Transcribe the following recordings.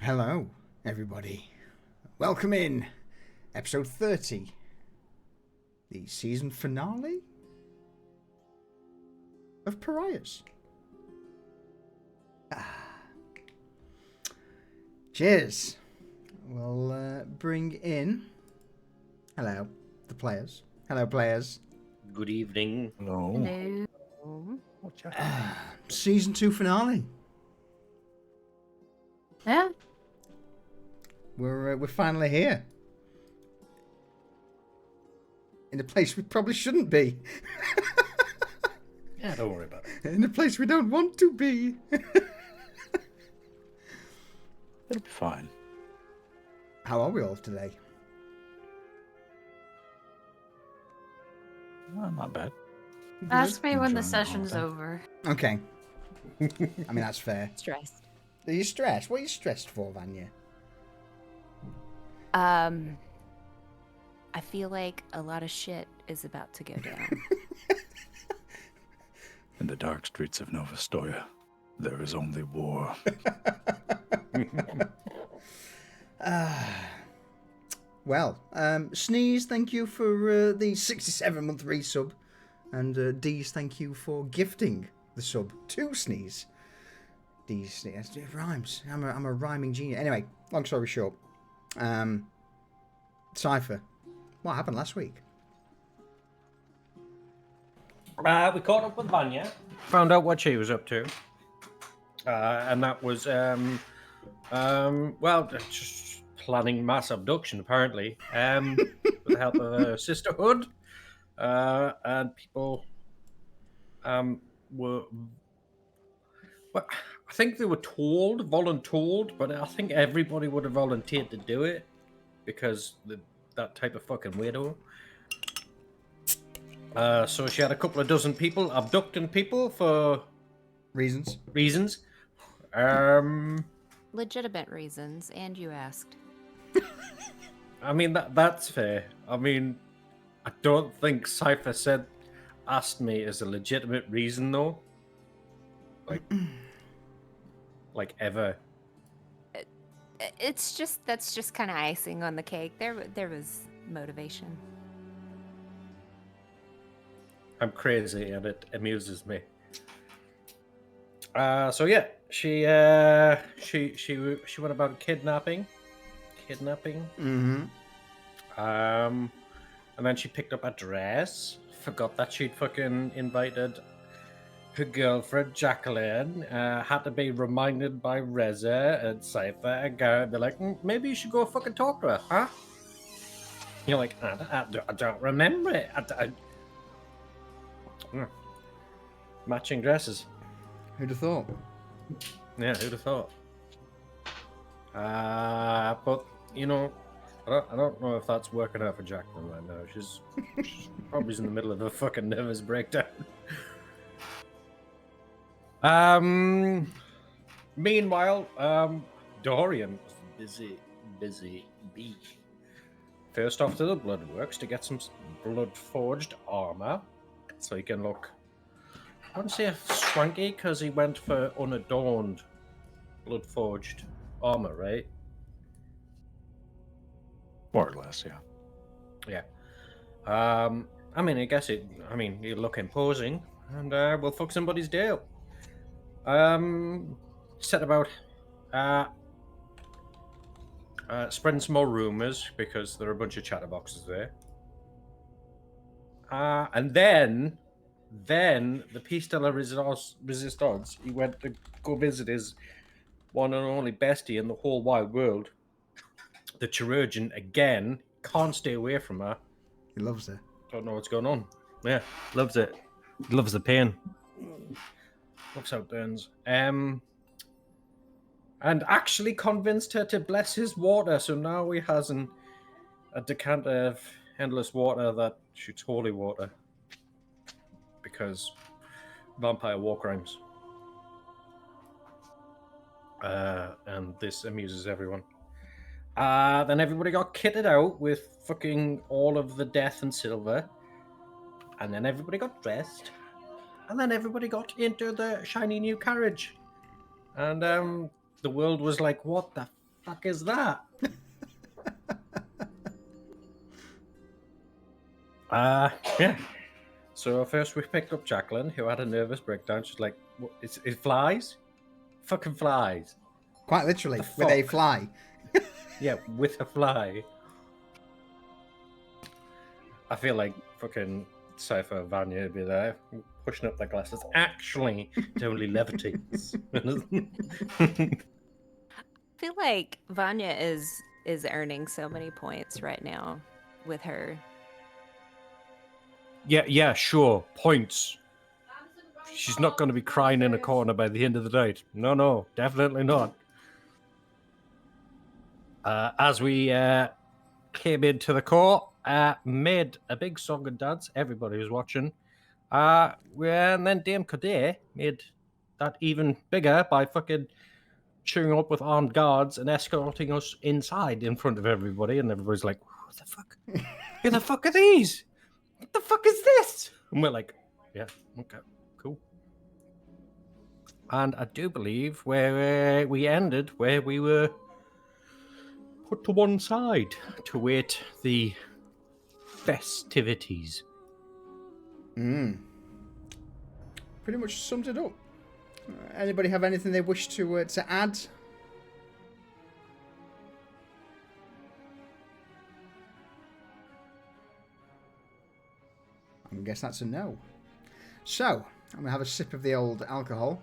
Hello, everybody. Welcome in. Episode 30. The season finale of Pariahs. Cheers. We'll bring in... Hello, the players. Hello, players. Good evening. Hello. Hello. Watch out. Season 2 finale. Yeah. We're finally here. In a place we probably shouldn't be. Yeah, don't worry about it. In a place we don't want to be. It'll be fine. How are we all today? Well, not bad. Ask me when the Enjoying the session's holiday. over. Okay. I mean, that's fair. Stressed. Are you stressed? What are you stressed for, Vanya? I feel like a lot of shit is about to go down. In the dark streets of Nova Stoya, there is only war. Well, Sneeze, thank you for the 67-month resub. And Deez, thank you for gifting the sub to Sneeze. Deez, it rhymes. I'm a rhyming genius. Anyway, long story short. Cypher, what happened last week? We caught up with Vanya, found out what she was up to, and that was, well, just planning mass abduction, apparently, with the help of a sisterhood, and people were, well, I think they were voluntold, but I think everybody would have volunteered to do it, because that type of fucking weirdo. So she had a couple of dozen people abducting people for Reasons? Legitimate reasons, and you asked. I mean, that's fair. I mean, I don't think Cypher asked me as a legitimate reason, though. Like ever. That's just kind of icing on the cake. There was motivation. I'm crazy and it amuses me. So yeah, she went about kidnapping. Mm-hmm. And then she picked up a dress. Forgot that she'd fucking invited her girlfriend Jacqueline. Had to be reminded by Reza and Cypher and Garrett. They're like, maybe you should go fucking talk to her, huh? You're like, I don't remember it. Matching dresses. Who'd have thought? Yeah, who'd have thought? But you know, I don't know if that's working out for Jacqueline right now. She's probably in the middle of a fucking nervous breakdown. Meanwhile, Dorian was busy bee. First off to the Bloodworks to get some blood-forged armor, so he can look, I wouldn't say swanky, because he went for unadorned blood-forged armor, right? More or less, yeah. Yeah. I mean, I guess you look imposing, and we'll fuck somebody's deal. Set about spreading some more rumors because there are a bunch of chatterboxes there. And then the piece de la resistance, he went to go visit his one and only bestie in the whole wide world, the chirurgeon again. Can't stay away from her. He loves her. Don't know what's going on. Yeah, loves it. Loves the pain. Loves how it burns. And actually convinced her to bless his water, so now he has a decanter of endless water that shoots holy water. Because vampire war crimes. And this amuses everyone. Then everybody got kitted out with fucking all of the death and silver. And then everybody got dressed. And then everybody got into the shiny new carriage. And the world was like, what the fuck is that? Yeah. So first we picked up Jacqueline, who had a nervous breakdown. She's like, what, it flies? Fucking flies. Quite literally, with a fly. Yeah, with a fly. I feel like fucking Cypher Vanya would be there, pushing up their glasses. Actually, it only levitates. I feel like Vanya is earning so many points right now with her. Yeah, sure. Points. She's not going to be crying in a corner by the end of the night. No, definitely not. As we came into the court, made a big song and dance. Everybody was watching. And then Dame Codet made that even bigger by fucking chewing up with armed guards and escorting us inside in front of everybody. And everybody's like, what the fuck? Who the fuck are these? What the fuck is this? And we're like, yeah, okay, cool. And I do believe where we ended, where we were put to one side to wait the festivities. Pretty much summed it up. Anybody have anything they wish to add? I guess that's a no. So, I'm going to have a sip of the old alcohol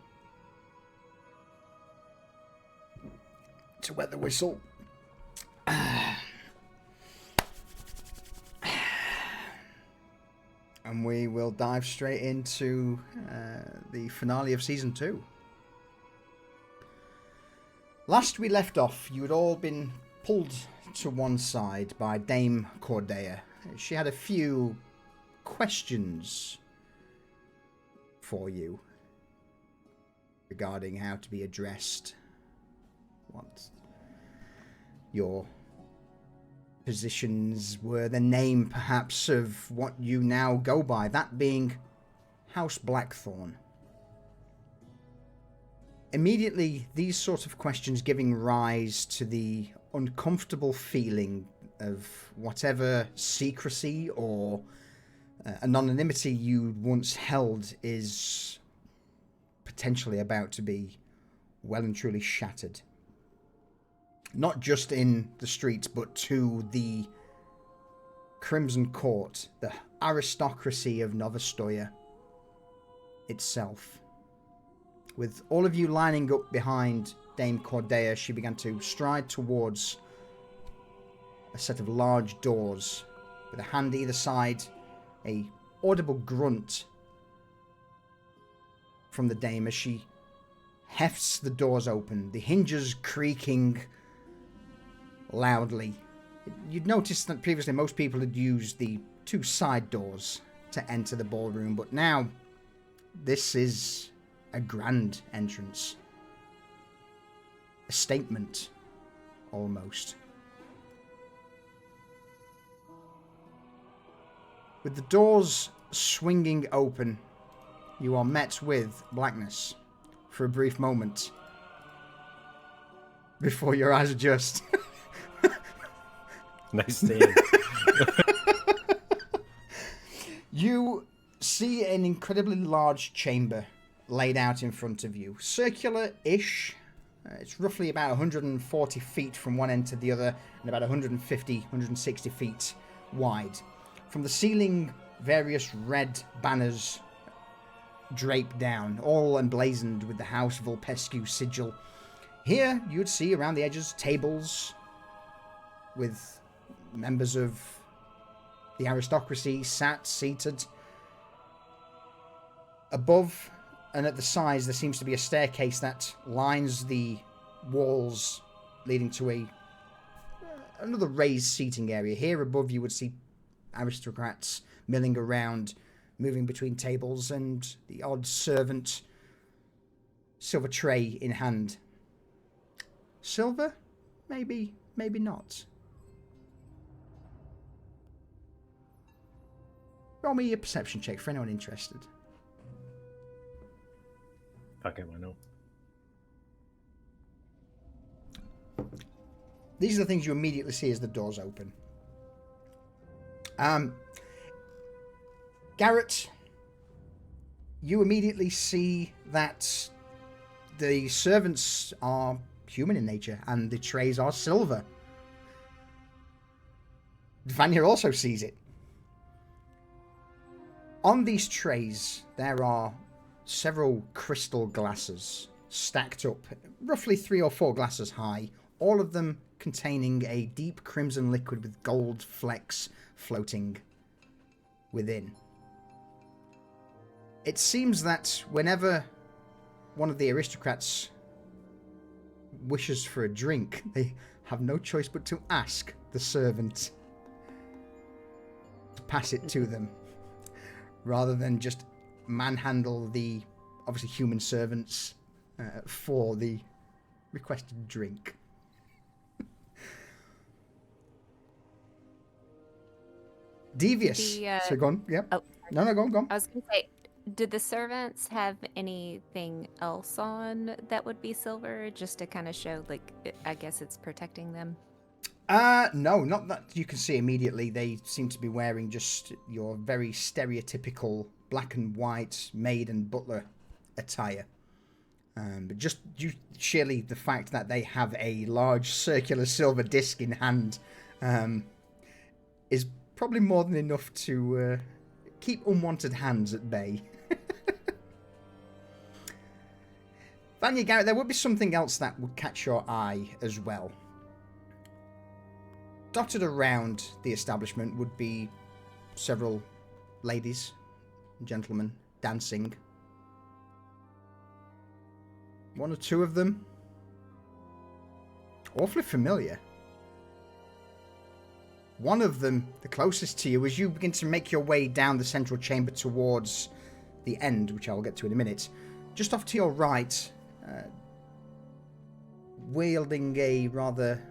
to wet the whistle. And we will dive straight into the finale of Season 2. Last we left off, you had all been pulled to one side by Dame Cordeia. She had a few questions for you regarding how to be addressed, what your positions were, the name perhaps of what you now go by, that being House Blackthorn. Immediately, these sort of questions giving rise to the uncomfortable feeling of whatever secrecy or anonymity you once held is potentially about to be well and truly shattered. Not just in the streets, but to the Crimson Court, the aristocracy of Novostoya itself. With all of you lining up behind Dame Cordea, she began to stride towards a set of large doors. With a hand either side, a audible grunt from the dame as she hefts the doors open, the hinges creaking loudly. You'd noticed that previously most people had used the two side doors to enter the ballroom, but now this is a grand entrance. A statement, almost. With the doors swinging open, you are met with blackness for a brief moment before your eyes adjust. Nice save. You see an incredibly large chamber laid out in front of you. Circular-ish. It's roughly about 140 feet from one end to the other and about 150, 160 feet wide. From the ceiling, various red banners drape down, all emblazoned with the House Vulpescu sigil. Here, you'd see around the edges tables with members of the aristocracy seated. Above and at the sides, there seems to be a staircase that lines the walls leading to another raised seating area. Here above, you would see aristocrats milling around, moving between tables, and the odd servant, silver tray in hand. Silver? Maybe, maybe not. Roll me a perception check for anyone interested. Okay, why not? These are the things you immediately see as the doors open. Garrett, you immediately see that the servants are human in nature and the trays are silver. Vanya also sees it. On these trays, there are several crystal glasses stacked up, roughly 3 or 4 glasses high, all of them containing a deep crimson liquid with gold flecks floating within. It seems that whenever one of the aristocrats wishes for a drink, they have no choice but to ask the servant to pass it to them, rather than just manhandle the obviously human servants for the requested drink. Devious. So go on. Yep. Oh, No, go on. I was going to say, did the servants have anything else on that would be silver, just to kind of show, like, I guess it's protecting them? No, not that you can see immediately. They seem to be wearing just your very stereotypical black and white maid and butler attire. But just surely the fact that they have a large circular silver disc in hand is probably more than enough to keep unwanted hands at bay. Vanya, Garrett, there would be something else that would catch your eye as well. Dotted around the establishment would be several ladies and gentlemen dancing. One or two of them awfully familiar. One of them, the closest to you, as you begin to make your way down the central chamber towards the end, which I will get to in a minute. Just off to your right, wielding a rather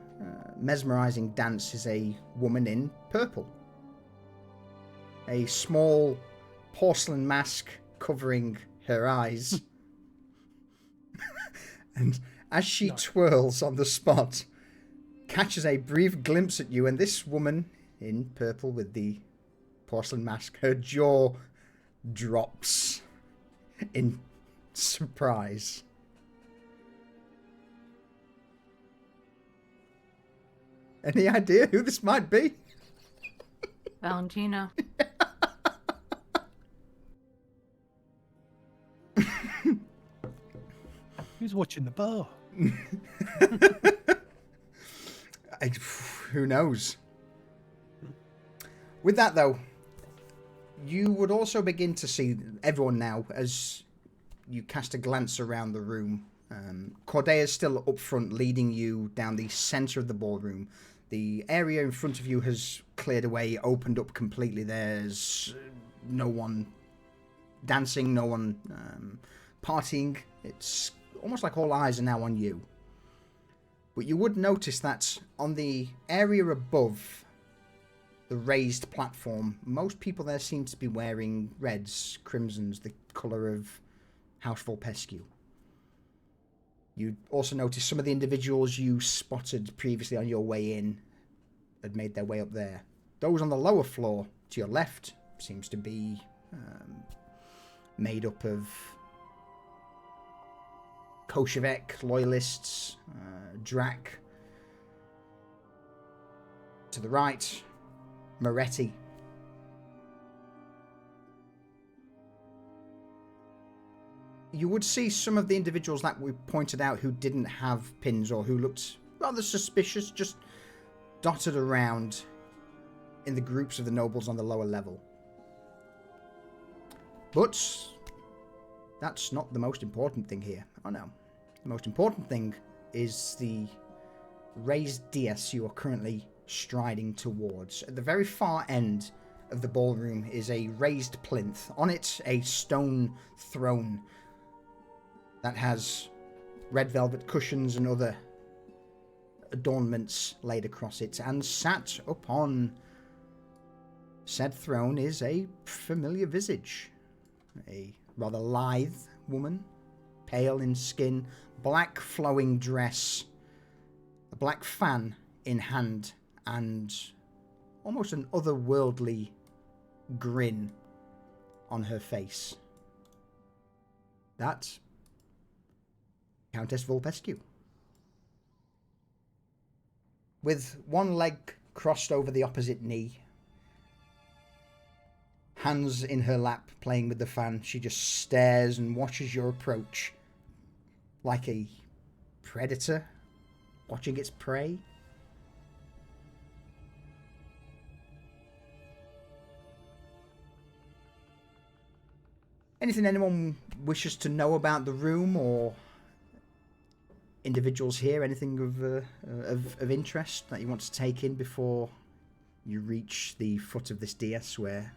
mesmerizing dance, is a woman in purple. A small porcelain mask covering her eyes. And as she twirls on the spot, catches a brief glimpse at you, and this woman in purple with the porcelain mask, her jaw drops in surprise. Any idea who this might be? Valentina. Who's watching the bar? Who knows? With that, though, you would also begin to see everyone now as you cast a glance around the room. Cordeia is still up front, leading you down the center of the ballroom. The area in front of you has cleared away, opened up completely. There's no one dancing, no one partying. It's almost like all eyes are now on you. But you would notice that on the area above the raised platform, most people there seem to be wearing reds, crimsons, the colour of House Vulpescu. You also notice some of the individuals you spotted previously on your way in had made their way up there. Those on the lower floor to your left seems to be made up of Koshevek, Loyalists, Drak. To the right, Moretti. You would see some of the individuals that we pointed out who didn't have pins or who looked rather suspicious, just dotted around in the groups of the nobles on the lower level. But that's not the most important thing here. Oh no. The most important thing is the raised dais you are currently striding towards. At the very far end of the ballroom is a raised plinth. On it, a stone throne that has red velvet cushions and other adornments laid across it, and sat upon said throne is a familiar visage. A rather lithe woman, pale in skin, black flowing dress, a black fan in hand, and almost an otherworldly grin on her face. That's Countess Vulpescu. With one leg crossed over the opposite knee, hands in her lap playing with the fan, she just stares and watches your approach like a predator watching its prey. Anything anyone wishes to know about the room or individuals here? Anything of interest that you want to take in before you reach the foot of this dais where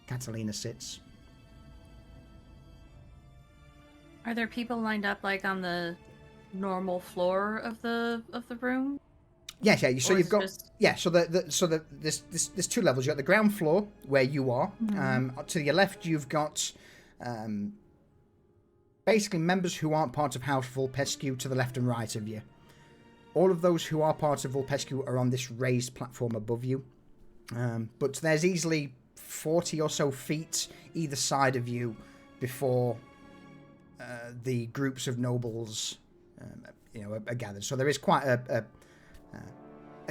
Catalina sits? Are there people lined up like on the normal floor of the room? Yes, yeah. So Or you've is it got just- there's two levels. You got the ground floor where you are. Mhm. To your left, you've got basically members who aren't part of House Vulpescu to the left and right of you. All of those who are part of Vulpescu are on this raised platform above you. But there's easily 40 or so feet either side of you before the groups of nobles are gathered. So there is quite a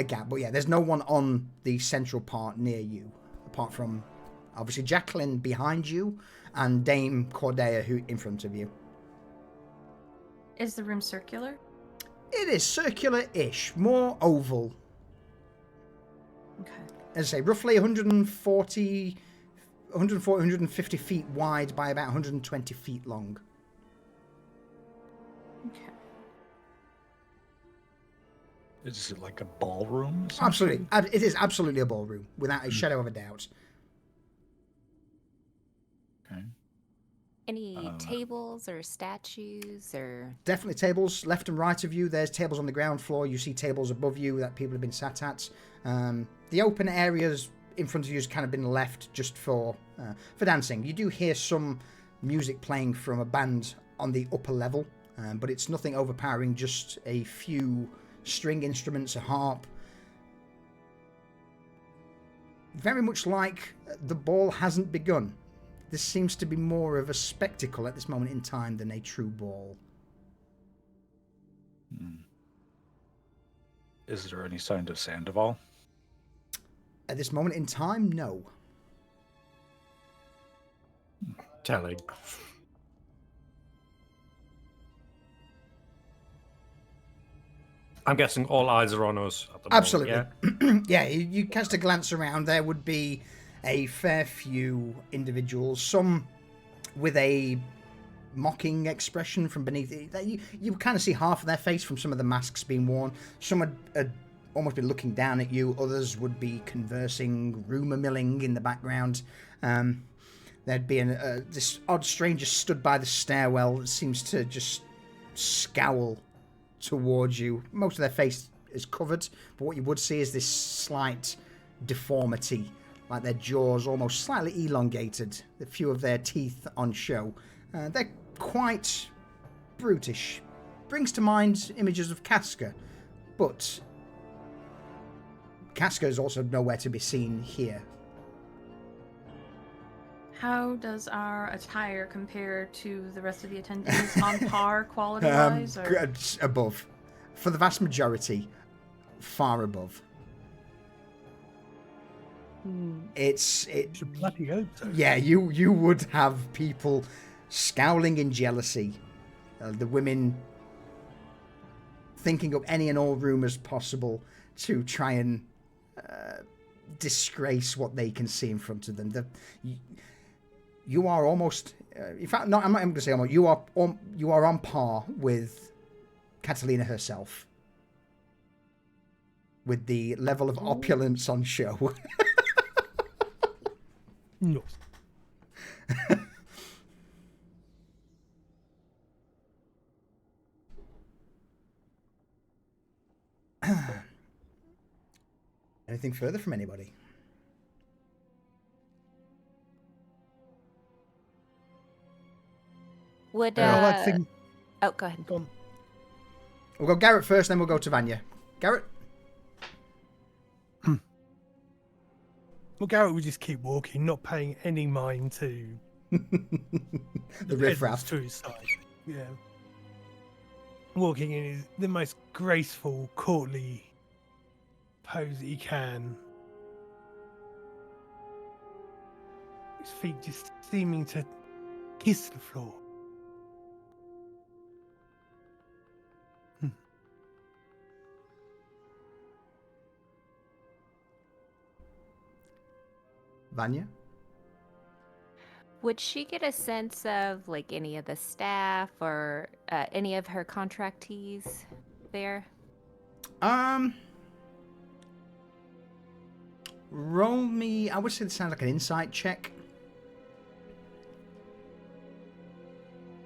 gap. But yeah, there's no one on the central part near you, apart from obviously Jacqueline behind you and Dame Cordeia who in front of you. Is the room circular? It is circular-ish, more oval. Okay. As I say, roughly 140, 150 feet wide by about 120 feet long. Okay. Is it like a ballroom? Absolutely. It is absolutely a ballroom, without a shadow of a doubt. Okay. Any tables or statues or... Definitely tables left and right of you. There's tables on the ground floor. You see tables above you that people have been sat at. The open areas in front of you has kind of been left just for dancing. You do hear some music playing from a band on the upper level, but it's nothing overpowering, just a few string instruments, a harp. Very much like the ball hasn't begun. This seems to be more of a spectacle at this moment in time than a true ball. Is there any sound of Sandoval? At this moment in time, no. Telling. I'm guessing all eyes are on us at the moment. Absolutely. Yeah? Yeah, you cast a glance around. There would be a fair few individuals, some with a mocking expression from beneath it. You kind of see half of their face from some of the masks being worn. Some had almost been looking down at you. Others would be conversing, rumour milling in the background. There'd be this odd stranger stood by the stairwell that seems to just scowl towards you. Most of their face is covered, but what you would see is this slight deformity, like their jaws almost slightly elongated, a few of their teeth on show. They're quite brutish. Brings to mind images of Casca, but Casca is also nowhere to be seen here. How does our attire compare to the rest of the attendees? On par quality-wise? Above. For the vast majority, far above. Should bloody hope so. Yeah, you would have people scowling in jealousy. The women thinking up any and all rumours possible to try and disgrace what they can see in front of them. You are almost, in fact, no, I'm not going to say almost. You are on par with Catalina herself, with the level of opulence on show. No. Anything further from anybody? Would Oh, go ahead. Go on. We'll go Garrett first, then we'll go to Vanya. Garrett? Well, Garrett would just keep walking, not paying any mind to The riffraff. peasants to his side. Yeah. Walking in the most graceful, courtly pose that he can. His feet just seeming to kiss the floor. Vanya? Would she get a sense of like any of the staff or any of her contractees there? Roll me, I would say this sounds like an insight check.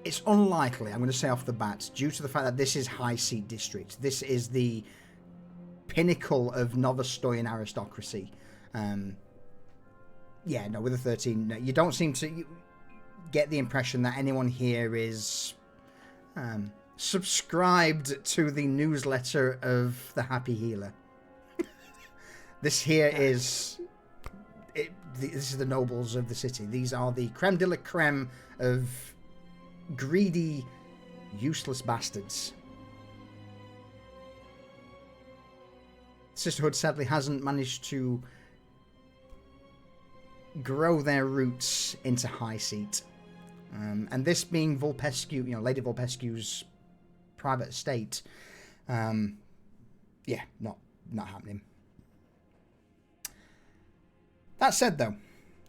It's unlikely, I'm going to say off the bat, due to the fact that this is High Seat District. This is the pinnacle of Novostoyan aristocracy. Yeah, no, with a 13, no, you don't seem to get the impression that anyone here is subscribed to the newsletter of the Happy Healer. This here is... this is the nobles of the city. These are the creme de la creme of greedy, useless bastards. Sisterhood sadly hasn't managed to grow their roots into High Seat. And this being Vulpescu, Lady Vulpescu's private estate, yeah, not happening. That said, though,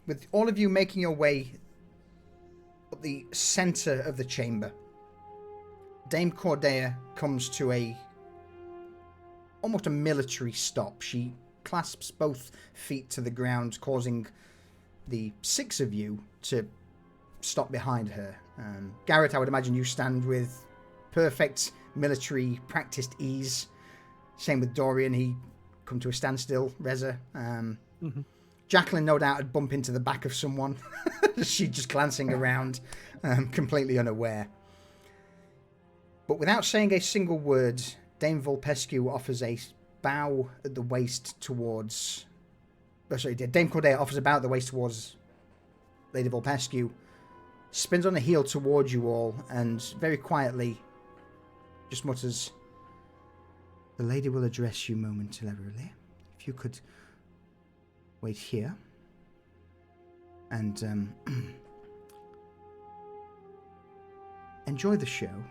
with all of you making your way up the centre of the chamber, Dame Cordeia comes to almost a military stop. She clasps both feet to the ground, causing the 6 of you to stop behind her. Garrett, I would imagine you stand with perfect military practiced ease. Same with Dorian, he come to a standstill. Reza. Jacqueline, no doubt, would bump into the back of someone. She's just glancing around, completely unaware. But without saying a single word, Dame Vulpescu offers a bow at the waist towards... Dame Cordeia offers a bow at the waist towards Lady Vulpescu, spins on a heel towards you all, and very quietly just mutters, "The lady will address you momentarily. If you could wait here. And enjoy the show.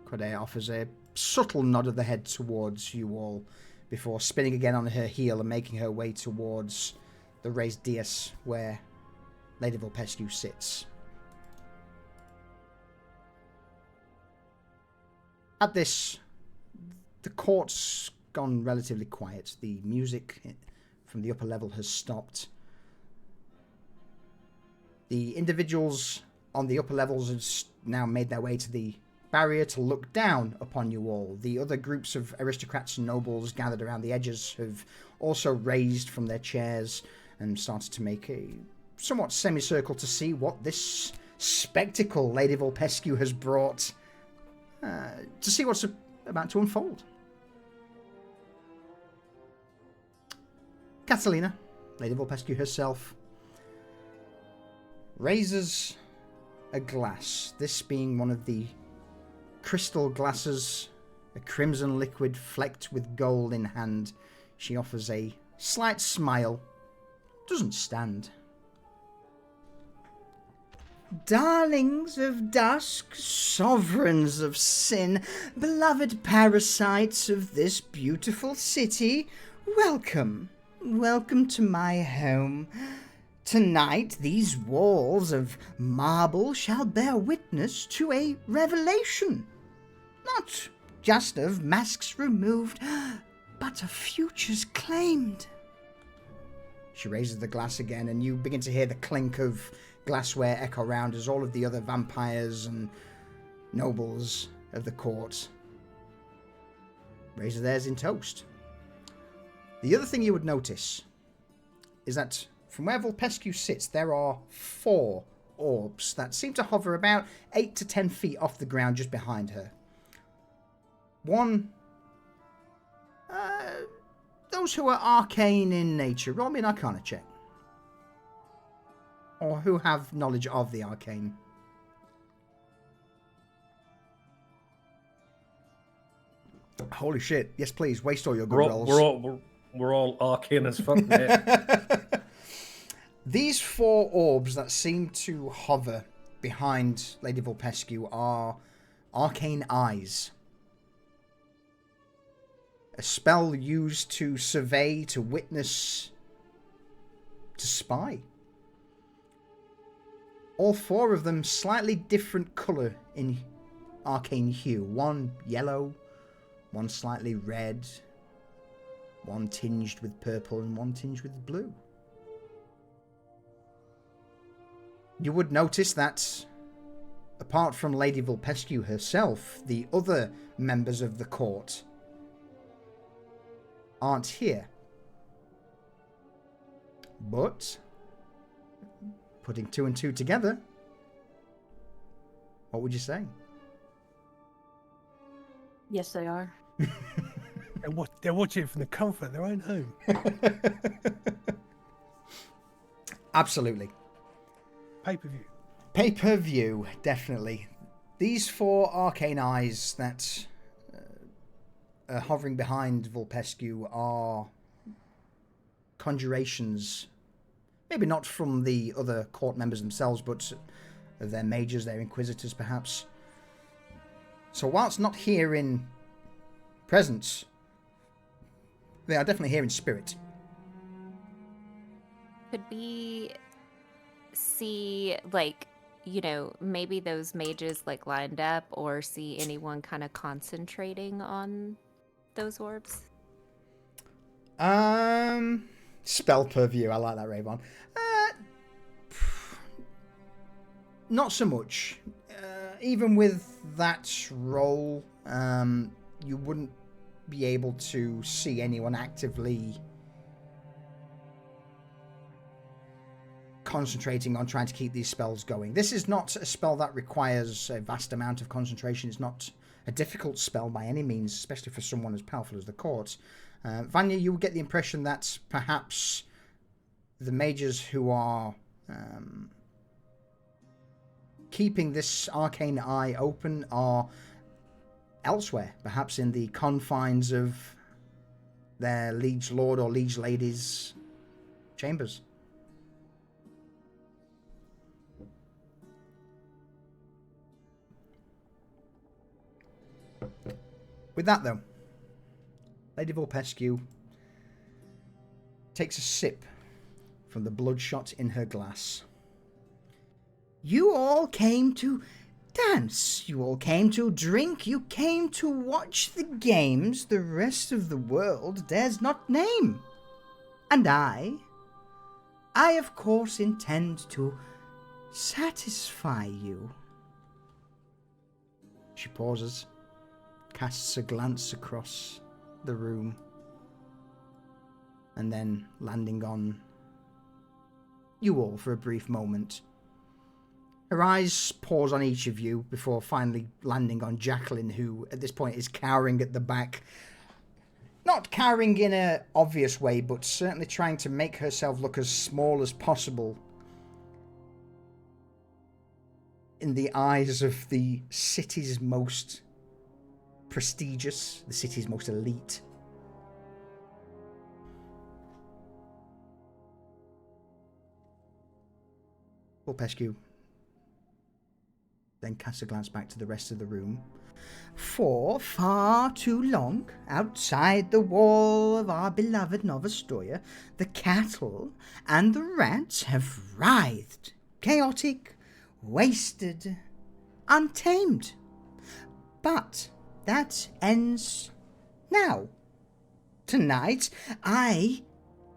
Corday offers a subtle nod of the head towards you all before spinning again on her heel and making her way towards the raised dais where Lady Vulpescu sits. At this, the court's gone relatively quiet. The music from the upper level has stopped. The individuals on the upper levels have now made their way to the barrier to look down upon you all. The other groups of aristocrats and nobles gathered around the edges have also raised from their chairs and started to make a somewhat semicircle to see what this spectacle Lady Vulpescu has brought, to see what's about to unfold. Catalina, Lady Vulpescu herself, raises a glass, this being one of the crystal glasses, a crimson liquid flecked with gold in hand. She offers a slight smile, doesn't stand. Darlings of dusk, sovereigns of sin, beloved parasites of this beautiful city, welcome. Welcome to my home. Tonight, these walls of marble shall bear witness to a revelation. Not just of masks removed, but of futures claimed. She raises the glass again, and you begin to hear the clink of glassware echo round as all of the other vampires and nobles of the court raise theirs in toast. The other thing you would notice is that from where Vulpescu sits, there are 4 orbs that seem to hover about 8 to 10 feet off the ground just behind her. One, those who are arcane in nature, roll me an Arcana check. Or who have knowledge of the arcane. Holy shit. Yes, please. Waste all your good rolls. We're all arcane as fuck, mate. These 4 orbs that seem to hover behind Lady Vulpescu are arcane eyes. A spell used to survey, to witness, to spy. All 4 of them slightly different colour in arcane hue. One yellow, one slightly red, one tinged with purple, and one tinged with blue. You would notice that, apart from Lady Vulpescu herself, the other members of the court aren't here. But, putting 2 and 2 together, what would you say? Yes, they are. They're watching it from the comfort of their own home. Absolutely. Pay-per-view. Pay-per-view, definitely. These 4 arcane eyes that are hovering behind Vulpescu are conjurations, maybe not from the other court members themselves, but their mages, their inquisitors, perhaps. So whilst not here in presence, they are definitely here in spirit. Could we see, like, you know, maybe those mages, like, lined up, or see anyone kind of concentrating on those orbs? Spell per view. I like that, Rayvon. Not so much. Even with that roll, you wouldn't be able to see anyone actively concentrating on trying to keep these spells going. This is not a spell that requires a vast amount of concentration. It's not a difficult spell by any means, especially for someone as powerful as the court. Vanya, you would get the impression that perhaps the mages who are keeping this arcane eye open are elsewhere, perhaps in the confines of their liege lord or liege lady's chambers. With that, though, Lady Vulpescu takes a sip from the bloodshot in her glass. You all came to dance. You all came to drink. You came to watch the games the rest of the world dares not name. And I of course intend to satisfy you. She pauses, casts a glance across the room, and then landing on you all for a brief moment. Her eyes pause on each of you before finally landing on Jacqueline, who at this point is cowering at the back. Not cowering in an obvious way, but certainly trying to make herself look as small as possible in the eyes of the city's most prestigious, the city's most elite. Vulpescu then casts a glance back to the rest of the room. For far too long, outside the wall of our beloved Novostoya, the cattle and the rats have writhed, chaotic, wasted, untamed. But that ends now. Tonight, I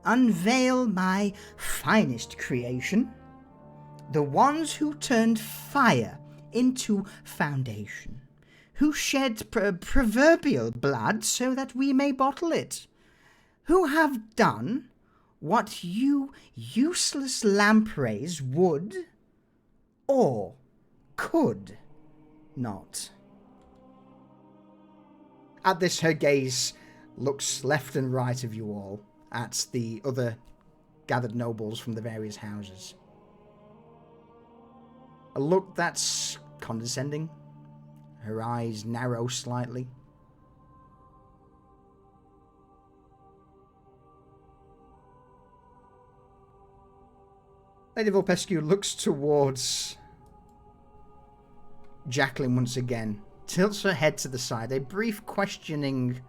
unveil my finest creation, the ones who turned fire into foundation, who shed proverbial blood so that we may bottle it, who have done what you useless lampreys would or could not. At this, her gaze looks left and right of you all, at the other gathered nobles from the various houses. A look that's condescending. Her eyes narrow slightly. Lady Vulpescu looks towards Jacqueline once again, tilts her head to the side. A brief questioning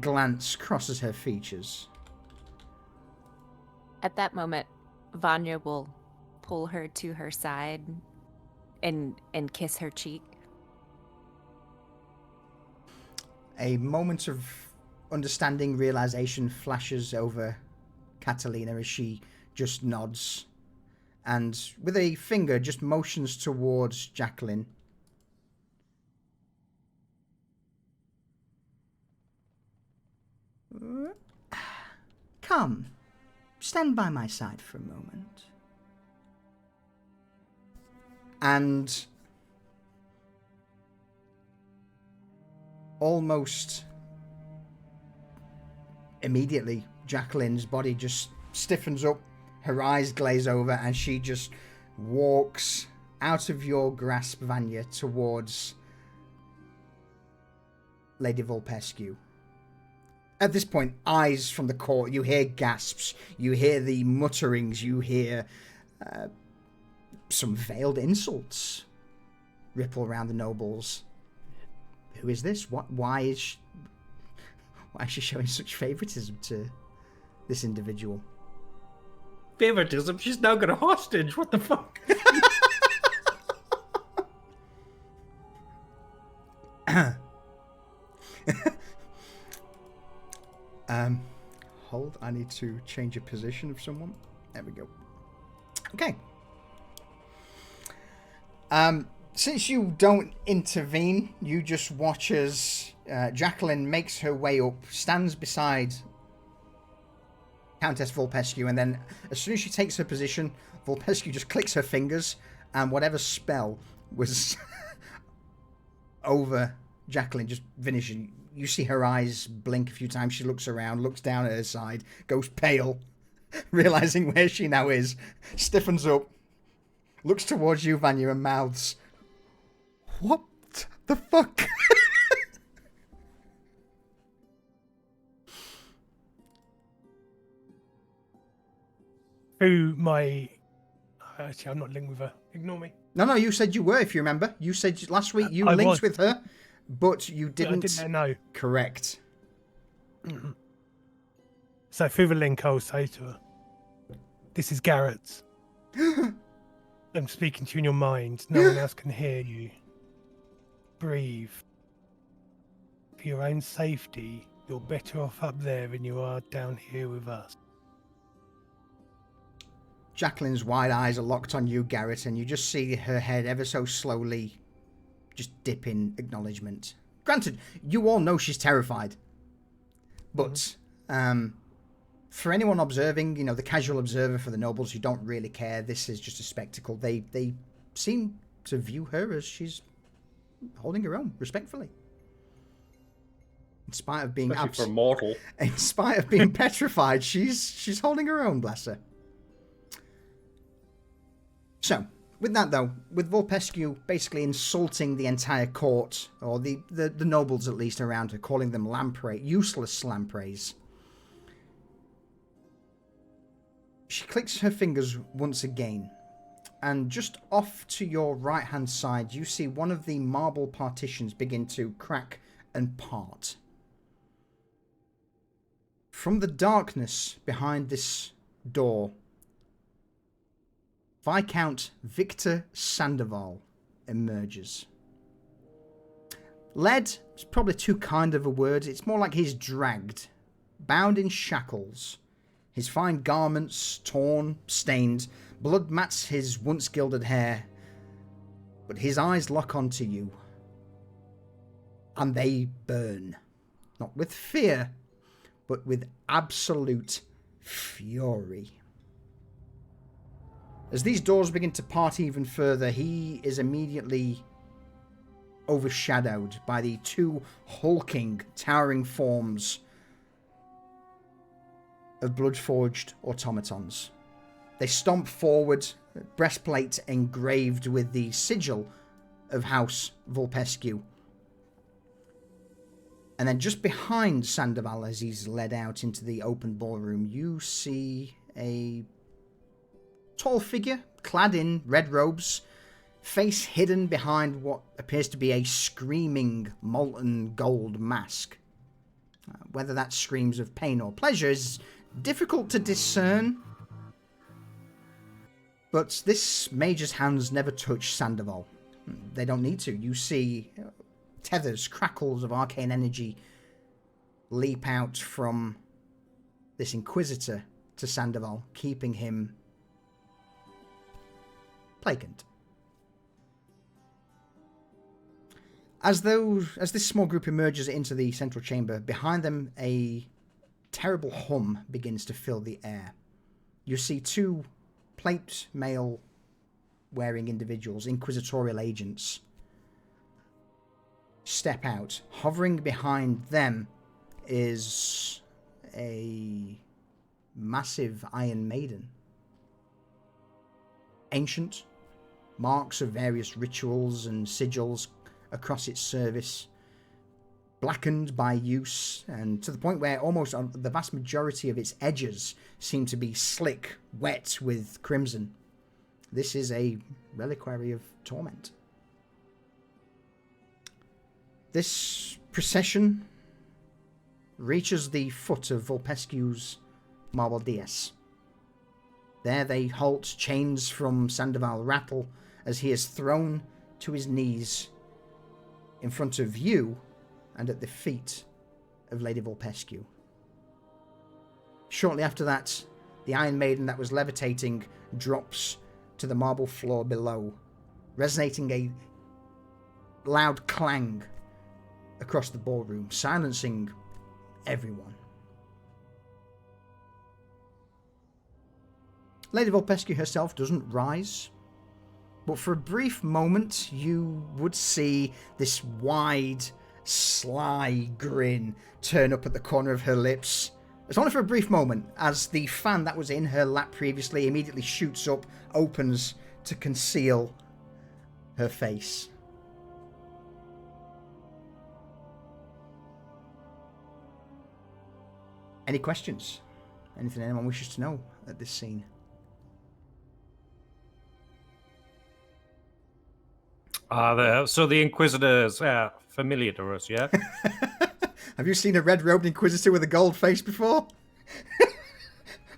glance crosses her features. At that moment, Vanya will pull her to her side and kiss her cheek. A moment of understanding, realization flashes over Catalina as she just nods and with a finger just motions towards Jacqueline. Come, stand by my side for a moment. And almost immediately, Jacqueline's body just stiffens up, her eyes glaze over, and she just walks out of your grasp, Vanya, towards Lady Vulpescu. At this point, eyes from the court, you hear gasps, you hear the mutterings, you hear some veiled insults ripple around the nobles. Who is this? Why is she showing such favoritism to this individual? Favoritism? She's now got a hostage. What the fuck? Hold. I need to change a position of someone. There we go. Okay. Since you don't intervene, you just watch as Jacqueline makes her way up, stands beside Countess Vulpescu, and then as soon as she takes her position, Vulpescu just clicks her fingers, and whatever spell was over Jacqueline just vanishes. You see her eyes blink a few times. She looks around, looks down at her side, goes pale, realizing where she now is, stiffens up, looks towards you, Vanya, and mouths, "What the fuck?" through my. Actually, I'm not linked with her. Ignore me. No, you said you were, if you remember. You said last week you I linked was. with her, but you But I didn't. didn't let her know. Correct. So through the link, I'll say to her, "This is Garrett's. I'm speaking to you in your mind. No one else can hear you. Breathe. For your own safety, you're better off up there than you are down here with us." Jacqueline's wide eyes are locked on you, Garrett, and you just see her head ever so slowly just dip in acknowledgement. Granted, you all know she's terrified. But for anyone observing, you know, the casual observer, for the nobles who don't really care, this is just a spectacle. They seem to view her as she's holding her own, respectfully. In spite of being Especially for mortal. in spite of being petrified, she's holding her own, bless her. So, with that though, with Vulpescu basically insulting the entire court, or the nobles at least around her, calling them lamprey, useless lampreys, she clicks her fingers once again, and just off to your right hand side you see one of the marble partitions begin to crack and part. From the darkness behind this door, Viscount Victor Sandoval emerges. Led is probably too kind of a word. It's more like he's dragged, bound in shackles. His fine garments torn, stained. Blood mats his once gilded hair. But his eyes lock onto you. And they burn. Not with fear, but with absolute fury. As these doors begin to part even further, he is immediately overshadowed by the two hulking, towering forms of blood-forged automatons. They stomp forward, breastplate engraved with the sigil of House Vulpescu. And then just behind Sandoval, as he's led out into the open ballroom, you see a tall figure, clad in red robes, face hidden behind what appears to be a screaming molten gold mask. Whether that screams of pain or pleasure is difficult to discern, but this mage's hands never touch Sandoval. They don't need to. You see tethers, crackles of arcane energy leap out from this Inquisitor to Sandoval, keeping him placant. As this small group emerges into the central chamber, behind them a terrible hum begins to fill the air. You see two plate mail wearing individuals, inquisitorial agents, step out. Hovering behind them is a massive Iron Maiden. Ancient, marks of various rituals and sigils across its surface, blackened by use, and to the point where almost the vast majority of its edges seem to be slick, wet with crimson. This is a reliquary of torment. This procession reaches the foot of Vulpescu's marble dais. There they halt, chains from Sandoval rattle as he is thrown to his knees in front of you and at the feet of Lady Vulpescu. Shortly after that, the Iron Maiden that was levitating drops to the marble floor below, resonating a loud clang across the ballroom, silencing everyone. Lady Vulpescu herself doesn't rise, but for a brief moment you would see this wide, sly grin turn up at the corner of her lips. It's only for a brief moment, as the fan that was in her lap previously immediately shoots up, opens to conceal her face. Any questions? Anything anyone wishes to know at this scene? So the Inquisitors are familiar to us, yeah? Have you seen a red-robed Inquisitor with a gold face before?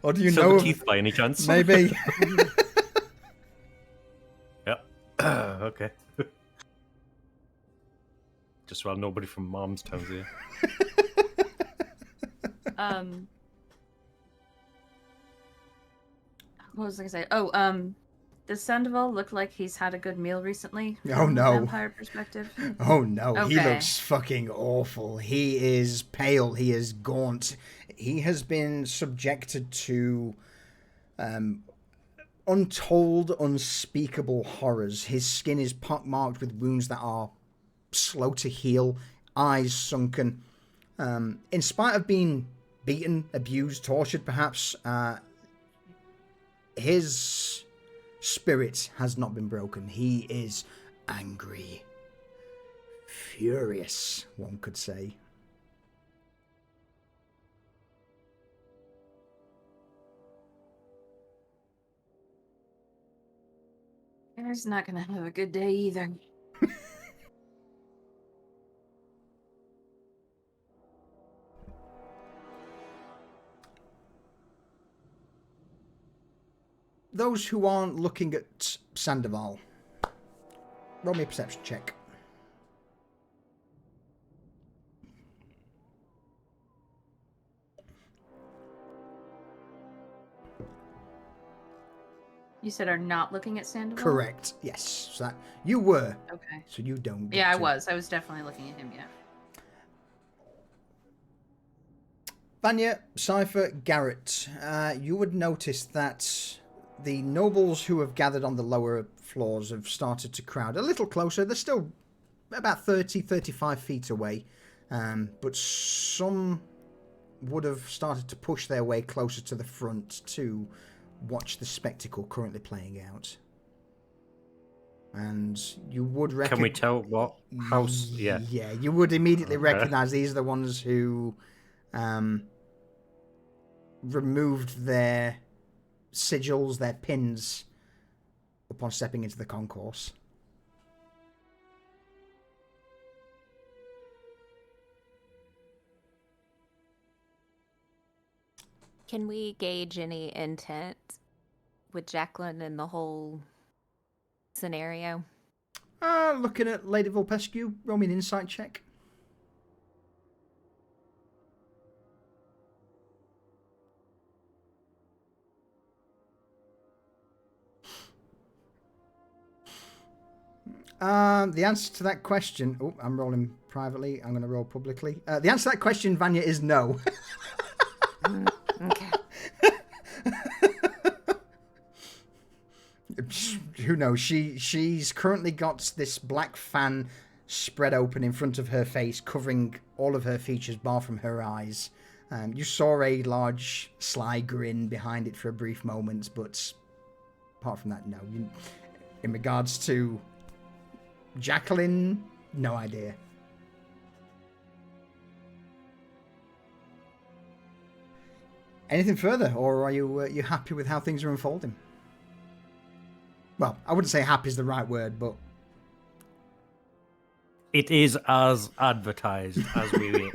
Or do you know Silver of... teeth by any chance? Maybe. Yep. Okay. Just while nobody from Mom's Town's here. What was I gonna say? Does Sandoval look like he's had a good meal recently? Oh, From no. a vampire perspective. Oh no, he Okay. looks fucking awful. He is pale, he is gaunt. He has been subjected to untold, unspeakable horrors. His skin is pockmarked with wounds that are slow to heal, eyes sunken. In spite of being beaten, abused, tortured perhaps, his spirit has not been broken. He is angry. Furious, one could say. He's not gonna have a good day either. Those who aren't looking at Sandoval, roll me a perception check. You said are not looking at Sandoval? Correct. Yes. So that you were. Okay. So you don't. get Yeah, I to- was. I was definitely looking at him, yeah. Vanya, Cypher, Garrett, you would notice that the nobles who have gathered on the lower floors have started to crowd a little closer. They're still about 30, 35 feet away, but some would have started to push their way closer to the front to watch the spectacle currently playing out. And you would Can we tell what house? Yeah. Yeah, you would immediately Okay. recognize these are the ones who removed their sigils, their pins, upon stepping into the concourse. Can we gauge any intent with Jacqueline and the whole scenario? Looking at Lady Vulpescu, roll me an insight check. The answer to that question... Oh, I'm rolling privately. I'm going to roll publicly. The answer to that question, Vanya, is no. Okay. Who knows? She's currently got this black fan spread open in front of her face, covering all of her features, bar from her eyes. You saw a large, sly grin behind it for a brief moment, but apart from that, no. In regards to Jacqueline, no idea. Anything further, or are you happy with how things are unfolding? Well, I wouldn't say happy is the right word, but It is as advertised as we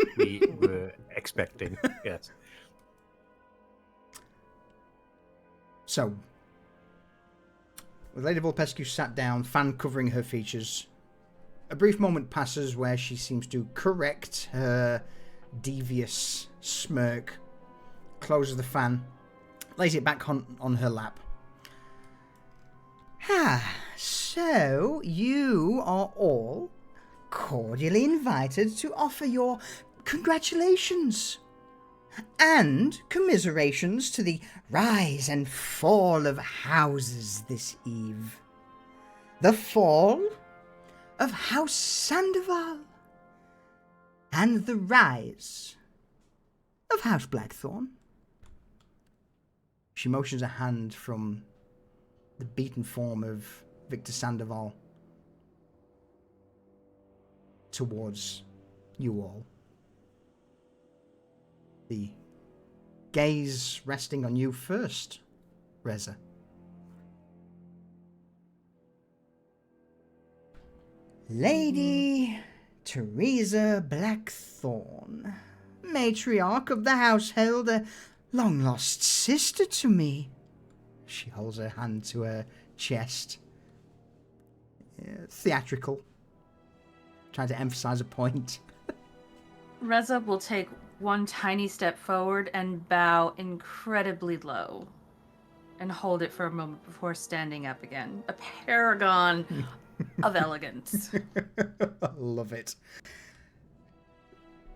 were expecting. Yes. so, with Lady Vulpescu sat down, fan covering her features, a brief moment passes where she seems to correct her devious smirk, closes the fan, lays it back on her lap. So you are all cordially invited to offer your congratulations and commiserations to the rise and fall of houses this eve. The fall of House Sandoval and the rise of House Blackthorn. She motions a hand from the beaten form of Victor Sandoval towards you all. The gaze resting on you first, Reza. Lady Teresa Blackthorn, matriarch of the household, a long-lost sister to me. She holds her hand to her chest. Theatrical. Trying to emphasize a point. Reza will take one tiny step forward and bow incredibly low. And hold it for a moment before standing up again. A paragon of elegance. I love it.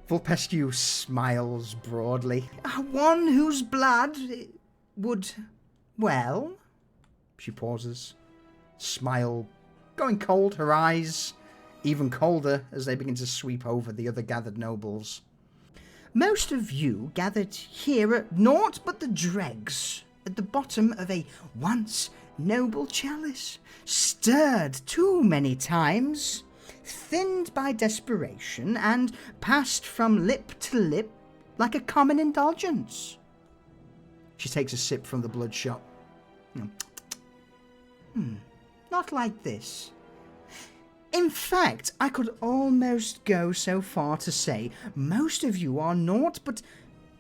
Vulpescu smiles broadly. One whose blood would, well... She pauses. Smile going cold, her eyes even colder as they begin to sweep over the other gathered nobles. Most of you gathered here at naught but the dregs, at the bottom of a once noble chalice, stirred too many times, thinned by desperation, and passed from lip to lip like a common indulgence. She takes a sip from the bloodshot. Not like this. In fact, I could almost go so far to say most of you are naught but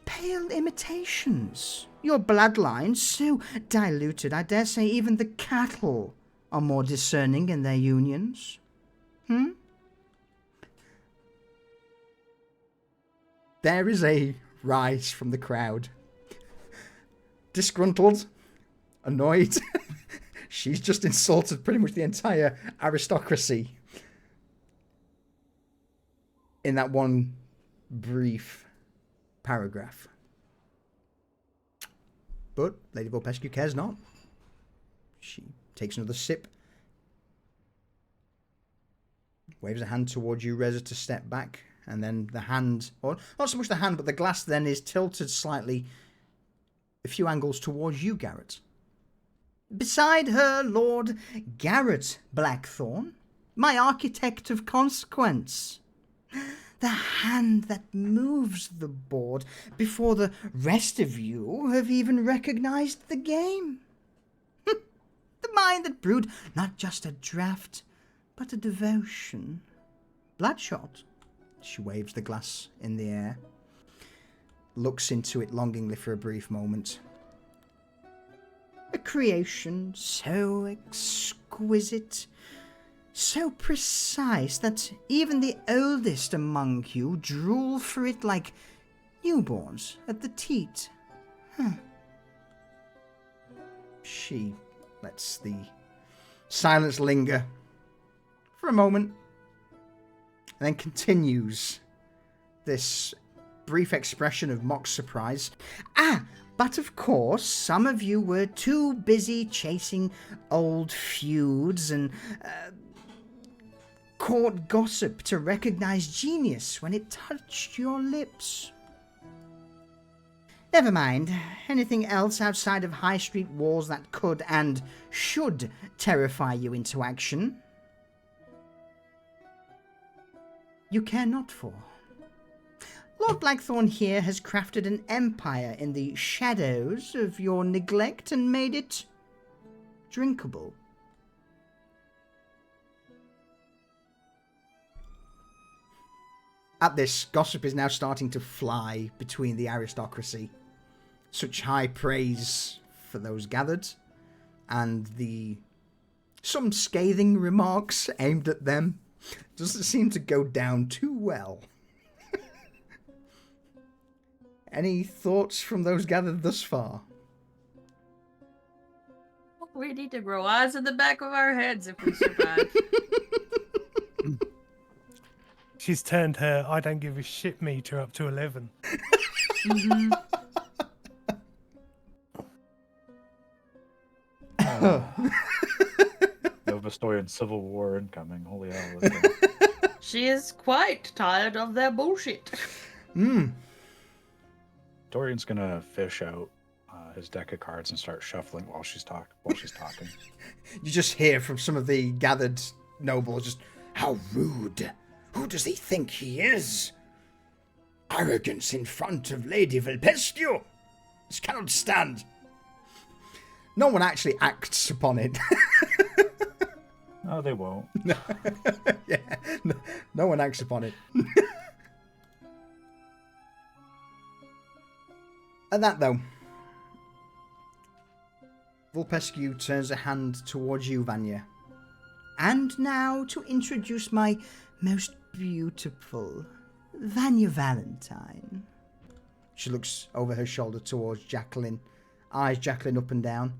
pale imitations. Your bloodlines so diluted, I dare say even the cattle are more discerning in their unions. There is a rise from the crowd. Disgruntled, annoyed. She's just insulted pretty much the entire aristocracy in that one brief paragraph. But Lady Vulpescu cares not. She takes another sip, waves a hand towards you, Reza, to step back, and then the hand, or not so much the hand, but the glass then is tilted slightly a few angles towards you, Garrett. Beside her, Lord Garrett Blackthorn, my architect of consequence. The hand that moves the board before the rest of you have even recognized the game. The mind that brewed not just a draft, but a devotion. Bloodshot. She waves the glass in the air, looks into it longingly for a brief moment. A creation so exquisite, so precise that even the oldest among you drool for it like newborns at the teat. She lets the silence linger for a moment, and then continues this brief expression of mock surprise. But of course, some of you were too busy chasing old feuds and court gossip to recognize genius when it touched your lips. Never mind. Anything else outside of high street walls that could and should terrify you into action, you care not for. Lord Blackthorn here has crafted an empire in the shadows of your neglect and made it drinkable. At this, gossip is now starting to fly between the aristocracy. Such high praise for those gathered, and some scathing remarks aimed at them doesn't seem to go down too well. Any thoughts from those gathered thus far? We need to grow eyes in the back of our heads if we survive. She's turned her I don't give a shit meter up to 11. Mm-hmm. Novastoyan Civil War incoming. Holy hell. She is quite tired of their bullshit. Dorian's gonna fish out his deck of cards and start shuffling while she's talking. You just hear from some of the gathered nobles just, how rude. Who does he think he is? Arrogance in front of Lady Vulpescu. This cannot stand. No one actually acts upon it. No, they won't. Yeah, no one acts upon it. At that, though, Vulpescu turns a hand towards you, Vanya. And now to introduce my most beautiful Vanya Valentine. She looks over her shoulder towards Jacqueline, eyes Jacqueline up and down.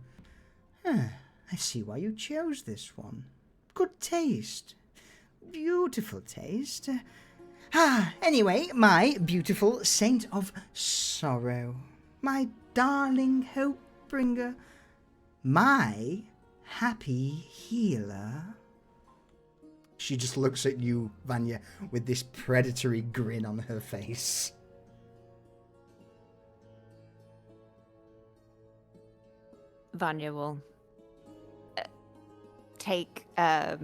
I see why you chose this one. Good taste. Beautiful taste. Anyway, my beautiful saint of sorrow. My darling hope bringer. My happy healer. She just looks at you, Vanya, with this predatory grin on her face. Vanya will take a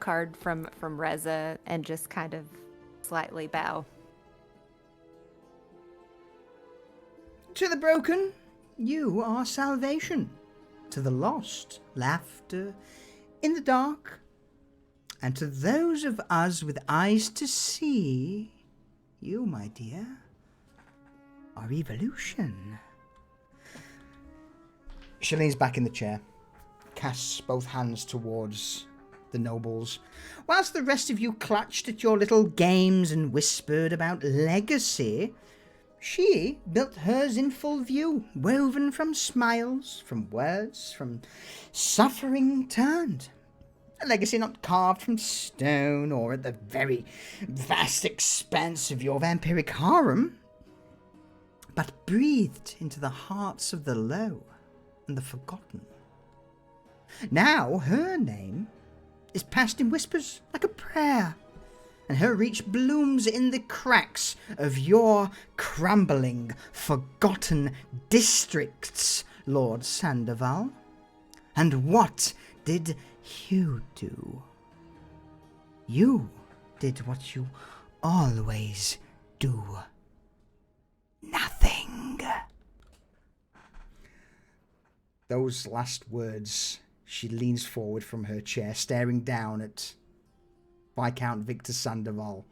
card from Reza and just kind of slightly bow. To the broken, you are salvation. To the lost, laughter in the dark. And to those of us with eyes to see, you, my dear, are evolution. She leans back in the chair, casts both hands towards the nobles, whilst the rest of you clutched at your little games and whispered about legacy. She built hers in full view, woven from smiles, from words, from suffering turned. A legacy not carved from stone or at the very vast expanse of your vampiric harem, but breathed into the hearts of the low and the forgotten. Now her name is passed in whispers like a prayer, and her reach blooms in the cracks of your crumbling, forgotten districts, Lord Sandoval. And what did you do? You did what you always do. Nothing. Those last words, she leans forward from her chair, staring down at Viscount Victor Sandoval.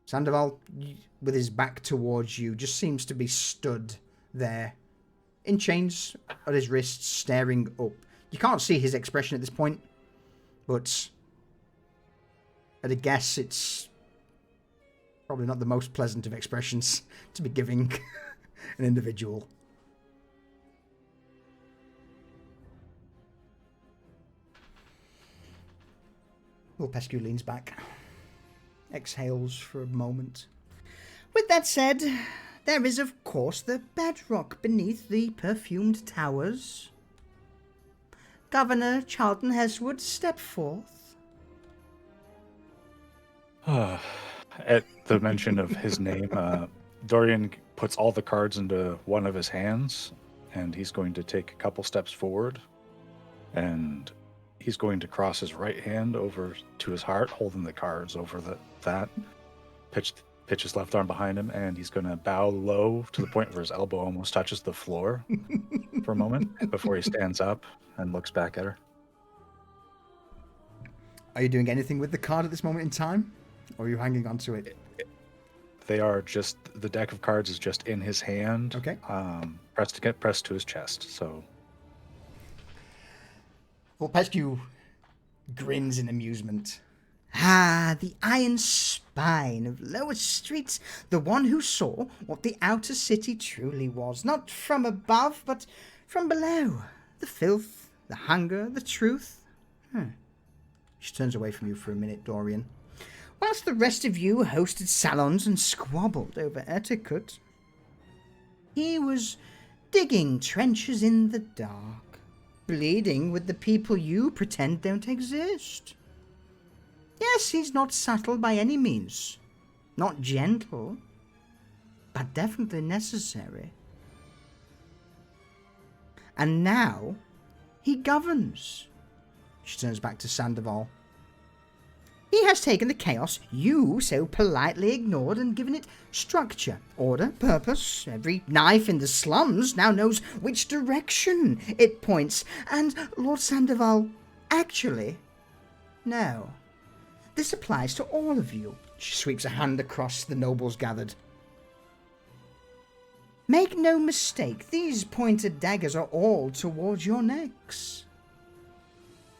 Sandoval, with his back towards you, just seems to be stood there, in chains at his wrists, staring up. You can't see his expression at this point, but at a guess, it's probably not the most pleasant of expressions to be giving an individual. Vulpescu leans back, exhales for a moment. With that said, there is of course the bedrock beneath the perfumed towers. Governor Charlton Heswood, step forth. At the mention of his name, Dorian puts all the cards into one of his hands, and he's going to take a couple steps forward, and he's going to cross his right hand over to his heart, holding the cards over that, pitch his left arm behind him, and he's going to bow low to the point where his elbow almost touches the floor for a moment before he stands up and looks back at her. Are you doing anything with the card at this moment in time? Or are you hanging on to it? They are just, the deck of cards is just in his hand. Okay. Pressed to his chest, so. Vulpescu grins in amusement. Ah, the iron spine of lower streets, the one who saw what the outer city truly was, not from above, but from below. The filth, the hunger, the truth. She turns away from you for a minute, Dorian. Whilst the rest of you hosted salons and squabbled over etiquette, he was digging trenches in the dark, bleeding with the people you pretend don't exist. Yes, he's not subtle by any means, not gentle, but definitely necessary. And now, he governs. She turns back to Sandoval. He has taken the chaos you so politely ignored and given it structure, order, purpose. Every knife in the slums now knows which direction it points. And Lord Sandoval, actually, no. This applies to all of you. She sweeps a hand across the nobles gathered. Make no mistake, these pointed daggers are all towards your necks.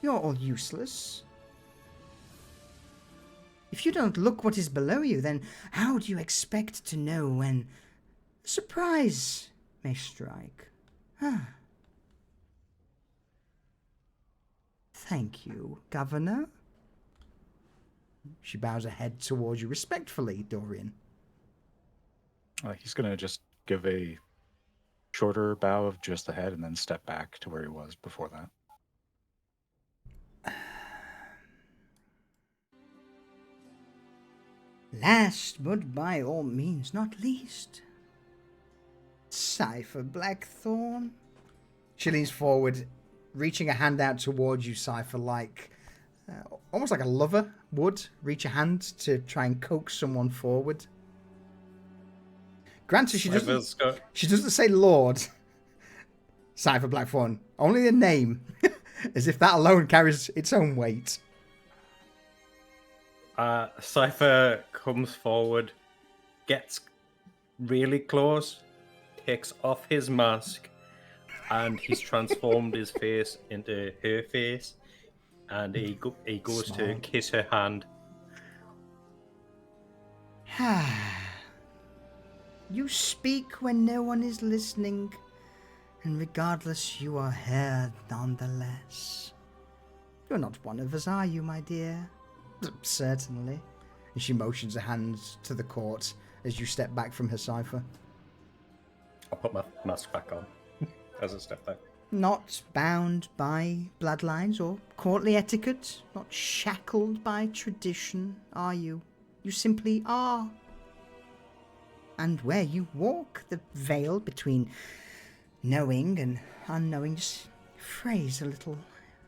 You're all useless. If you don't look what is below you, then how do you expect to know when surprise may strike? Thank you, Governor. She bows her head towards you respectfully, Dorian. He's going to just give a shorter bow of just the head and then step back to where he was before that. Last, but by all means not least, Cypher Blackthorn. She leans forward, reaching a hand out towards you, Cypher, like almost like a lover would reach a hand to try and coax someone forward. Granted, she doesn't say Lord. Cypher Blackthorn, only a name, as if that alone carries its own weight. Cypher comes forward, gets really close, takes off his mask, and he's transformed his face into her face, and he goes to kiss her hand. You speak when no one is listening, and regardless, you are heard nonetheless. You're not one of us, are you, my dear? Certainly. And she motions her hands to the court as you step back from her cipher. I'll put my mask back on as I step back. Not bound by bloodlines or courtly etiquette, not shackled by tradition, are you? You simply are. And where you walk, the veil between knowing and unknowing just frays a little,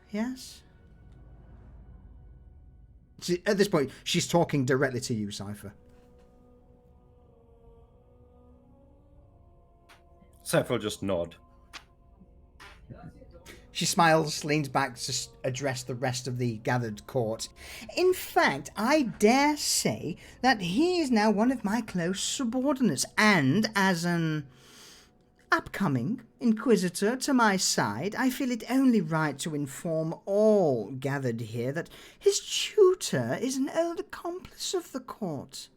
yes? At this point, she's talking directly to you, Cypher. Cypher will just nod. She smiles, leans back to address the rest of the gathered court. In fact, I dare say that he is now one of my close subordinates, and as an upcoming inquisitor to my side, I feel it only right to inform all gathered here that his tutor is an old accomplice of the court.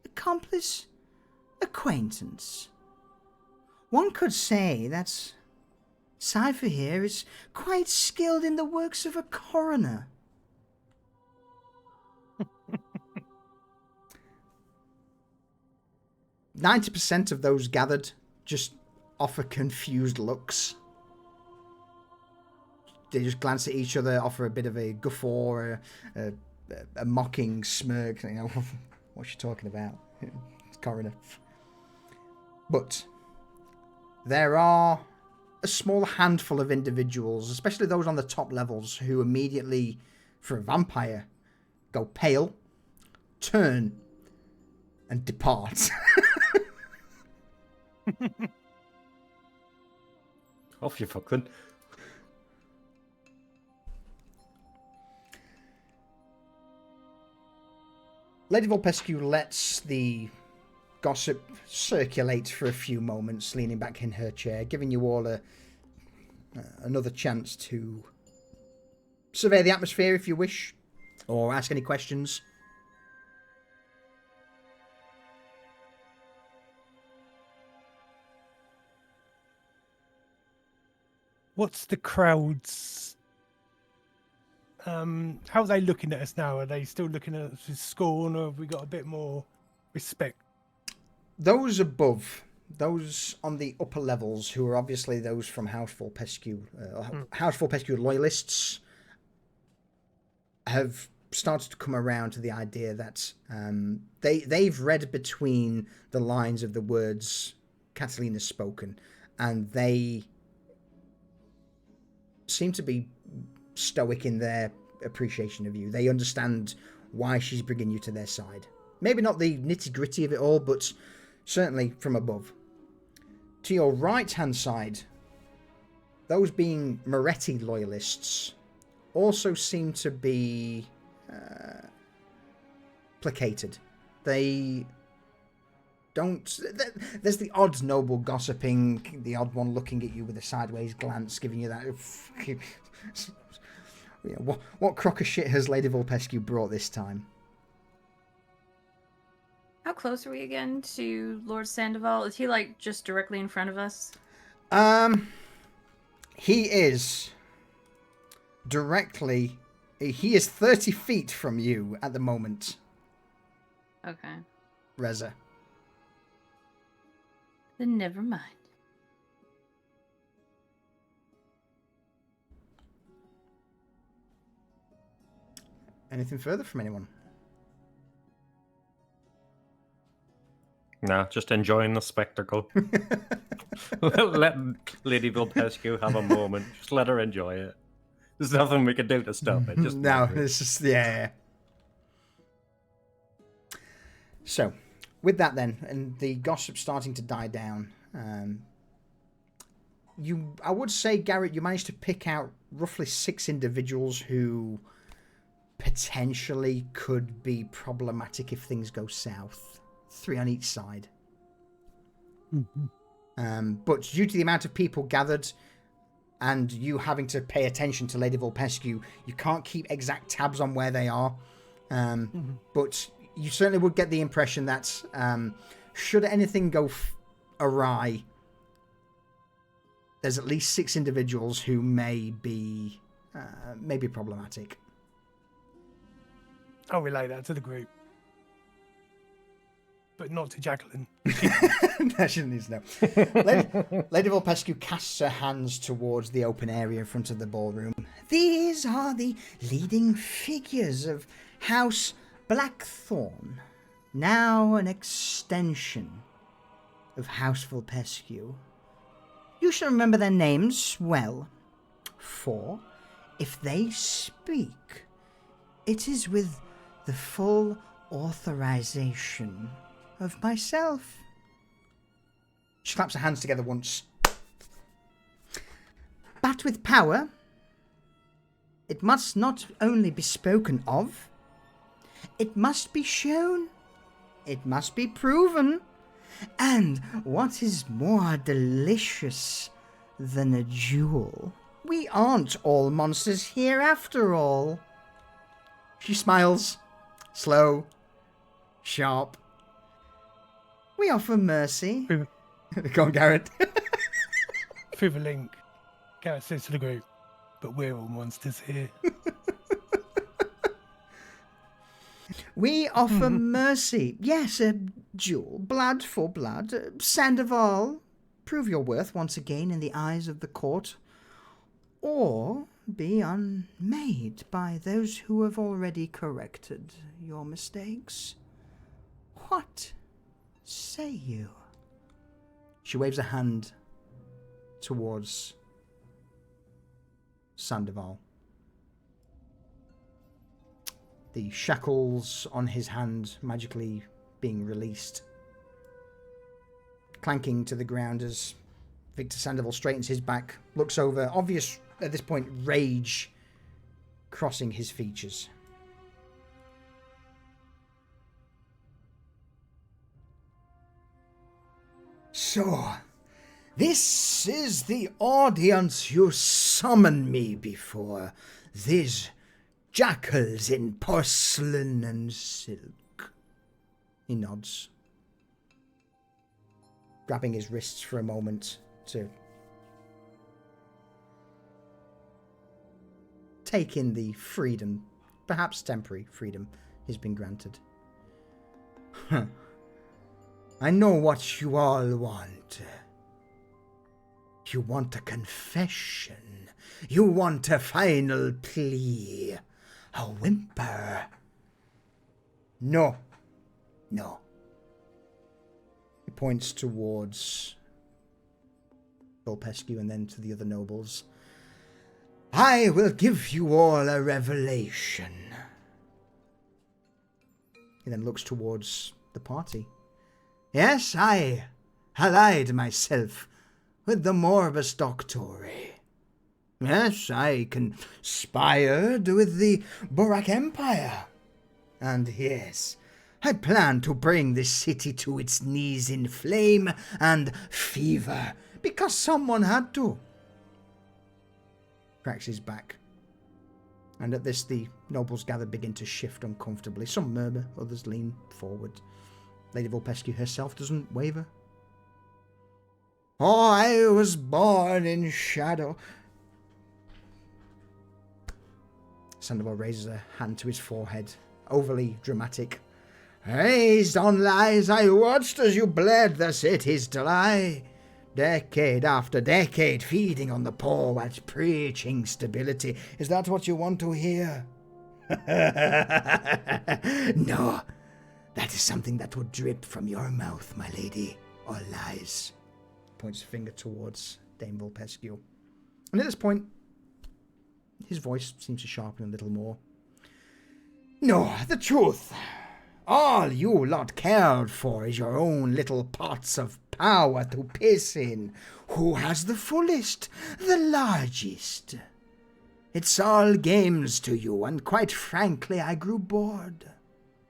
Accomplice? Acquaintance. One could say that Cypher here is quite skilled in the works of a coroner. 90% of those gathered just offer confused looks. They just glance at each other, offer a bit of a guffaw, or a mocking smirk. You know, what's she talking about? It's coroner. But there are a small handful of individuals, especially those on the top levels, who immediately, for a vampire, go pale, turn, and depart. Off you fucking. Lady Vulpescu lets the gossip circulate for a few moments, leaning back in her chair, giving you all another chance to survey the atmosphere if you wish, or ask any questions. What's the crowd's... how are they looking at us now? Are they still looking at us with scorn, or have we got a bit more respect? Those above, those on the upper levels, who are obviously those from House Vulpescu, House Vulpescu loyalists, have started to come around to the idea that they've read between the lines of the words Catalina's spoken, and they seem to be stoic in their appreciation of you. They understand why she's bringing you to their side. Maybe not the nitty-gritty of it all, but certainly from above. To your right-hand side, those being Moretti loyalists also seem to be placated. They don't... There's the odd noble gossiping, the odd one looking at you with a sideways glance, giving you that... what crock of shit has Lady Vulpescu brought this time? How close are we again to Lord Sandoval? Is he, like, just directly in front of us? He is directly... He is 30 feet from you at the moment. Okay. Reza. Then never mind. Anything further from anyone? No, just enjoying the spectacle. Let Lady Vulpescu have a moment. Just let her enjoy it. There's nothing we can do to stop it. Just No, let her. it's just... Yeah. So, with that then, and the gossip starting to die down, I would say, Garrett, you managed to pick out roughly 6 individuals who potentially could be problematic if things go south. 3 on each side. Mm-hmm. But due to the amount of people gathered and you having to pay attention to Lady Vulpescu, you can't keep exact tabs on where they are. But you certainly would get the impression that should anything go awry, there's at least 6 individuals who may be problematic. I'll relay that to the group. But not to Jacqueline. No, she needs to know. Lady Vulpescu casts her hands towards the open area in front of the ballroom. These are the leading figures of House Blackthorn, now an extension of House Vulpescu. You shall remember their names well, for if they speak, it is with the full authorization of myself. She claps her hands together once. But with power, it must not only be spoken of, it must be shown, it must be proven, and what is more delicious than a jewel, we aren't all monsters here after all. She smiles, slow, sharp. We offer mercy. Go on, Garrett. Through the link, Garrett says to the group, but we're all monsters here. We offer mercy. Yes, a duel, blood for blood. Sandoval, prove your worth once again in the eyes of the court. Or be unmade by those who have already corrected your mistakes. What say you? She waves a hand towards Sandoval. The shackles on his hand magically being released. Clanking to the ground as Victor Sandoval straightens his back, looks over, obvious at this point rage crossing his features. So, this is the audience you summoned me before. These jackals in porcelain and silk. He nods, grabbing his wrists for a moment to take in the freedom, perhaps temporary freedom, he's been granted. I know what you all want. You want a confession. You want a final plea. A whimper. No. No. He points towards Vulpescu and then to the other nobles. I will give you all a revelation. He then looks towards the party. Yes, I allied myself with the Morbus Doctore. Yes, I conspired with the Borak Empire. And yes, I plan to bring this city to its knees in flame and fever, because someone had to. Cracks his back. And at this, the nobles gathered begin to shift uncomfortably. Some murmur, others lean forward. Lady Vulpescu herself doesn't waver. Oh, I was born in shadow. Sandoval raises a hand to his forehead, overly dramatic. Raised on lies, I watched as you bled the cities dry. Decade after decade, feeding on the poor whilst preaching stability. Is that what you want to hear? No, that is something that would drip from your mouth, my lady. All lies. Points a finger towards Dame Vulpescu. And at this point, his voice seems to sharpen a little more. No, the truth. All you lot cared for is your own little pots of power to piss in. Who has the fullest, the largest? It's all games to you, and quite frankly, I grew bored.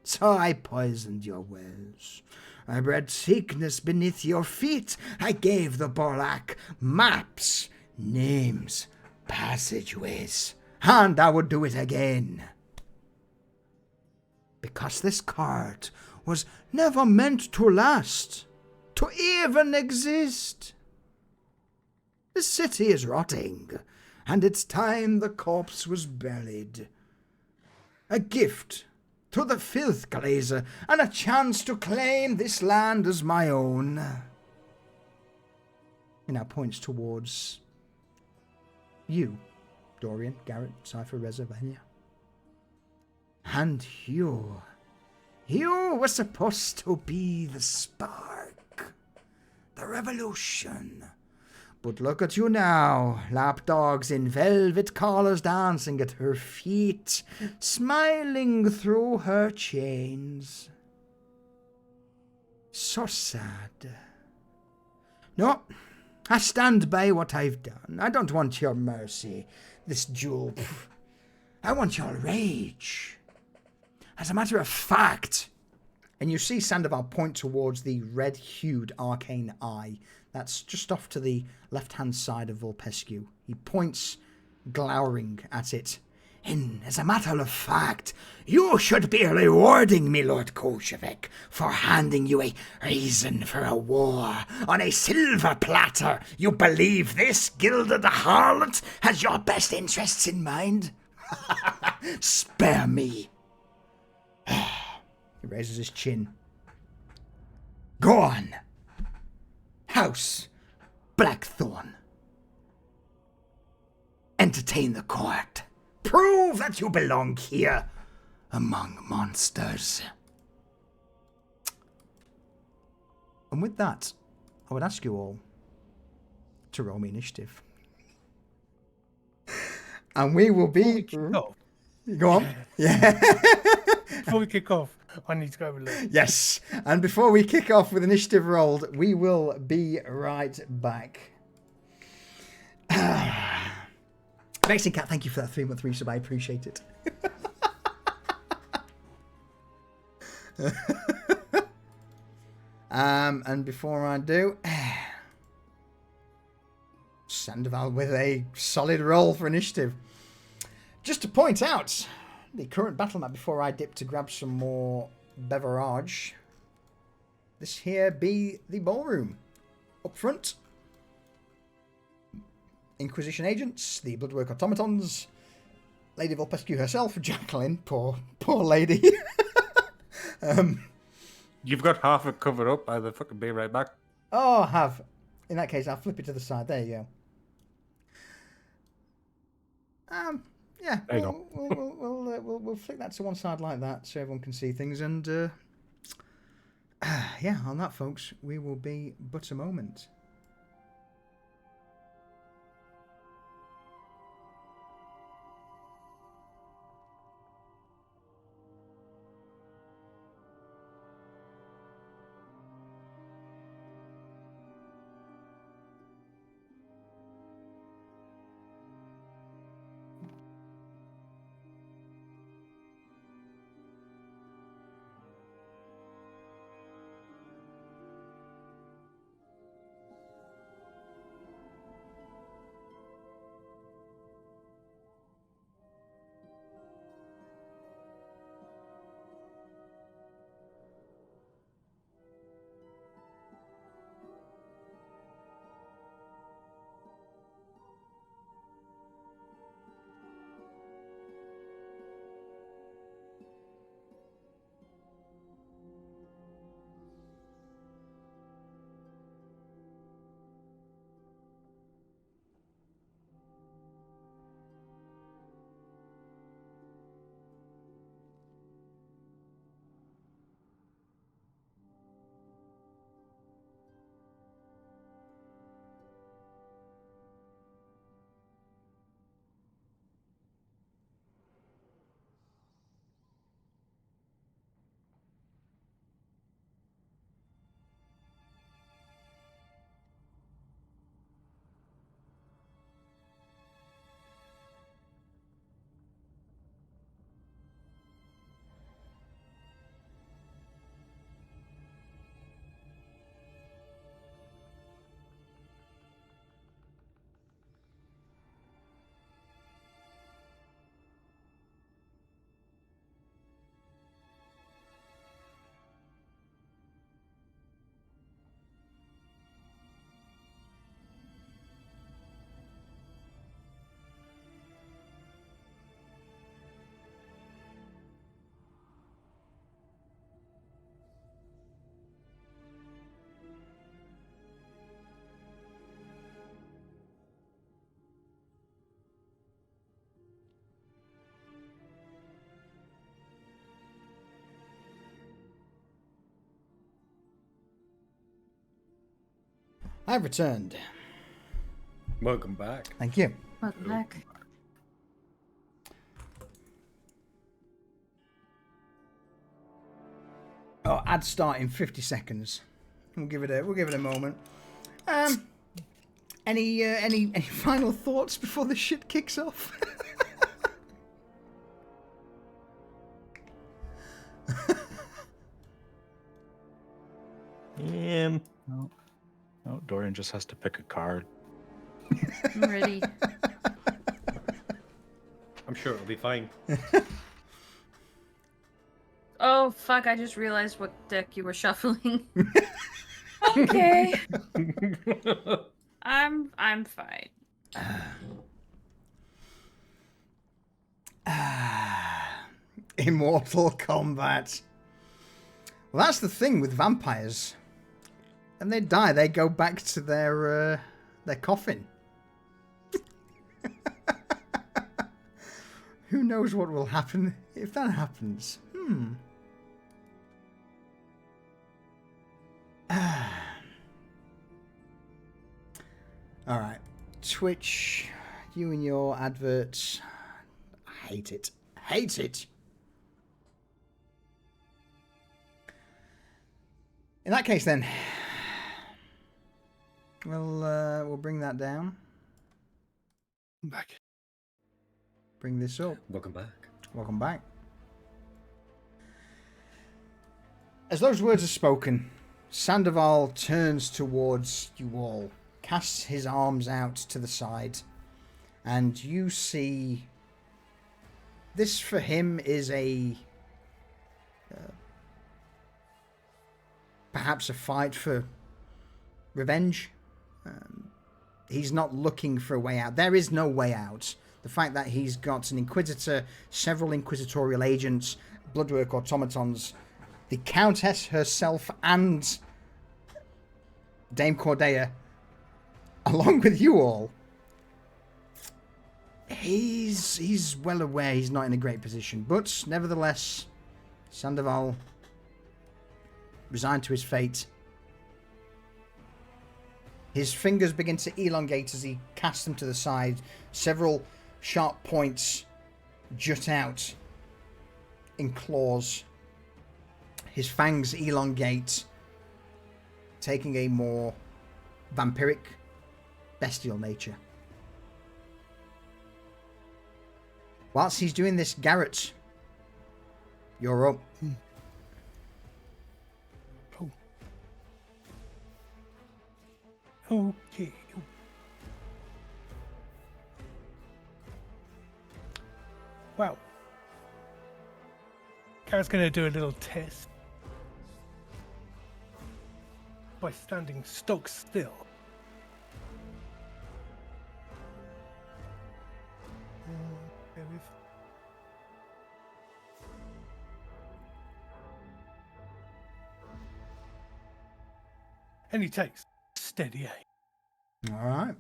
So I poisoned your wells. I bred sickness beneath your feet. I gave the Borlak maps, names, passageways, and I would do it again. Because this card was never meant to last, to even exist. The city is rotting, and it's time the corpse was buried. A gift to the filth glazer, and a chance to claim this land as my own. He now points towards you, Dorian, Garrett, Cypher, Reza, Vanya. And you were supposed to be the spark, the revolution. But look at you now, lapdogs in velvet collars dancing at her feet, smiling through her chains. So sad. No, I stand by what I've done. I don't want your mercy, this duel. I want your rage. As a matter of fact, and you see Sandoval point towards the red-hued arcane eye that's just off to the left-hand side of Vulpescu. He points, glowering at it. And as a matter of fact, you should be rewarding me, Lord Koshevik, for handing you a reason for a war on a silver platter. You believe this gilded harlot has your best interests in mind? Spare me. He raises his chin. Go on. House Blackthorn. Entertain the court. Prove that you belong here among monsters. And with that, I would ask you all to roll me initiative. And we will be... Oh, Go on. Yeah. before we kick off, I need to go over there. Yes. And before we kick off with initiative rolled, we will be right back. Vexing Cat, thank you for that 3-month resub. I appreciate it. And before I do, Sandoval with a solid roll for initiative. Just to point out the current battle map before I dip to grab some more beverage. This here be the ballroom. Up front, Inquisition agents, the Bloodwork automatons, Lady Vulpescu herself, Jacqueline, poor lady. You've got half it covered up by the fucking be right back. Oh, I have. In that case, I'll flip it to the side. There you go. Yeah, There you we'll flick that to one side like that so everyone can see things. And yeah, on that, folks, we will be but a moment. I've returned. Welcome back. Thank you. Welcome back. Oh, ad start in 50 seconds. We'll give it a moment. Any final thoughts before the shit kicks off? No, Dorian just has to pick a card. I'm ready. I'm sure it'll be fine. Oh fuck! I just realized what deck you were shuffling. Okay. I'm fine. Immortal combat. Well, that's the thing with vampires. When they die, they go back to their coffin. Who knows what will happen if that happens? Alright. Twitch, you and your adverts. I hate it. Hate it. In that case, then, we'll bring that down. Back. Bring this up. Welcome back. Welcome back. As those words are spoken, Sandoval turns towards you all, casts his arms out to the side, and you see this for him is a perhaps a fight for revenge. He's not looking for a way out. There is no way out. The fact that he's got an Inquisitor, several Inquisitorial agents, Bloodwork automatons, the Countess herself, and Dame Cordeia, along with you all, he's well aware he's not in a great position. But nevertheless, Sandoval, resigned to his fate, his fingers begin to elongate as he casts them to the side. Several sharp points jut out in claws. His fangs elongate, taking a more vampiric, bestial nature. Whilst he's doing this, Garrett, you're up. Okay. Well, Garrett's going to do a little test by standing stock still. Bear with. And he takes steady aim. All right.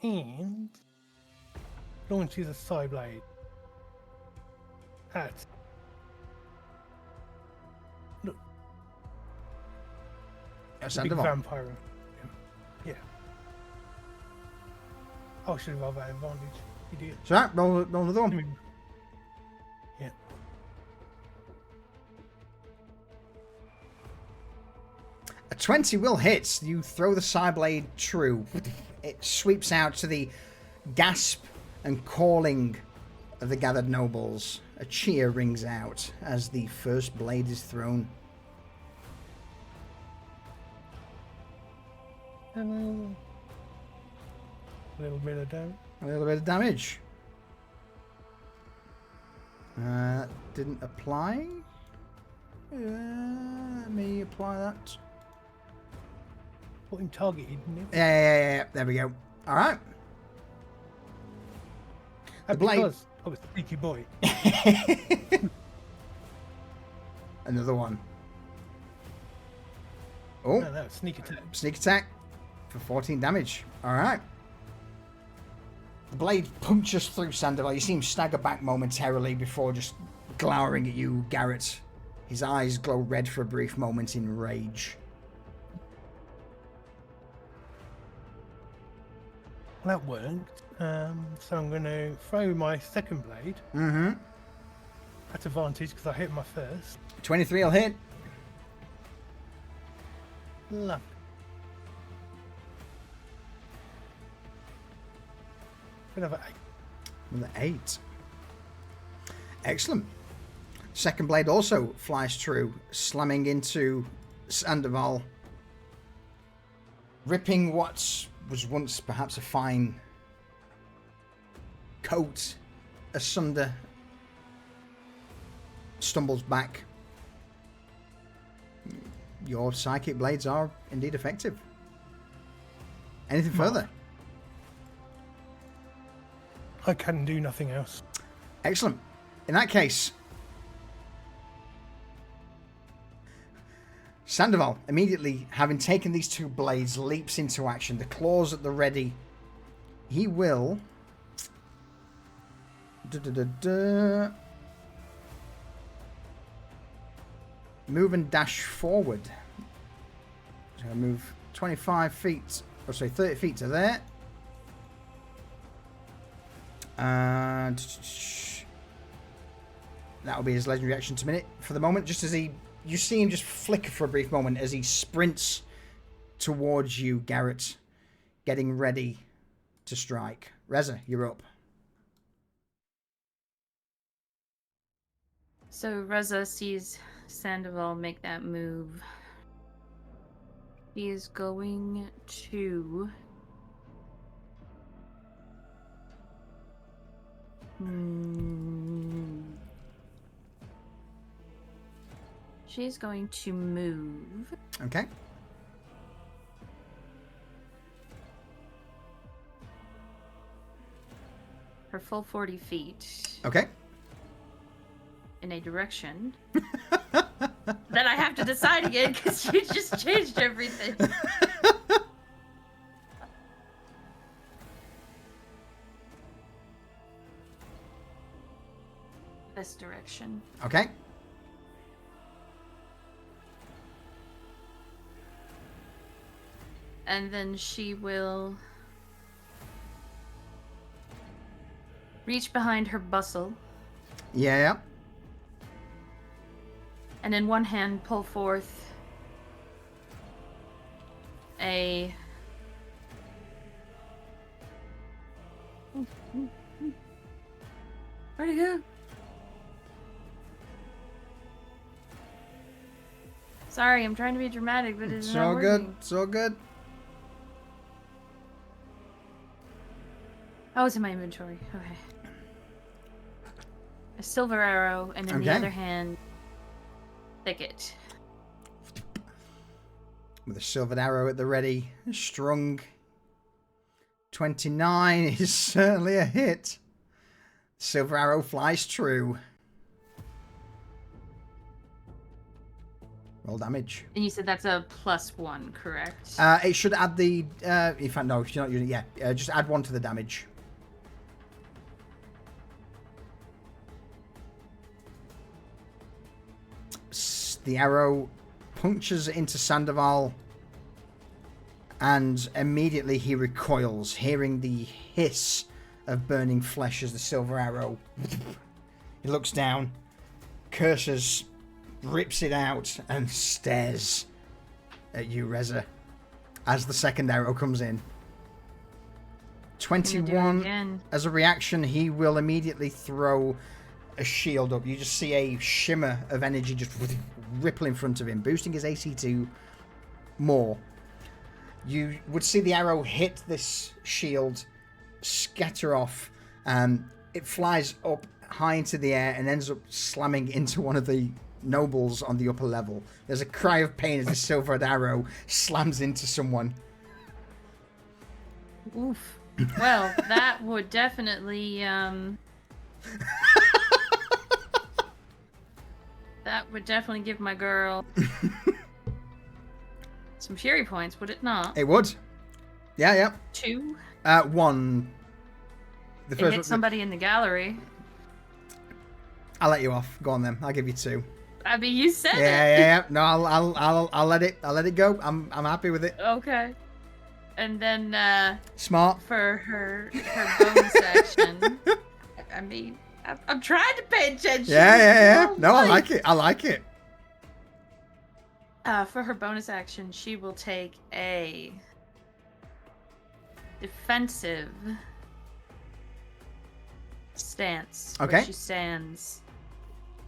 And launches a side blade at look, the big Sandoval. vampire. Yeah. I should have that advantage. Idiot. So that, roll another one. Yeah. A 20 will hit. You throw the side blade true. It sweeps out to the gasp and calling of the gathered nobles. A cheer rings out as the first blade is thrown. And a little bit of damage. A little bit of damage. Didn't apply. Let me apply that. Put him targeted, didn't it? Yeah. There we go. All right. The blade. Because I was a sneaky boy. Another one. Oh, No, that was sneak attack. sneak attack for 14 damage. All right. The blade punches through Sandoval. You see him stagger back momentarily before just glowering at you, Garrett. His eyes glow red for a brief moment in rage. Well, that worked. So I'm going to throw my second blade Mm-hmm. at advantage because I hit my first. 23 will hit. Lovely. Another 8. Another 8. Excellent. Second blade also flies through, slamming into Sandoval, ripping what was once perhaps a fine coat asunder. Stumbles back. Your psychic blades are indeed effective. Anything further? I can do nothing else. Excellent. In that case, Sandoval, immediately having taken these 2 blades, leaps into action. The claws at the ready. He will... move and dash forward. So I move 25 feet, or sorry, 30 feet to there. And that'll be his legendary action to minute for the moment. Just as you see him just flicker for a brief moment as he sprints towards you, Garrett, getting ready to strike. Reza, you're up. So Reza sees Sandoval make that move. He is going to... She's going to move. Okay. Her full 40 feet Okay. in a direction that I have to decide again because she just changed everything. This direction. Okay. And then she will reach behind her bustle Yeah. and in one hand pull forth a where'd it go? Sorry, I'm trying to be dramatic, but it's It's not all working. good. It's all good. Oh, it's in my inventory. Okay. A silver arrow, and in the Okay. other hand, thicket. With a silvered arrow at the ready. Strung. 29 is certainly a hit. Silver arrow flies true. Roll damage. And you said that's a +1, correct? It should add the... in fact, no, if you're not using it, yeah. Just add 1 to the damage. The arrow punctures into Sandoval, and immediately he recoils, hearing the hiss of burning flesh as the silver arrow... He looks down, curses, rips it out, and stares at you, Reza, as the second arrow comes in. Gonna do it 21. again. As a reaction, he will immediately throw a shield up. You just see a shimmer of energy just ripple in front of him, boosting his AC to more. You would see the arrow hit this shield, scatter off, it flies up high into the air and ends up slamming into one of the nobles on the upper level. There's a cry of pain as the silvered arrow slams into someone. Oof. Well, that would definitely, that would definitely give my girl some fury points, would it not? It would. Yeah. 2? 1. The It hit somebody in the gallery. I'll let you off. Go on then. I'll give you 2. I mean, you said it. Yeah. No, I'll let it go. I'm happy with it. Okay. And then Smart. for her bonus action, I mean, I'm trying to pay attention. Yeah. No, I like it. I like it. For her bonus action, she will take a defensive stance. Okay. Where she stands,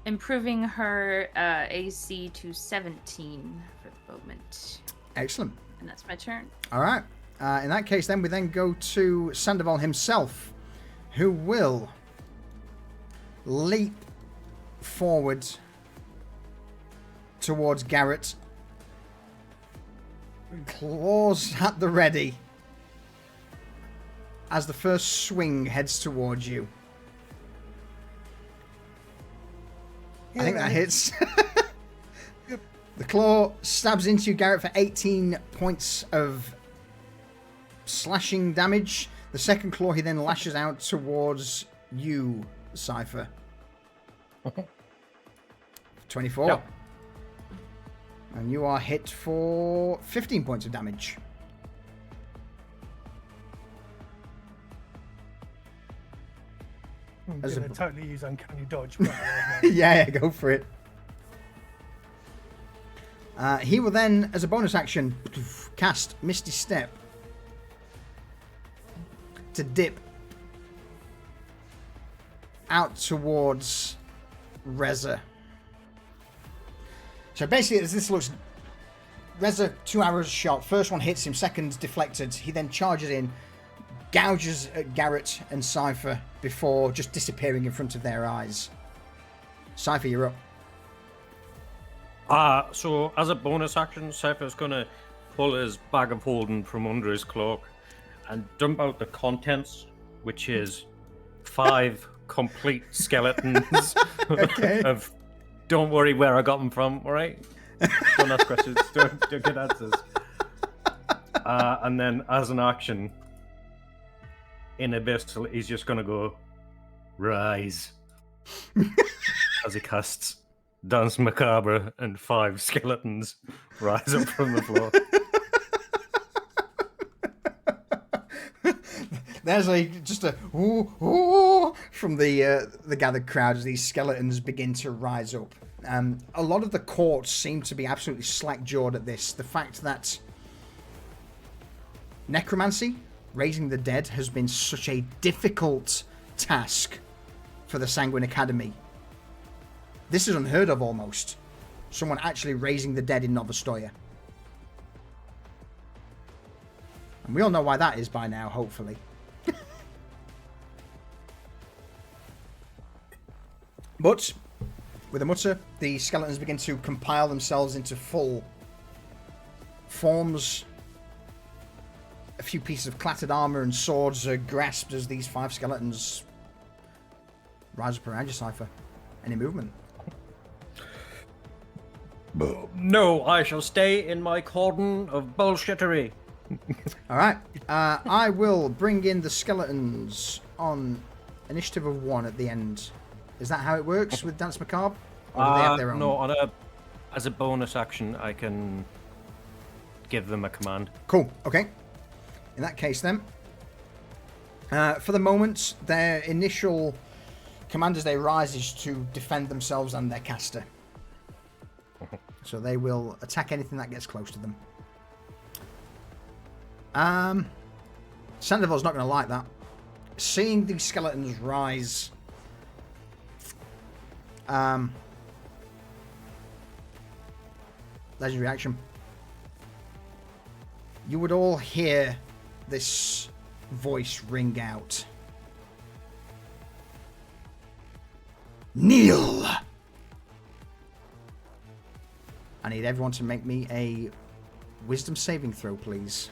improving her AC to 17 for the moment. Excellent. And that's my turn. All right. In that case, then we then go to Sandoval himself, who will leap forward towards Garrett, claws at the ready as the first swing heads towards you. I think that hits. The claw stabs into you, Garrett, for 18 points of slashing damage. The second claw, he then lashes out towards you, Cypher. 24. Yep. And you are hit for 15 points of damage. I'm As going a- to totally use Uncanny Dodge. By the way, Yeah, go for it. He will then, as a bonus action, cast Misty Step to dip out towards Reza. So basically, as this looks, Reza, 2 arrows shot. First one hits him, second deflected. He then charges in, gouges at Garrett and Cypher before just disappearing in front of their eyes. Cypher, you're up. So as a bonus action, Cypher's gonna pull his bag of holding from under his cloak and dump out the contents, which is 5 complete skeletons Okay. of don't worry where I got them from, alright? Don't ask questions, don't get answers. And then as an action, in Abyssal, he's just gonna go, rise. As he casts Dance Macabre and 5 skeletons rise up from the floor. There's just a ooh, ooh from the gathered crowd as these skeletons begin to rise up. A lot of the courts seem to be absolutely slack-jawed at this. The fact that necromancy, raising the dead, has been such a difficult task for the Sanguine Academy. This is unheard of almost. Someone actually raising the dead in Novostoya. And we all know why that is by now, hopefully. But, with a mutter, the skeletons begin to compile themselves into full forms. A few pieces of clattered armor and swords are grasped as these 5 skeletons rise up around you, Cypher. Any movement? No, I shall stay in my cordon of bullshittery. Alright. I will bring in the skeletons on initiative of 1 at the end. Is that how it works with Dance Macabre? Or do they have their own? No, as a bonus action, I can give them a command. Cool. Okay. In that case, then, for the moment, their initial command as they rise is to defend themselves and their caster. So they will attack anything that gets close to them. Sandoval's not going to like that. Seeing these skeletons rise, legendary action. You would all hear this voice ring out. Kneel! I need everyone to make me a wisdom saving throw, please.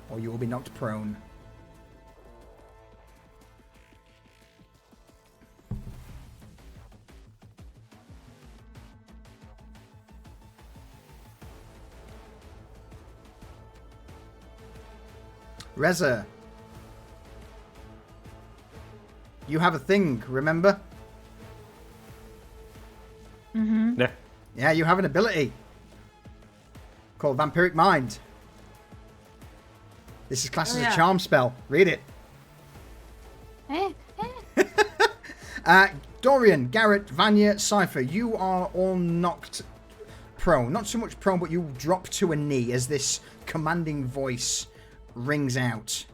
Or you will be knocked prone. Reza. You have a thing, remember? Mm-hmm. Yeah. Yeah, you have an ability called Vampiric Mind. This is classed as a charm spell. Read it. Dorian, Garrett, Vanya, Cypher, you are all knocked prone. Not so much prone, but you drop to a knee as this commanding voice rings out.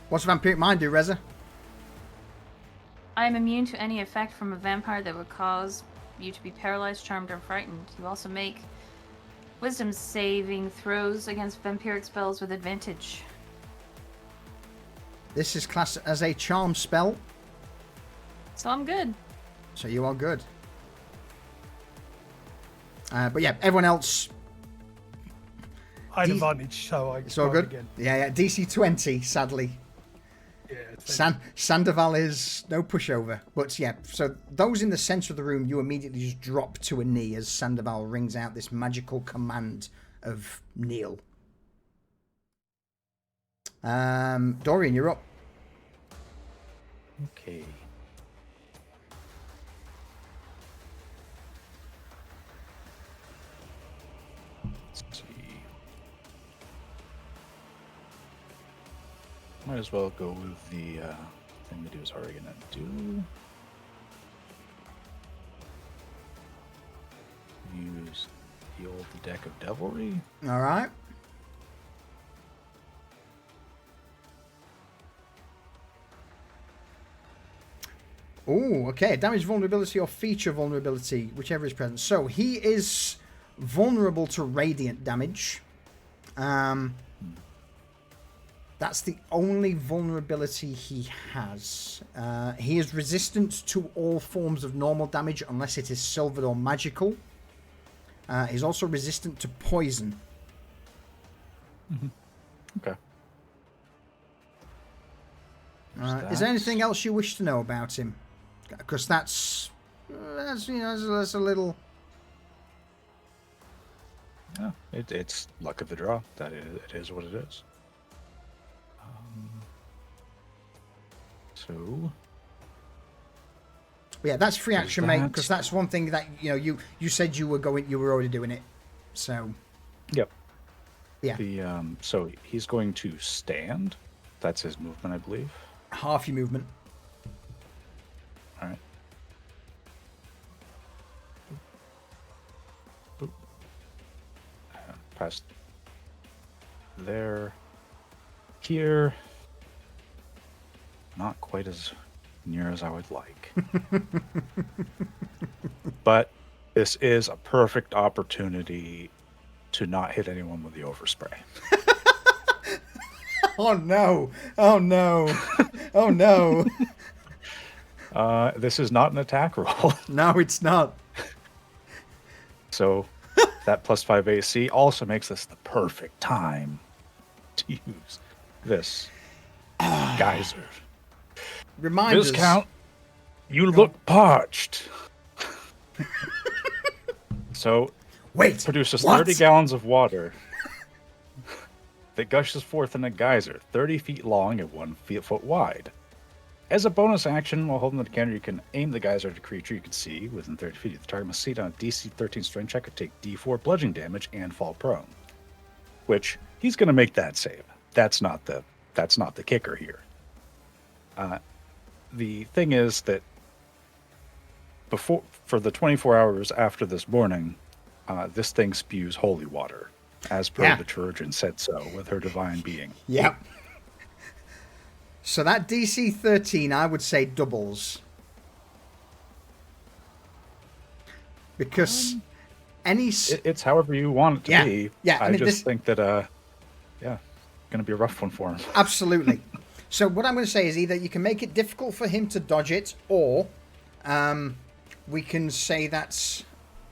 What's Vampiric Mind do, Reza? I am immune to any effect from a vampire that would cause you to be paralyzed, charmed, or frightened. You also make wisdom saving throws against vampiric spells with advantage. This is classed as a charm spell. So I'm good. So you are good. But yeah, everyone else... I had advantage, so I... It's all good? Again. Yeah, DC 20, sadly. Yeah, Sandoval is no pushover. But yeah, so those in the center of the room, you immediately just drop to a knee as Sandoval rings out this magical command of kneel. Dorian, you're up. Okay. Let's see. Might as well go with the thing that he was already gonna do. Use the old deck of devilry. All right. Oh, okay. Damage vulnerability or feature vulnerability, whichever is present. So he is vulnerable to radiant damage. That's the only vulnerability he has. He is resistant to all forms of normal damage unless it is silvered or magical. He's also resistant to poison. Mm-hmm. Okay. Is there anything else you wish to know about him? Because that's you know, that's a little. Yeah, it's luck of the draw. It is what it is. So. Yeah, that's free action, mate. Because that's one thing that you said you were already doing it. So. Yep. Yeah. So he's going to stand. That's his movement, I believe. Half your movement. All right. Boop. Past there. Here. Not quite as near as I would like. But this is a perfect opportunity to not hit anyone with the overspray. Oh no! Oh no! Oh no! This is not an attack roll. No, it's not. So that +5 AC also makes this the perfect time to use this geyser. Reminders. Viscount, you look parched. So wait, produces what? 30 gallons of water that gushes forth in a geyser 30 feet long and 1 foot wide. As a bonus action, while holding the decanter, you can aim the geyser at a creature you can see within 30 feet. The target must succeed on a DC 13 strength check or take D4 bludgeoning damage and fall prone. Which he's going to make that save. That's not the kicker here. The thing is that for the 24 hours after this morning, this thing spews holy water, as per the Trojan said so with her divine being. Yep. So that DC 13, I would say, doubles. Because it's however you want it to be. Yeah, I just think that, going to be a rough one for him. Absolutely. So what I'm going to say is either you can make it difficult for him to dodge it, or we can say that's...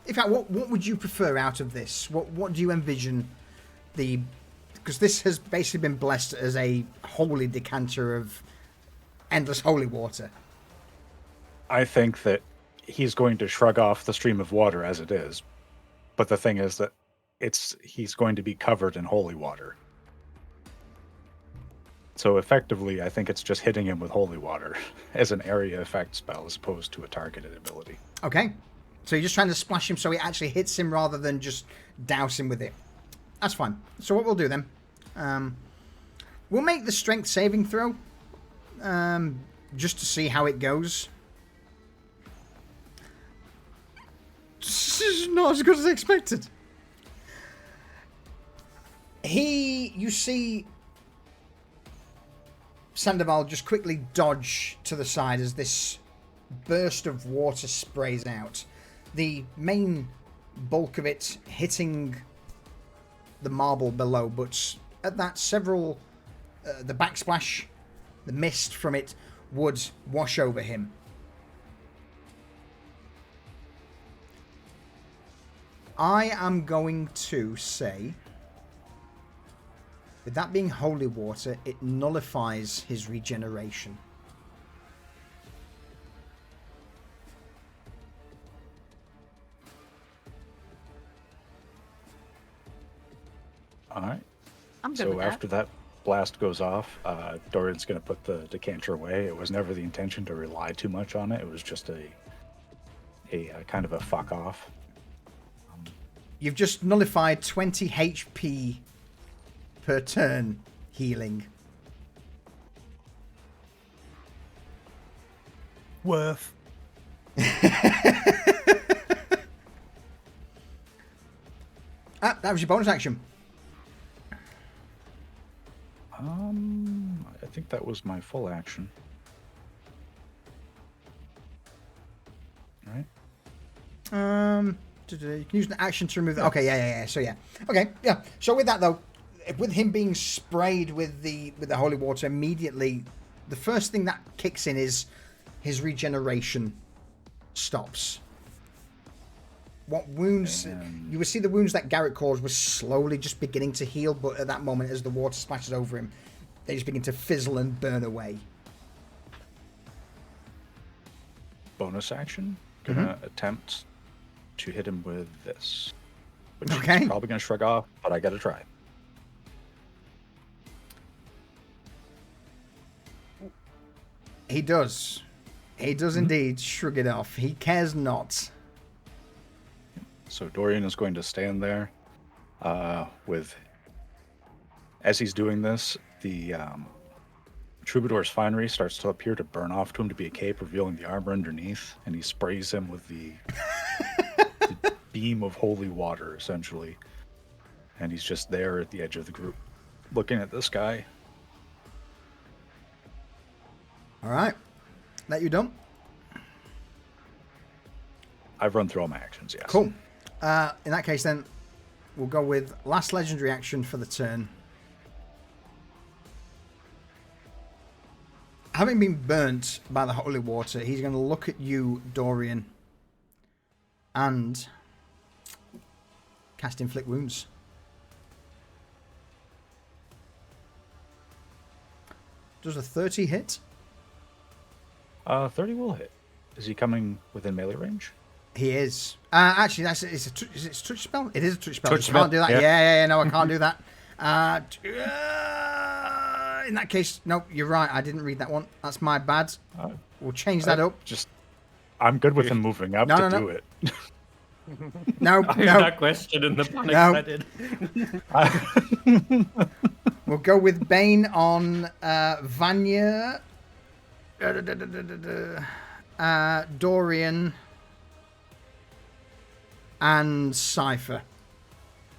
In fact, what would you prefer out of this? What do you envision the... Because this has basically been blessed as a holy decanter of endless holy water. I think that he's going to shrug off the stream of water as it is. But the thing is that he's going to be covered in holy water. So effectively, I think it's just hitting him with holy water as an area effect spell as opposed to a targeted ability. Okay. So you're just trying to splash him so it actually hits him rather than just douse him with it. That's fine. So what we'll do then, we'll make the strength saving throw, just to see how it goes. This is not as good as expected. You see Sandoval just quickly dodge to the side as this burst of water sprays out. The main bulk of it hitting the marble below, but at that the backsplash, the mist from it would wash over him. I am going to say, with that being holy water, it nullifies his regeneration. All right. I'm good So with that. after that blast goes off, Dorian's going to put the decanter away. It was never the intention to rely too much on it. It was just a kind of a fuck off. You've just nullified 20 HP per turn healing. Worth. That was your bonus action. I think that was my full action. All right. You can use an action to remove. Okay, yeah. So yeah. Okay, yeah. So with that though, with him being sprayed with the holy water immediately, the first thing that kicks in is his regeneration stops. What wounds you would see the wounds that Garrett caused were slowly just beginning to heal, but at that moment, as the water splashes over him, they just begin to fizzle and burn away. Bonus action. Gonna attempt to hit him with this. Which Okay. he's probably gonna shrug off, but I gotta try. He does. He does indeed shrug it off. He cares not. So Dorian is going to stand there as he's doing this, the Troubadour's finery starts to appear to burn off to him to be a cape, revealing the armor underneath, and he sprays him with the beam of holy water, essentially. And he's just there at the edge of the group, looking at this guy. All right. That you done? I've run through all my actions, yes. Cool. In that case, then, we'll go with last legendary action for the turn. Having been burnt by the holy water, he's going to look at you, Dorian, and cast Inflict Wounds. Does a 30 hit? 30 will hit. Is he coming within melee range? He is. Actually, is it a touch spell? It is a touch spell. Touch You can't do that. spell, Yeah. No, I can't do that. In that case, no, you're right. I didn't read that one. That's my bad. We'll change that up. I'm good with him moving up No. do it. No, I heard that question in the panic No. I did. We'll go with Bane on Vanya, Dorian, and Cypher.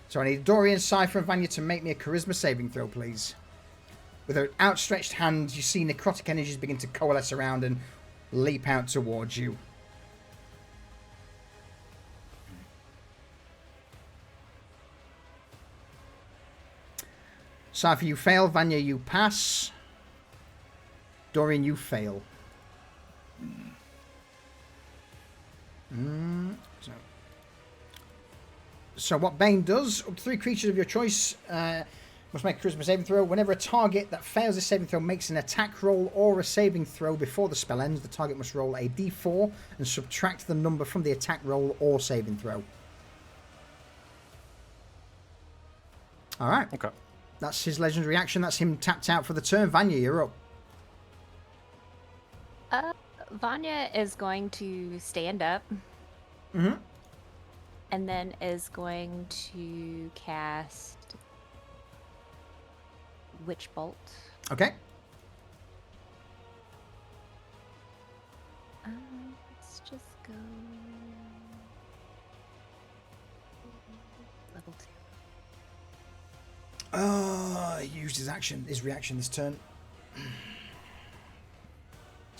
So I need Dorian, Cypher, and Vanya to make me a charisma saving throw, please. With an outstretched hand, you see necrotic energies begin to coalesce around and leap out towards you. Cypher, you fail. Vanya, you pass. Dorian, you fail. So what Bane does, up to 3 creatures of your choice must make a charisma saving throw. Whenever a target that fails a saving throw makes an attack roll or a saving throw before the spell ends, the target must roll a d4 and subtract the number from the attack roll or saving throw. All right. Okay. That's his legendary action. That's him tapped out for the turn. Vanya, you're up. Vanya is going to stand up. Mm-hmm. And then is going to cast Witch Bolt. Okay. Let's just go level 2. He used his reaction this turn.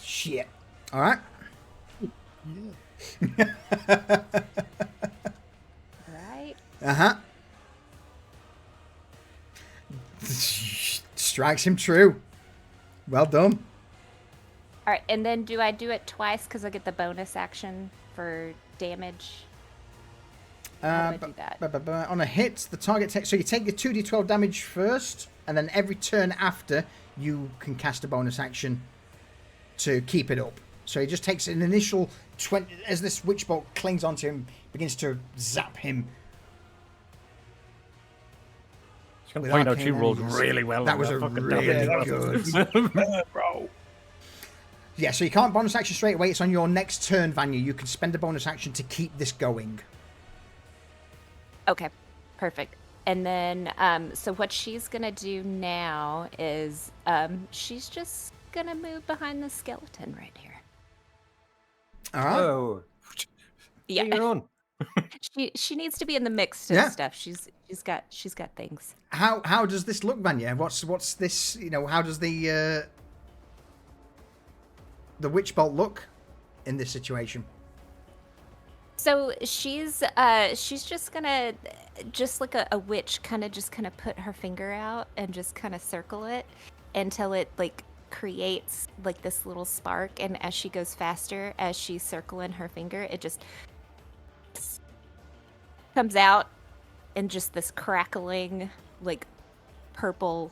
Shit. All right. Right. Uh-huh. Strikes him true. Well done. All right, and then do I do it twice because I get the bonus action for damage? How do I do that? On a hit, the target takes... So you take your 2d12 damage first, and then every turn after, you can cast a bonus action to keep it up. So he just takes an initial 20... As this witch bolt clings onto him, begins to zap him. Just going to point out you rolled Arcane really well. That on was a fucking really damage. good... Bro. Yeah, so you can't bonus action straight away. It's on your next turn, Vanya. You can spend a bonus action to keep this going. Okay, perfect. And then, so what she's gonna do now is, she's just gonna move behind the skeleton right here. All right. Oh. Yeah, You're on. she needs to be in the mix of Yeah. stuff. She's got things. How does this look, Vanya? What's this? You know, how does the witch bolt look in this situation? So she's just gonna, just like a witch, kind of put her finger out and just kind of circle it until it like creates like this little spark, and as she goes faster, as she's circling her finger, it just comes out in just this crackling like purple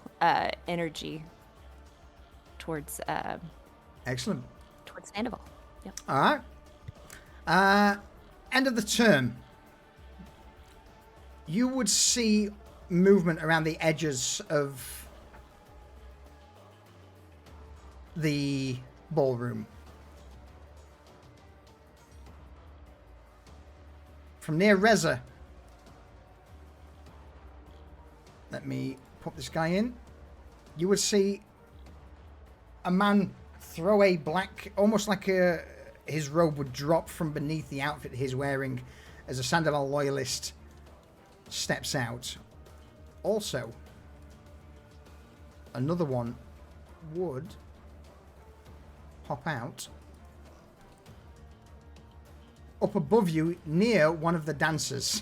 energy towards Excellent. Sandoval. Yep. All right. End of the turn. You would see movement around the edges of the ballroom. From near Reza. Let me put this guy in. You would see a man throw a black, almost like his robe would drop from beneath the outfit he's wearing as a Sandoval loyalist steps out. Also, another one would pop out up above you near one of the dancers.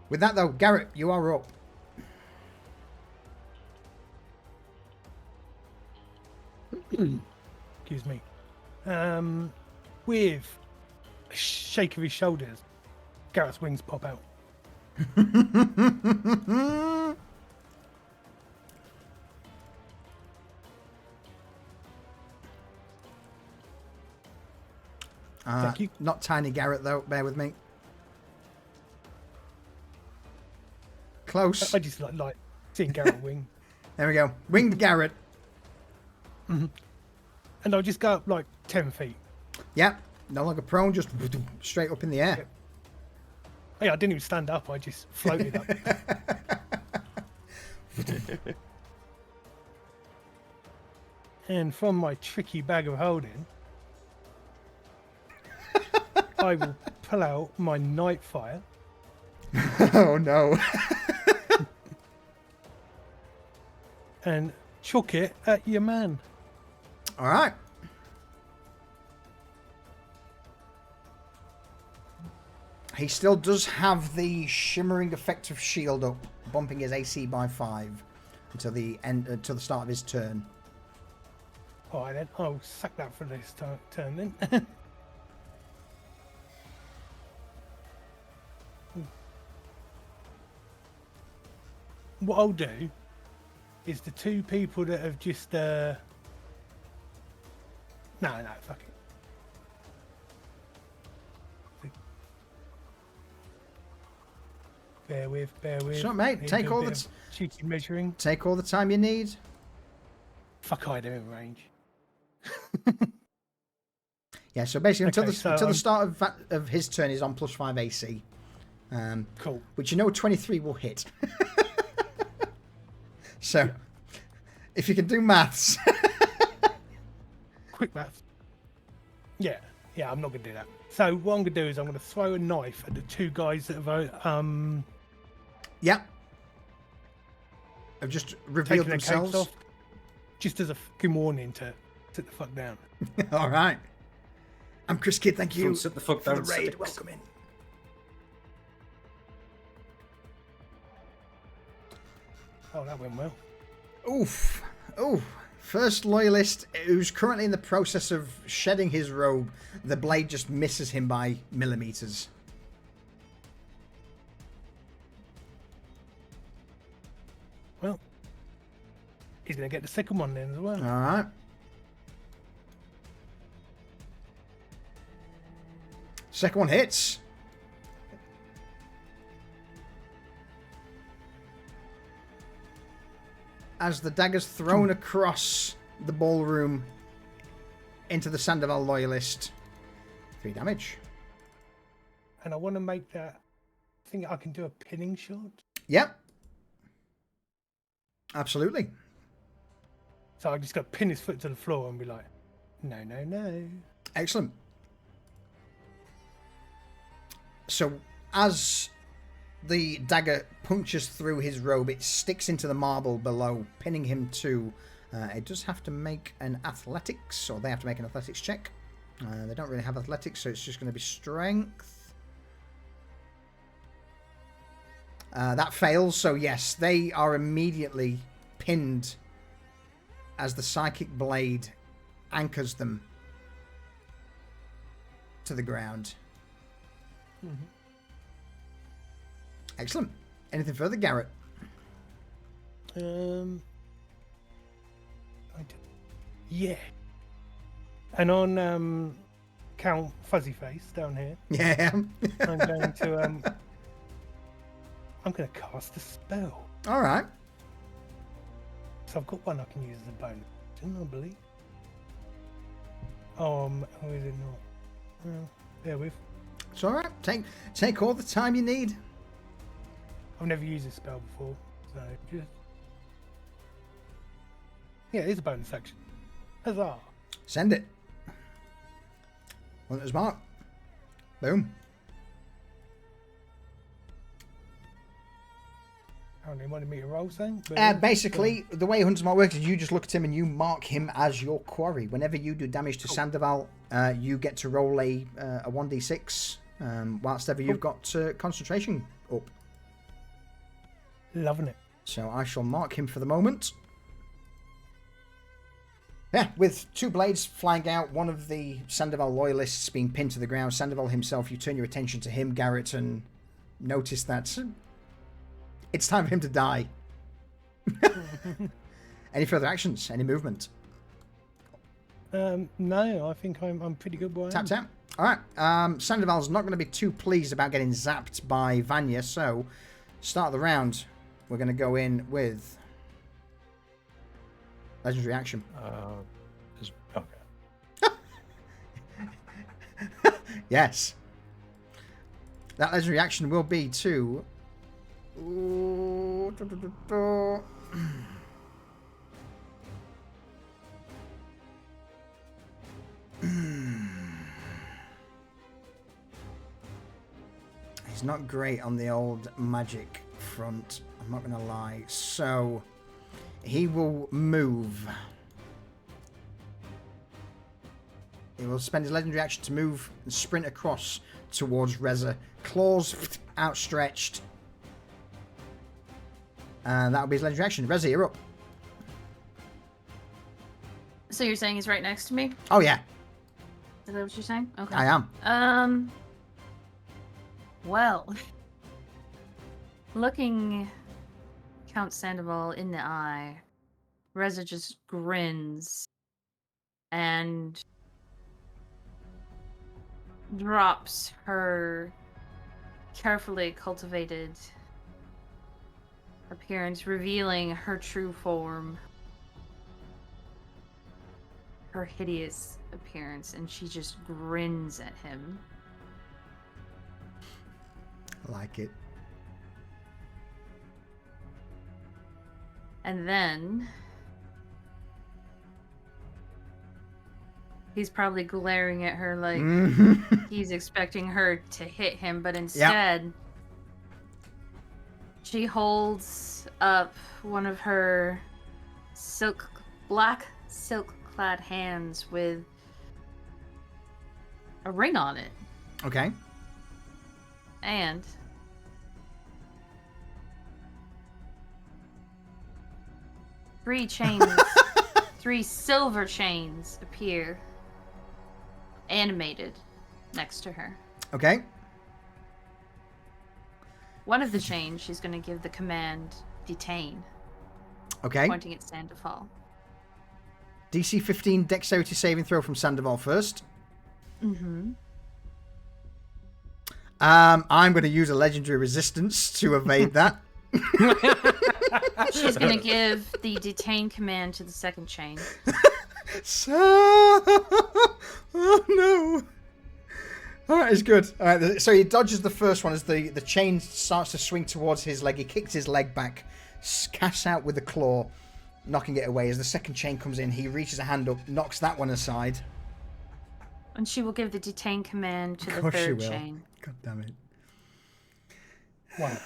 With that, though, Garrett, you are up. Excuse me. With a shake of his shoulders, Garrett's wings pop out. Thank you. Not tiny Garrett, though. Bear with me. Close. I just like seeing Garrett wing. There we go. Winged Garrett. And I'll just go up like 10 feet. Yep. No longer prone, just straight up in the air. Oh, yeah, I didn't even stand up. I just floated up. And from my tricky bag of holding, I will pull out my Nightfire. Oh, no. And chuck it at your man. All right. He still does have the shimmering effect of shield up, bumping his AC by 5 until the start of his turn. All right, then. I'll sack that for this turn, then. What I'll do is the two people that have just... No, fuck it. Bear with. So, mate, Need to take do a all bit the of shooting, measuring. take all the time you need. Fuck, I don't have range. Yeah. So basically, Okay, until the start of his turn, he's on +5 AC. Cool. Which 23 will hit. So, if you can do maths. Quick math. Yeah, I'm not gonna do that. So what I'm gonna do is I'm gonna throw a knife at the two guys that have Yeah. Have just revealed taken their capes themselves. off, just as a fucking warning to sit the fuck down. All right. I'm Chris Kidd. Thank you Sit the fuck for down. the raid. Six. Welcome in. Oh, that went well. Oof. Oh. First loyalist who's currently in the process of shedding his robe. The blade just misses him by millimeters. Well, he's gonna get the second one then as well. All right. Second one hits. As the dagger's thrown across the ballroom into the Sandoval loyalist. 3 damage. And I want to make that. I think I can do a pinning shot. Yep. Absolutely. So I just got to pin his foot to the floor and be like, no. Excellent. So as the dagger punctures through his robe, it sticks into the marble below, pinning him to. It does have to make an athletics, or they have to make an athletics check. They don't really have athletics, so it's just going to be strength. That fails, so yes, they are immediately pinned as the psychic blade anchors them to the ground. Mm-hmm. Excellent. Anything further, Garrett? Yeah. And on Count Fuzzy Face down here, Yeah. I'm going to I'm going to cast a spell. All right. So I've got one I can use as a bonus, I believe. Or is it not? Well, bear with. It's all right. Take all the time you need. I've never used this spell before, so just yeah, it is a bonus action. Huzzah! Send it. Hunter's mark. Boom. I only wanted me to roll something. Basically, the way Hunter's mark works is you just look at him and you mark him as your quarry. Whenever you do damage to Sandoval, you get to roll a 1d6. Whilst ever you've got concentration up. Loving it. So I shall mark him for the moment. Yeah, with 2 blades flying out, one of the Sandoval loyalists being pinned to the ground. Sandoval himself, you turn your attention to him, Garrett, and notice that it's time for him to die. Any further actions? Any movement? No, I think I'm pretty good boy. Tap, tap. All right. Sandoval's not going to be too pleased about getting zapped by Vanya, so start of the round, we're going to go in with legendary action. Okay. Yes. That legendary action will be to... He's not great on the old magic front, I'm not going to lie. So, he will move. He will spend his legendary action to move and sprint across towards Reza. Claws outstretched. And that will be his legendary action. Reza, you're up. So you're saying he's right next to me? Oh, yeah. Is that what you're saying? Okay. I am. Well, looking Count Sandoval in the eye, Reza just grins and drops her carefully cultivated appearance, revealing her true form. Her hideous appearance, and she just grins at him. I like it. And then he's probably glaring at her like he's expecting her to hit him, but instead she holds up one of her black silk-clad hands with a ring on it. Okay. And three chains, 3 silver chains appear animated next to her. Okay. One of the chains, she's going to give the command detain, Okay. pointing at Sandoval. DC 15 dexterity saving throw from Sandoval first. Mm-hmm. I'm going to use a legendary resistance to evade that. She's going to give the detain command to the second chain. So... Oh no. Alright, it's good. Alright, so he dodges the first one as the chain starts to swing towards his leg. He kicks his leg back, casts out with a claw, knocking it away. As the second chain comes in, he reaches a hand up, knocks that one aside. And she will give the detain command to Of the course she third will. chain. God damn it. One.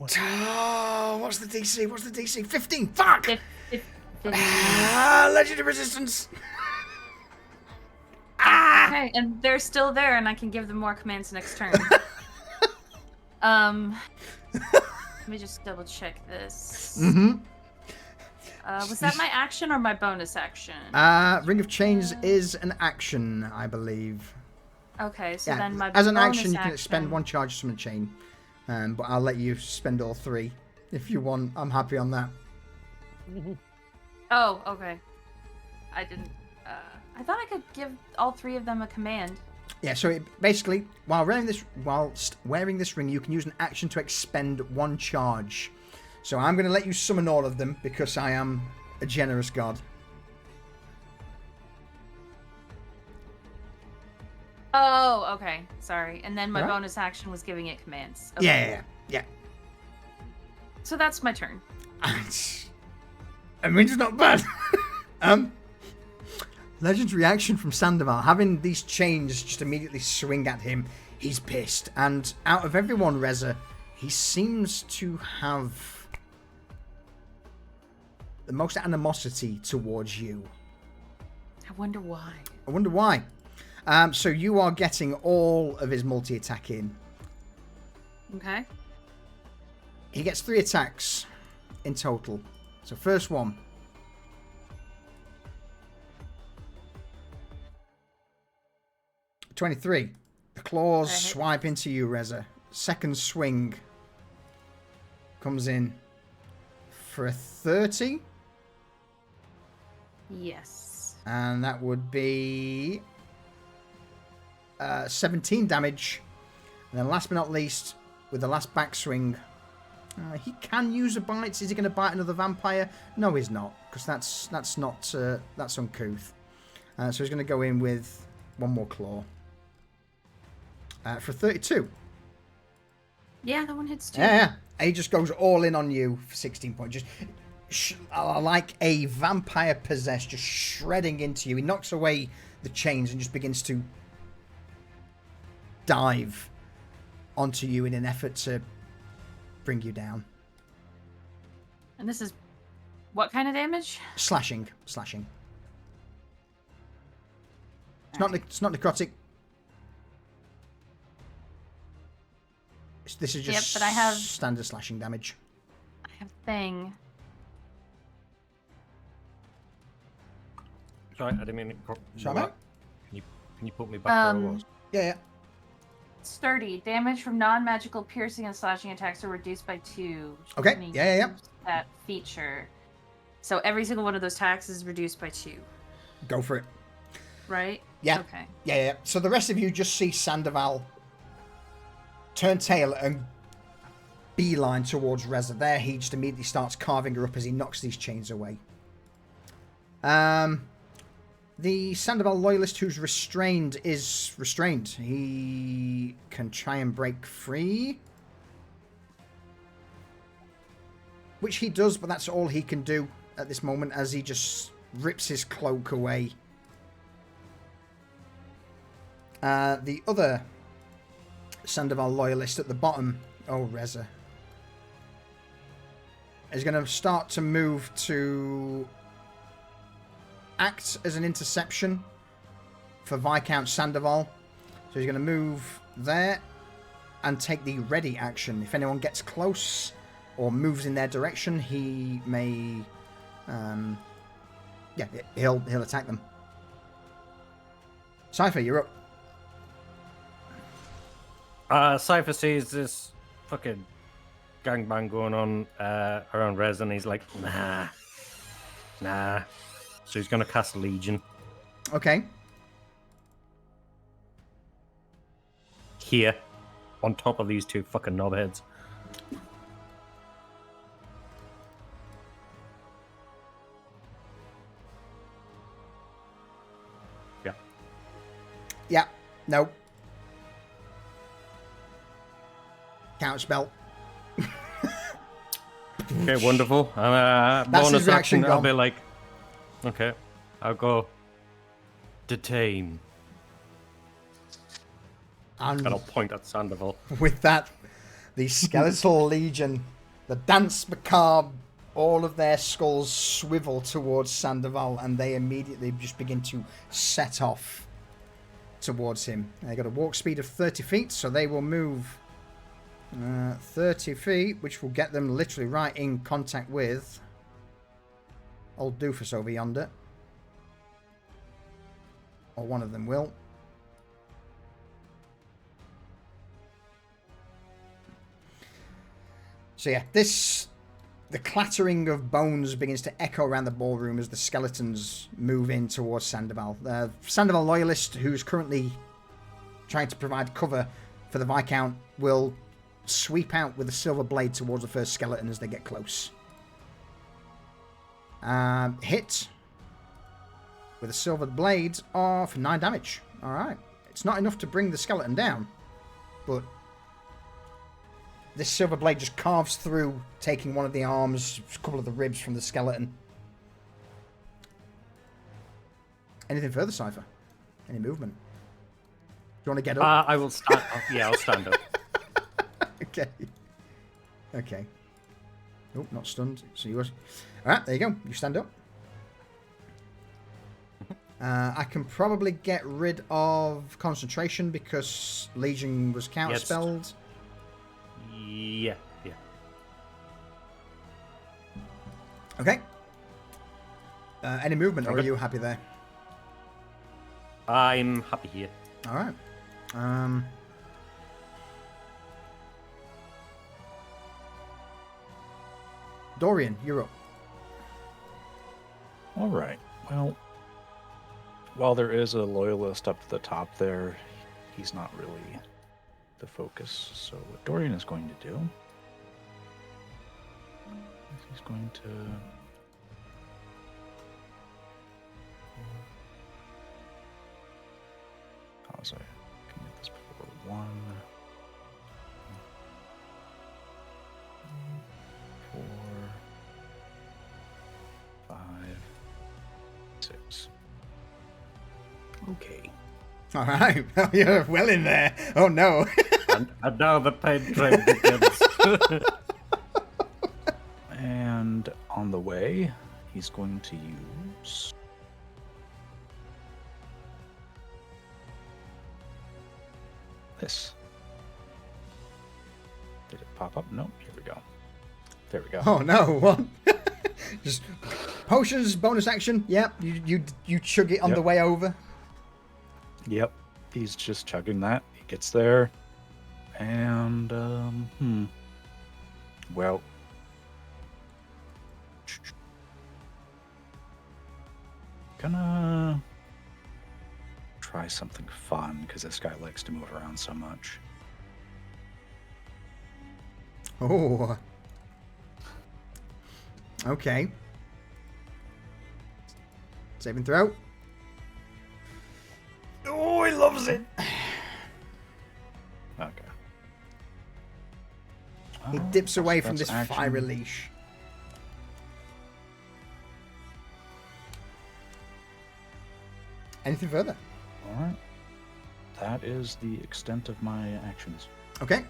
Oh, what's the DC? What's the DC? 15! Fuck! Fif- Legendary resistance! Okay, and they're still there, and I can give them more commands next turn. Let me just double check this. Mm-hmm. Was that my action or my bonus action? Ring of Chains is an action, I believe. Okay, so then my as an bonus action, you can spend one charge to summon a chain. But I'll let you spend all 3 if you want. I'm happy on that. Oh, okay. I didn't. I thought I could give all 3 of them a command. Yeah, so basically, whilst wearing this ring, you can use an action to expend 1 charge. So I'm going to let you summon all of them because I am a generous god. Oh, okay. Sorry. And then my Alright. bonus action was giving it commands. Okay. Yeah. So that's my turn. I mean, it's not bad. Legendary action from Sandoval. Having these chains just immediately swing at him, he's pissed. And out of everyone, Reza, he seems to have the most animosity towards you. I wonder why. I wonder why. So you are getting all of his multi-attack in. Okay. He gets 3 attacks in total. So first one. $23. The claws swipe into you, Reza. Second swing comes in for a 30. Yes. And that would be 17 damage. And then last but not least, with the last backswing, he can use a bite. Is he going to bite another vampire? No, he's not, because that's uncouth. So he's going to go in with one more claw for 32. Yeah, that one hits too. Yeah. He just goes all in on you for 16 points. Just like a vampire possessed, just shredding into you. He knocks away the chains and just begins to dive onto you in an effort to bring you down. And this is what kind of damage? Slashing. It's not necrotic. This is just but I have standard slashing damage. I have thing. Sorry, I didn't mean to... Sorry, mate? Can you put me back where I was? Yeah. Sturdy. Damage from non-magical piercing and slashing attacks are reduced by 2. Okay. Let me Yeah. use that feature. So every single one of those attacks is reduced by 2. Go for it. Right? Yeah. Okay. Yeah. So the rest of you just see Sandoval turn tail and beeline towards Reza there. He just immediately starts carving her up as he knocks these chains away. The Sandoval loyalist who's restrained is restrained. He can try and break free. Which he does, but that's all he can do at this moment as he just rips his cloak away. The other Sandoval loyalist at the bottom, Reza, is going to start to move to act as an interception for Viscount Sandoval. So he's going to move there and take the ready action. If anyone gets close or moves in their direction, he may... he'll attack them. Cypher, you're up. Cypher sees this fucking gangbang going on around Rez, and he's like, nah. So he's going to cast Legion. Okay. Here, on top of these two fucking knobheads. Yeah. Yeah. No. Counterspell. Okay, wonderful. That's Bonus his reaction action, I'll gone. be like, okay, I'll go detain. And And I'll point at Sandoval. with that, the Skeletal Legion, the Dance Macabre, all of their skulls swivel towards Sandoval, and they immediately just begin to set off towards him. They got a walk speed of 30 feet, so they will move 30 feet, which will get them literally right in contact with old doofus over yonder. Or one of them will. So yeah, the clattering of bones begins to echo around the ballroom as the skeletons move in towards Sandoval. The Sandoval loyalist, who's currently trying to provide cover for the Viscount, will sweep out with a silver blade towards the first skeleton as they get close. Hit with a silver blade for 9 damage. Alright. It's not enough to bring the skeleton down, but this silver blade just carves through, taking one of the arms, a couple of the ribs from the skeleton. Anything further, Cypher? Any movement? Do you want to get up? I will stand up. Yeah, I'll stand up. Okay. Oh, not stunned. So yours. Alright, there you go. You stand up. I can probably get rid of concentration because Legion was counterspelled. Yeah. Okay. Any movement, or are Okay. you happy there? I'm happy here. Alright. Dorian, you're up. All right. Well, while there is a loyalist up to the top there, he's not really the focus. So what Dorian is going to do is he's going to pause. I can get this before 1, 4, 5, 6. Okay. Alright. You're well in there. Oh no. And now the pain train begins. And on the way, he's going to use this. Did it pop up? No. Here we go. There we go. Oh no, what? Just potions, bonus action. Yep, you chug it on Yep. the way over. Yep. He's just chugging that. He gets there. And, well. Gonna try something fun, because this guy likes to move around so much. Oh. Okay. Saving throw. Oh, he loves it. Okay. He dips away from That's this action. fiery leash. Anything further? All right. That is the extent of my actions. Okay.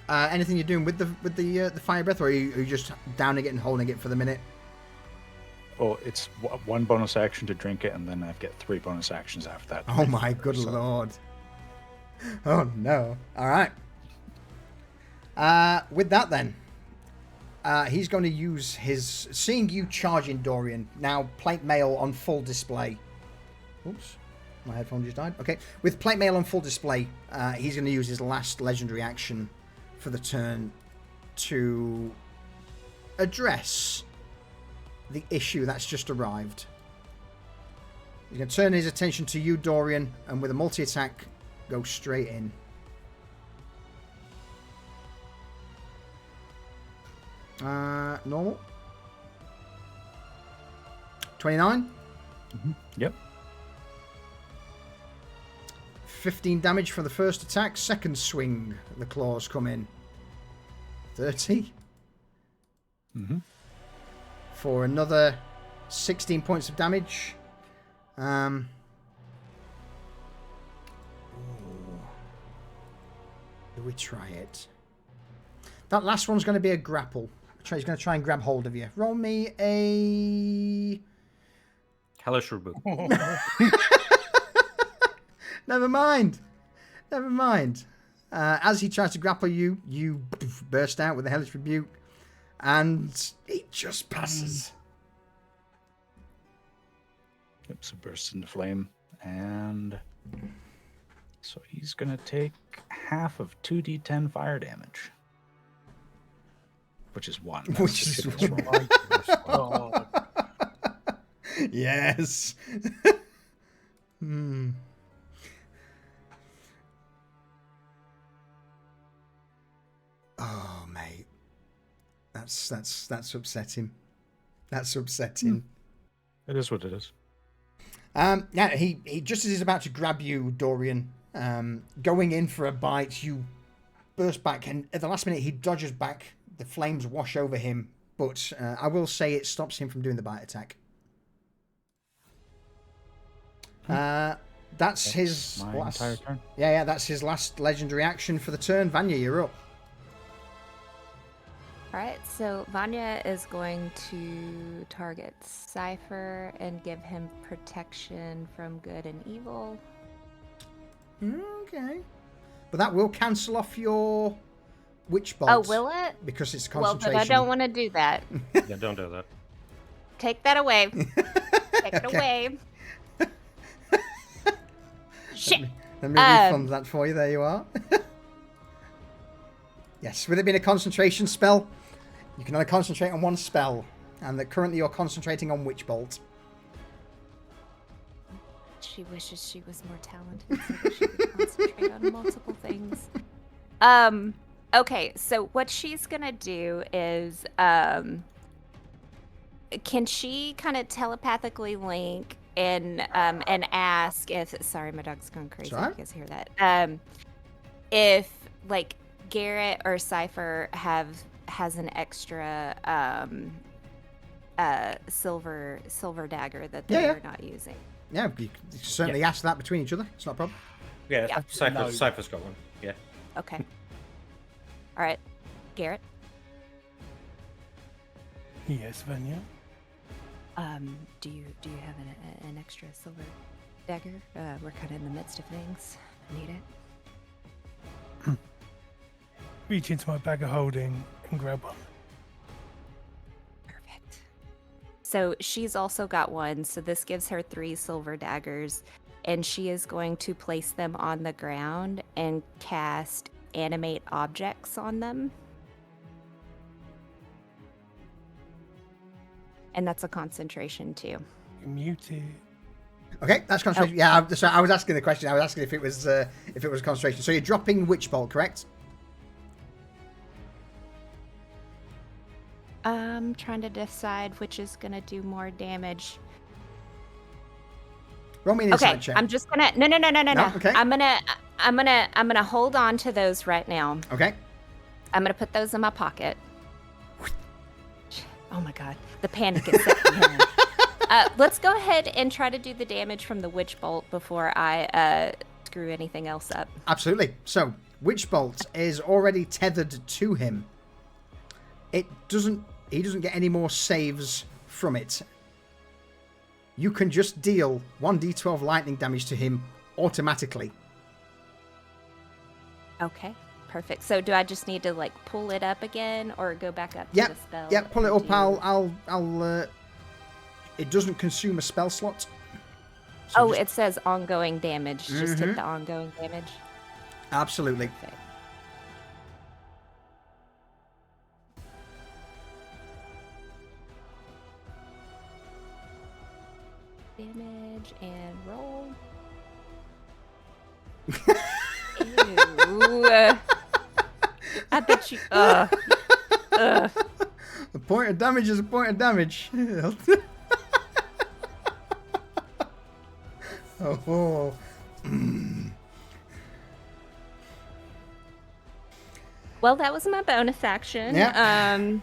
Anything you're doing with the fire breath, or are you just downing it and holding it for the minute? Well, it's one bonus action to drink it, and then I get 3 bonus actions after that. Oh my good lord. Oh no. Alright. With that then, he's going to use his... Seeing you charging, Dorian, now plate mail on full display. Oops. My headphone just died. Okay. With plate mail on full display, he's going to use his last legendary action for the turn to address the issue that's just arrived. He's going to turn his attention to you, Dorian, and with a multi-attack, go straight in. Normal. 29. Yep. 15 damage for the first attack. Second swing, the claws come in. 30. For another 16 points of damage. Do we try it? That last one's going to be a grapple. He's going to try and grab hold of you. Roll me a... Hellish rebuke. Never mind. Never mind. As he tries to grapple you, you burst out with a hellish rebuke, and it just passes. Yep, so bursts into flame, and so he's gonna take half of 2d10 fire damage, which is 1. That's Which just is gonna one. Oh, Yes. Hmm. Oh, mate. That's upsetting. That's upsetting. It is what it is. Yeah, he just as he's about to grab you, Dorian, going in for a bite, you burst back, and at the last minute he dodges back. The flames wash over him, but I will say it stops him from doing the bite attack. That's his My last... entire turn. Yeah, that's his last legendary action for the turn. Vanya, you're up. Alright, so Vanya is going to target Cypher and give him protection from good and evil. Okay. But that will cancel off your witch bolt. Oh, will it? Because it's Well, concentration. but I don't want to do that. Yeah, don't do that. Take that away. Take it Okay. away. Shit. Let me refund that for you. There you are. Yes, with it being a concentration spell, you can only concentrate on one spell, and that currently you're concentrating on Witch Bolt. She wishes she was more talented so that she could concentrate on multiple things. Okay, so what she's gonna do is, can she kind of telepathically link and ask if... Sorry, my dog's going crazy. Sorry? You guys hear that? If, like, Garrett or Cypher has an extra silver dagger that Yeah, they're yeah. not using. Yeah, you can certainly ask that between each other. It's not a problem. Yeah, Yeah. Cypher's got one. Yeah. Okay. All right, Garrett. yes, Vanya. Do you have an extra silver dagger? We're kind of in the midst of things. Need it. Reach into my bag of holding and grab one. Perfect. So she's also got one. So this gives her 3 silver daggers, and she is going to place them on the ground and cast animate objects on them. And that's a concentration too. Muted. Okay, that's concentration. Yeah, so I was asking the question. I was asking if it was concentration. So you're dropping Witch Bolt, correct? I'm trying to decide which is gonna do more damage. Roll me an insight Okay, check. I'm just gonna no. Okay. I'm gonna hold on to those right now. Okay. I'm gonna put those in my pocket. Oh my god, the panic is setting in. Let's go ahead and try to do the damage from the witch bolt before I screw anything else up. Absolutely. So, Witch Bolt is already tethered to him. He doesn't get any more saves from it. You can just deal 1d12 lightning damage to him automatically. Okay, perfect. So do I just need to like pull it up again or go back up to Yep. the spell? Yep, pull it and up. do- I'll it doesn't consume a spell slot. So Oh, just- it says ongoing damage. Just hit the ongoing damage. Absolutely. Perfect. Damage and roll. Ew. I bet you. A point of damage is a point of damage. Oh. Well, that was my bonus action. Yeah.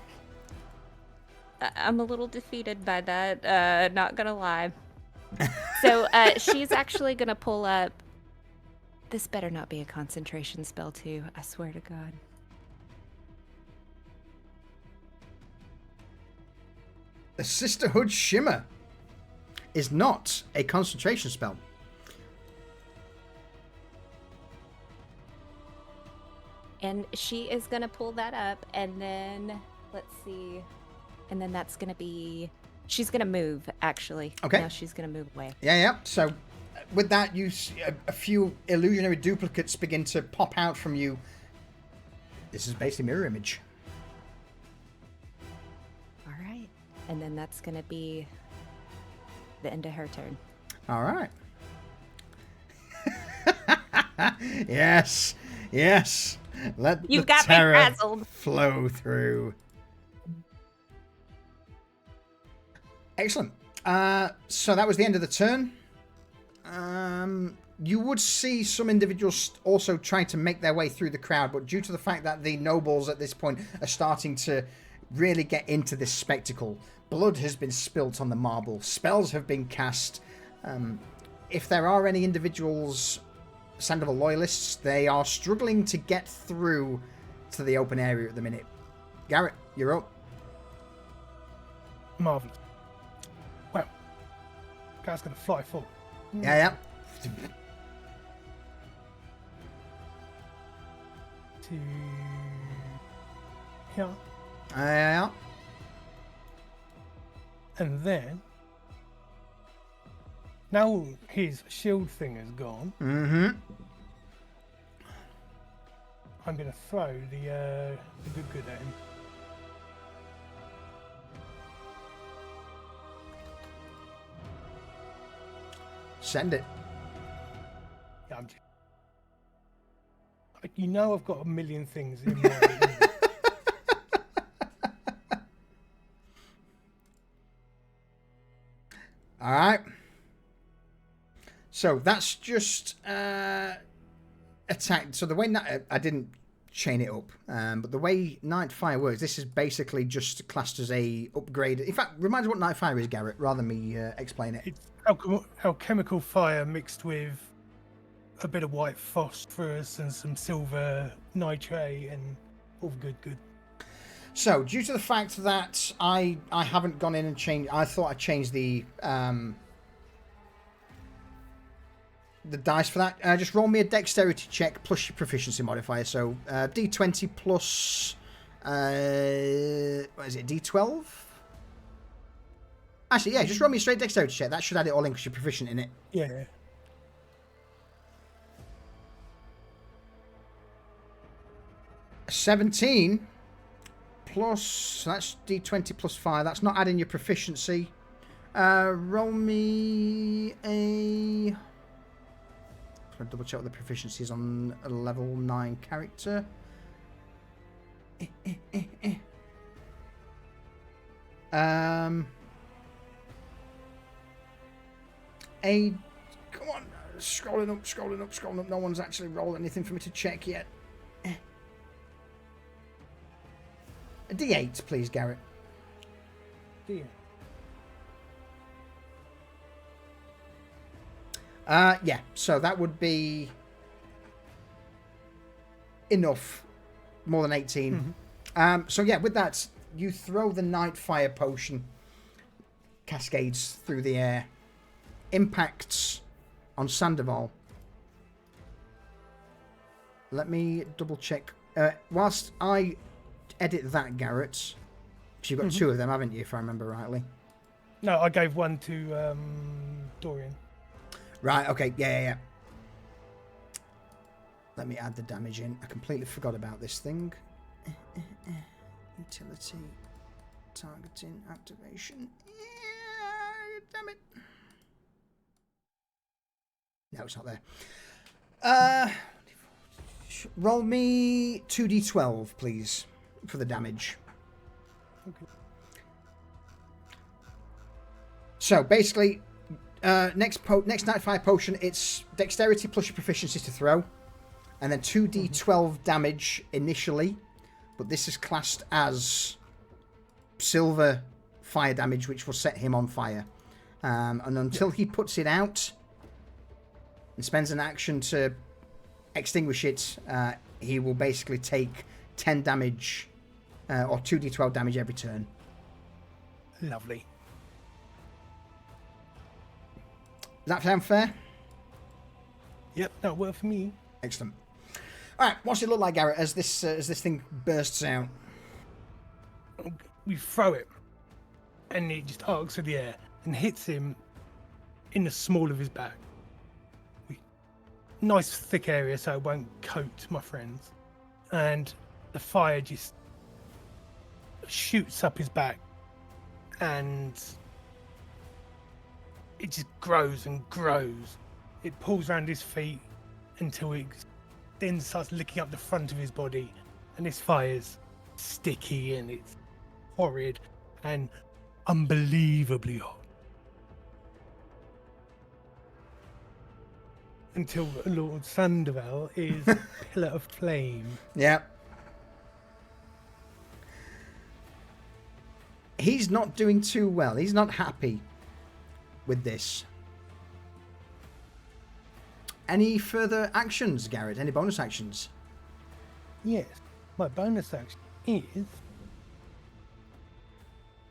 I'm a little defeated by that. Not gonna lie. So she's actually gonna pull up. This better not be a concentration spell too. I swear to God. The Sisterhood Shimmer is not a concentration spell. And she is gonna pull that up, and then let's see, and then that's gonna be. She's gonna move. Actually. Okay. Now she's gonna move away. Yeah. So, with that, you a few illusionary duplicates begin to pop out from you. This is basically mirror image. All right. And then that's gonna be the end of her turn. All right. Yes. Let You the got me terror frazzled. flow through. Excellent. So that was the end of the turn. You would see some individuals also trying to make their way through the crowd, but due to the fact that the nobles at this point are starting to really get into this spectacle, blood has been spilt on the marble, spells have been cast. If there are any individuals, Sandoval loyalists, they are struggling to get through to the open area at the minute. Garrett, you're up. Marvellous. Well, guy's going to fly forward. Yeah. To here. Yeah. And then, now his shield thing is gone, Mm-hmm. I'm going to throw the good at him. Send it. Yeah, I'm just... You know I've got a million things in my... All right. So that's just attack. So the way I didn't chain it up, but the way Nightfire works, this is basically just classed as a upgrade. In fact, reminds me what Nightfire is, Garrett, rather than me explain it. It's alchemical fire mixed with a bit of white phosphorus and some silver nitrate and all good. So due to the fact that I haven't gone in and changed, I thought I changed the dice for that. Just roll me a dexterity check plus your proficiency modifier. So D20 plus what is it? D12. Actually, yeah, just roll me a straight dexterity check. That should add it all in because you're proficient in it. Yeah. 17 plus, so that's D20 plus 5. That's not adding your proficiency. Roll me a... I'll double check what the proficiency is on a level 9 character. Come on, scrolling up. No one's actually rolled anything for me to check yet. A D8, please, Garrett. Dear. Yeah, so that would be enough. More than 18. So yeah, with that, you throw the night fire potion. Cascades through the air. Impacts on Sandoval. Let me double check. Whilst I edit that, Garrett, because you've got two of them, haven't you, if I remember rightly? No, I gave one to Dorian. Right, okay, yeah. Let me add the damage in. I completely forgot about this thing. Utility, targeting, activation. Yeah, damn it. No, it's not there. Roll me 2d12, please, for the damage. Okay. So basically, next night fire potion, it's dexterity plus your proficiency to throw, and then 2d12 damage initially, but this is classed as silver fire damage, which will set him on fire. And until he puts it out and spends an action to extinguish it, he will basically take 10 damage or 2d12 damage every turn. Lovely. Does that sound fair? Yep, that'll work for me. Excellent. All right, what's it look like, Garrett, as this thing bursts out? We throw it, and it just arcs through the air and hits him in the small of his back. Nice thick area so it won't coat my friends. And the fire just shoots up his back, and it just grows and grows. It pulls around his feet until it then starts licking up the front of his body, and this fire's sticky and it's horrid and unbelievably hot. Until Lord Sandoval is a pillar of flame. Yeah. He's not doing too well. He's not happy with this. Any further actions, Garrett? Any bonus actions? Yes, my bonus action is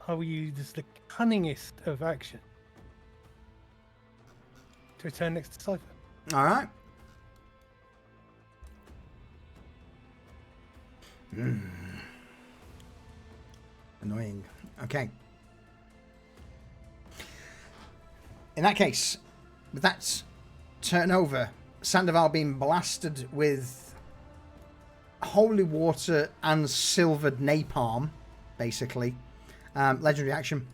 I will use the cunningest of action to return next to Cypher. All right. Annoying. Okay. In that case, with that turnover, Sandoval being blasted with holy water and silvered napalm, basically. Legendary action.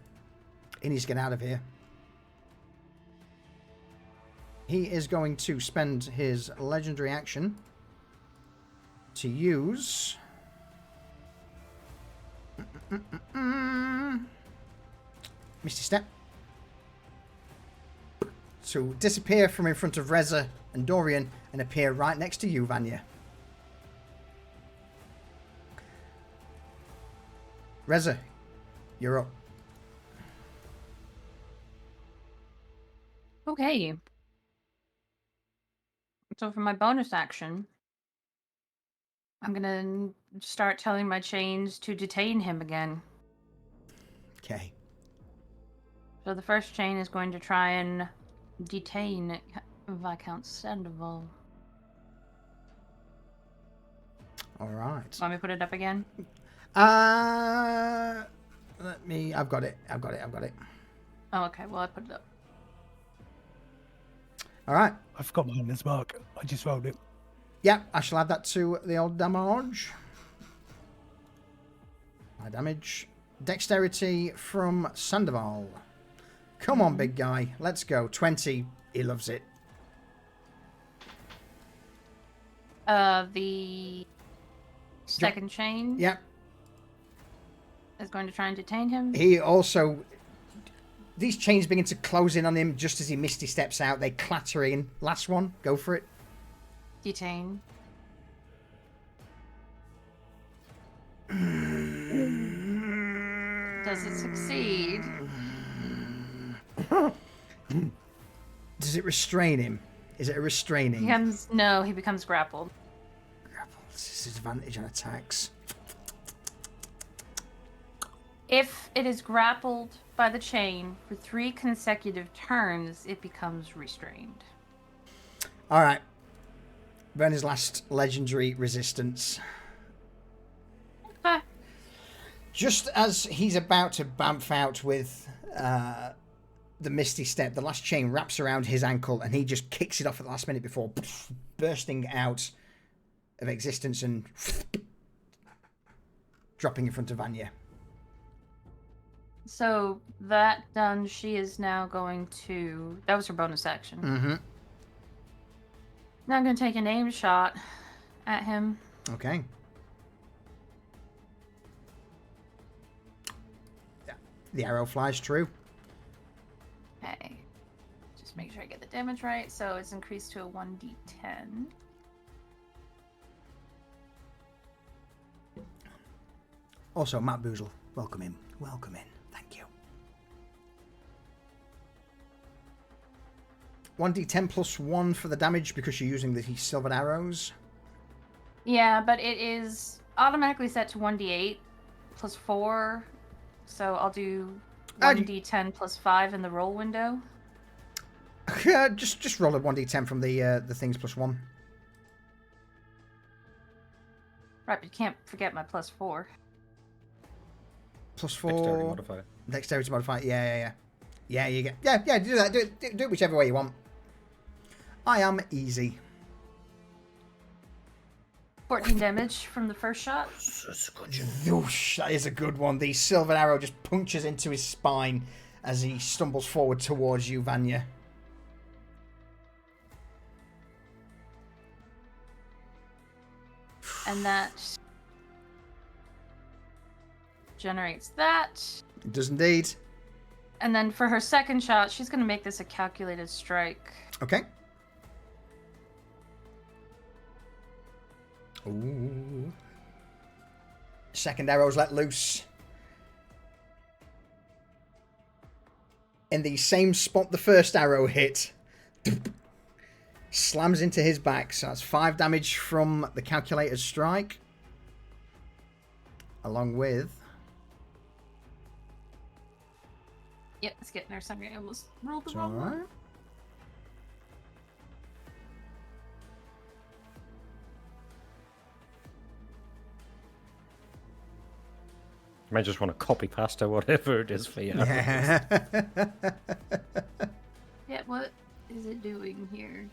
He needs to get out of here. He is going to spend his legendary action to use Misty Step to disappear from in front of Reza and Dorian and appear right next to you, Vanya. Reza, you're up. Okay. So for my bonus action, I'm gonna start telling my chains to detain him again. Okay. So the first chain is going to try and detain Viscount Sandoval. All right. Want me to put it up again? I've got it. Oh, okay. Well, I put it up. All right. I forgot my hunter's mark. I just rolled it. Yeah, I shall add that to the old damage. My damage. Dexterity from Sandoval. Come on, big guy. Let's go. 20. He loves it. The second chain. Yep. is going to try and detain him. He also... These chains begin to close in on him just as he misty steps out. They clatter in. Last one. Go for it. Detain. Does it succeed? Does it restrain him? Is it a restraining? No, he becomes grappled. This is advantage on attacks. If it is grappled by the chain for 3 consecutive turns, it becomes restrained. All right. Brenner's last legendary resistance. Okay. Just as he's about to bamf out with the Misty Step, the last chain wraps around his ankle and he just kicks it off at the last minute before bursting out of existence and dropping in front of Vanya. So that done, she is now going to... That was her bonus action. Mm-hmm. Now I'm going to take an aim shot at him. Okay. The arrow flies true. Okay. Just make sure I get the damage right. So it's increased to a 1d10. Also, Matt Boozle, welcome in. Welcome in. Thank you. 1d10 plus 1 for the damage because you're using the silvered arrows. Yeah, but it is automatically set to 1d8 plus 4. So I'll do 1d10 plus 5 in the roll window. Just roll a 1d10 from the things plus 1. Right, but you can't forget my plus 4. Plus 4. Dexterity modifier. Dexterity modifier. Yeah. Yeah, you get. Yeah. Do that. Do it whichever way you want. I am easy. 14 damage from the first shot. Whoosh, that is a good one. The silver arrow just punctures into his spine as he stumbles forward towards you, Vanya. And that generates that. It does indeed. And then for her second shot, she's going to make this a calculated strike. Okay. Ooh. Second arrow's let loose. In the same spot the first arrow hit. Slams into his back. So that's 5 damage from the calculated strike. Along with... Yep, it's getting there. Sorry, I almost rolled the It's wrong one. alright. You may just want to copy pasta, whatever it is for you. Yeah. Yeah, what is it doing here?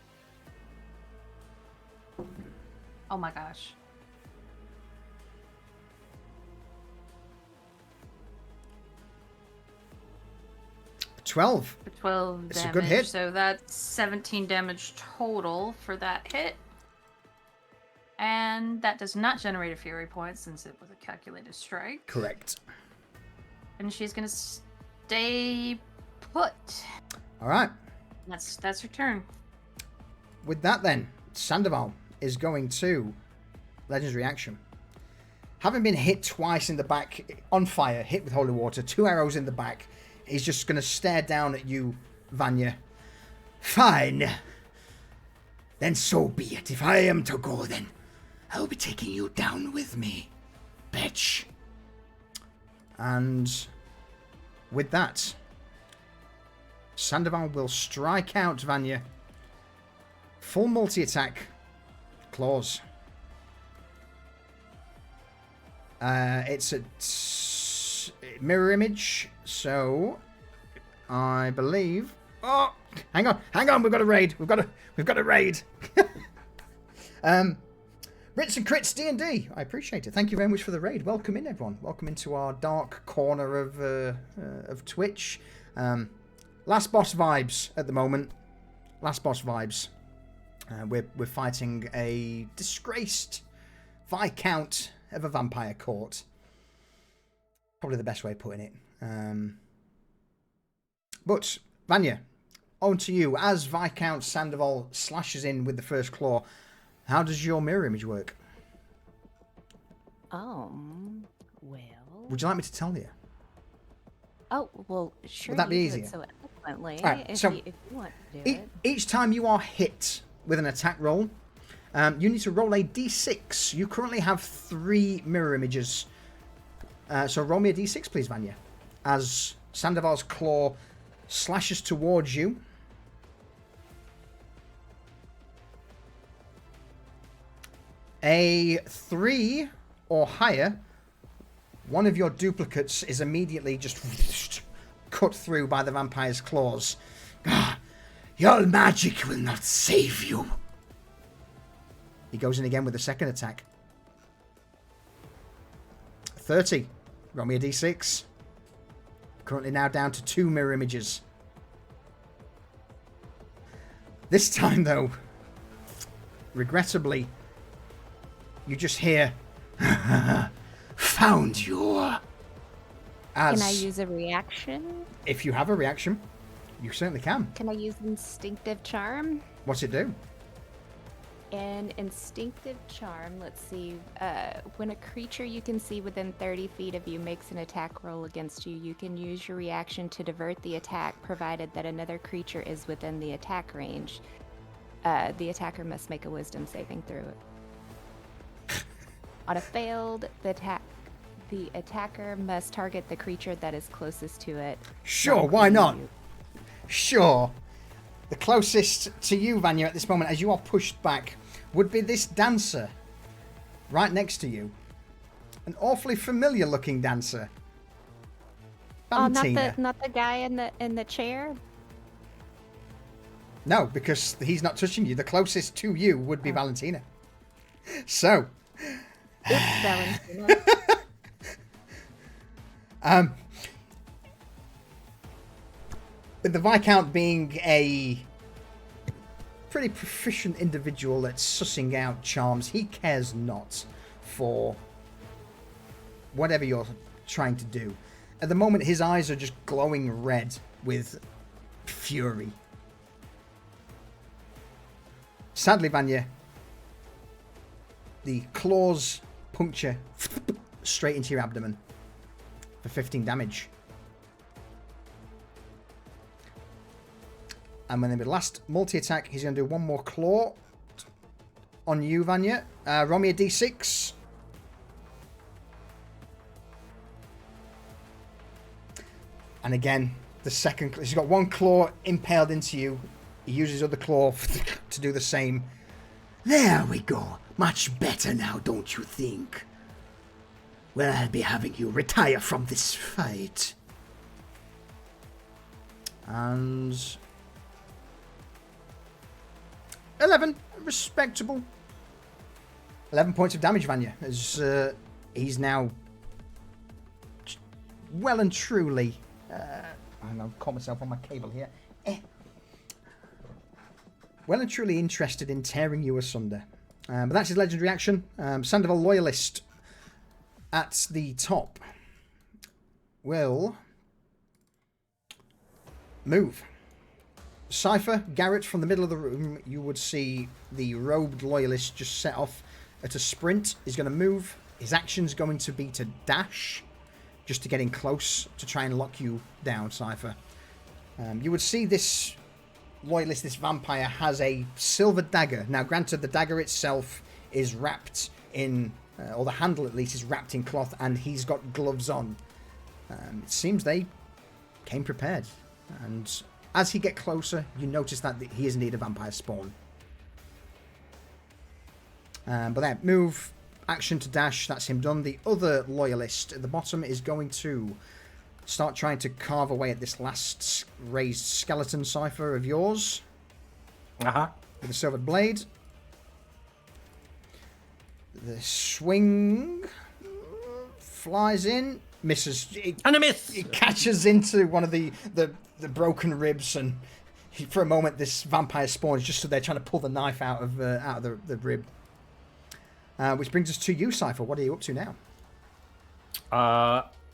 Oh my gosh. 12. For 12 It's a damage. good hit. So that's 17 damage total for that hit. And that does not generate a fury point since it was a calculated strike. Correct. And she's gonna stay put. All right. That's her turn. With that then, Sandoval is going to Legend's reaction. Having been hit twice in the back, on fire, hit with holy water, 2 arrows in the back, he's just going to stare down at you, Vanya. Fine. Then so be it. If I am to go, then I'll be taking you down with me, bitch. And with that, Sandoval will strike out Vanya. Full multi-attack. Claws. It's a mirror image, so I believe. Oh, hang on, we've got a raid. We've got a raid. Ritz and Crits D&D. I appreciate it. Thank you very much for the raid. Welcome in, everyone. Welcome into our dark corner of Twitch. Last boss vibes at the moment. Last boss vibes. We're fighting a disgraced Viscount of a vampire court. Probably the best way of putting it. But, Vanya, on to you. As Viscount Sandoval slashes in with the first claw, how does your mirror image work? Well. Would you like me to tell you? Oh, well, sure. Would that be you do easier? it so eloquently. Alright, if, so if you want to do it. Each time you are hit with an attack roll, you need to roll a d6. You currently have 3 mirror images. So roll me a d6, please, Vanya. As Sandoval's claw slashes towards you. A 3 or higher, one of your duplicates is immediately just cut through by the vampire's claws. Your magic will not save you. He goes in again with the second attack. 30. Roll me a d6. Currently now down to 2 mirror images. This time, though, regrettably, you just hear, found you. Can I use a reaction? If you have a reaction, you certainly can. Can I use instinctive charm? What's it do? An instinctive charm, let's see. When a creature you can see within 30 feet of you makes an attack roll against you, you can use your reaction to divert the attack, provided that another creature is within the attack range. The attacker must make a wisdom saving throw. On a failed, the attacker must target the creature that is closest to it. Sure, why not? Sure. The closest to you, Vanya, at this moment, as you are pushed back, would be this dancer right next to you. An awfully familiar-looking dancer. Valentina. Oh, not the guy in the chair. No, because he's not touching you. The closest to you would be Valentina. So, it's Valentina. With the Viscount being a pretty proficient individual at sussing out charms, he cares not for whatever you're trying to do. At the moment, his eyes are just glowing red with fury. Sadly, Vanya, the claws puncture straight into your abdomen for 15 damage. And when the last multi-attack, he's going to do one more claw on you, Vanya. Roll me a d6. And again, the second... He's got one claw impaled into you. He uses his other claw to do the same. There we go. Much better now, don't you think? Well, I'll be having you retire from this fight. And... 11. Respectable. 11 points of damage, Vanya. As he's now well and truly... I've caught myself on my cable here. Well and truly interested in tearing you asunder. But that's his legendary action. Sandoval Loyalist at the top will move. Cypher, Garrett, from the middle of the room, you would see the robed Loyalist just set off at a sprint. He's going to move. His action's going to be to dash, just to get in close to try and lock you down, Cypher. You would see this Loyalist, this vampire, has a silver dagger. Now, granted, the dagger itself is wrapped in, or the handle at least, is wrapped in cloth, and he's got gloves on. It seems they came prepared. And as he gets closer, you notice that he is indeed a vampire spawn. But there, move, action to dash, that's him done. The other Loyalist at the bottom is going to start trying to carve away at this last raised skeleton Cypher of yours. With a silver blade. The swing flies in, misses. And a miss! It catches into one of the broken ribs, and for a moment this vampire spawn is just stood there trying to pull the knife out of the rib. Which brings us to you, Cypher. What are you up to now?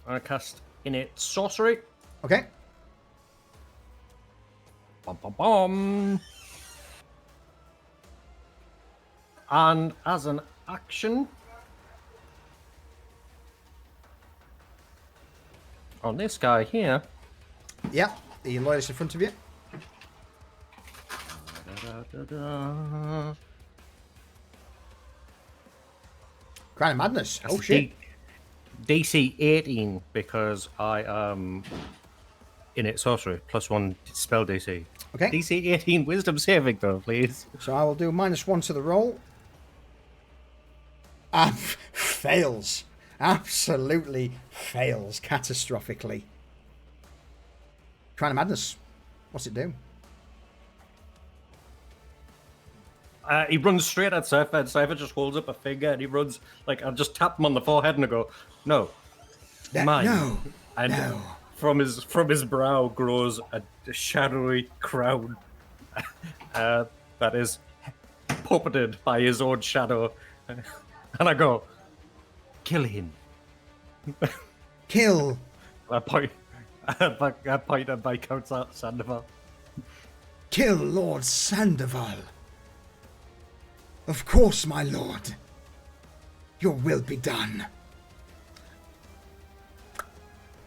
I cast Innate Sorcery. Okay. Bum, bum, bum. And as an action, on this guy here, Yeah, the loyalist in front of you. Crown of Madness. that's Oh, shit. DC 18 because I am Innate Sorcery +1 spell DC. Okay. DC 18 Wisdom saving throw, please. So I will do -1 to the roll. And fails. Absolutely fails catastrophically. Crown of Madness. What's it do? He runs straight at Cypher, and Cypher just holds up a finger, and he runs like I just tap him on the forehead and I go, "No, mine." No. And No. from his brow grows a shadowy crown that is puppeted by his own shadow, and I go, "Kill him." Kill. I point and by Count Sandoval. Kill Lord Sandoval. Of course, my lord. Your will be done.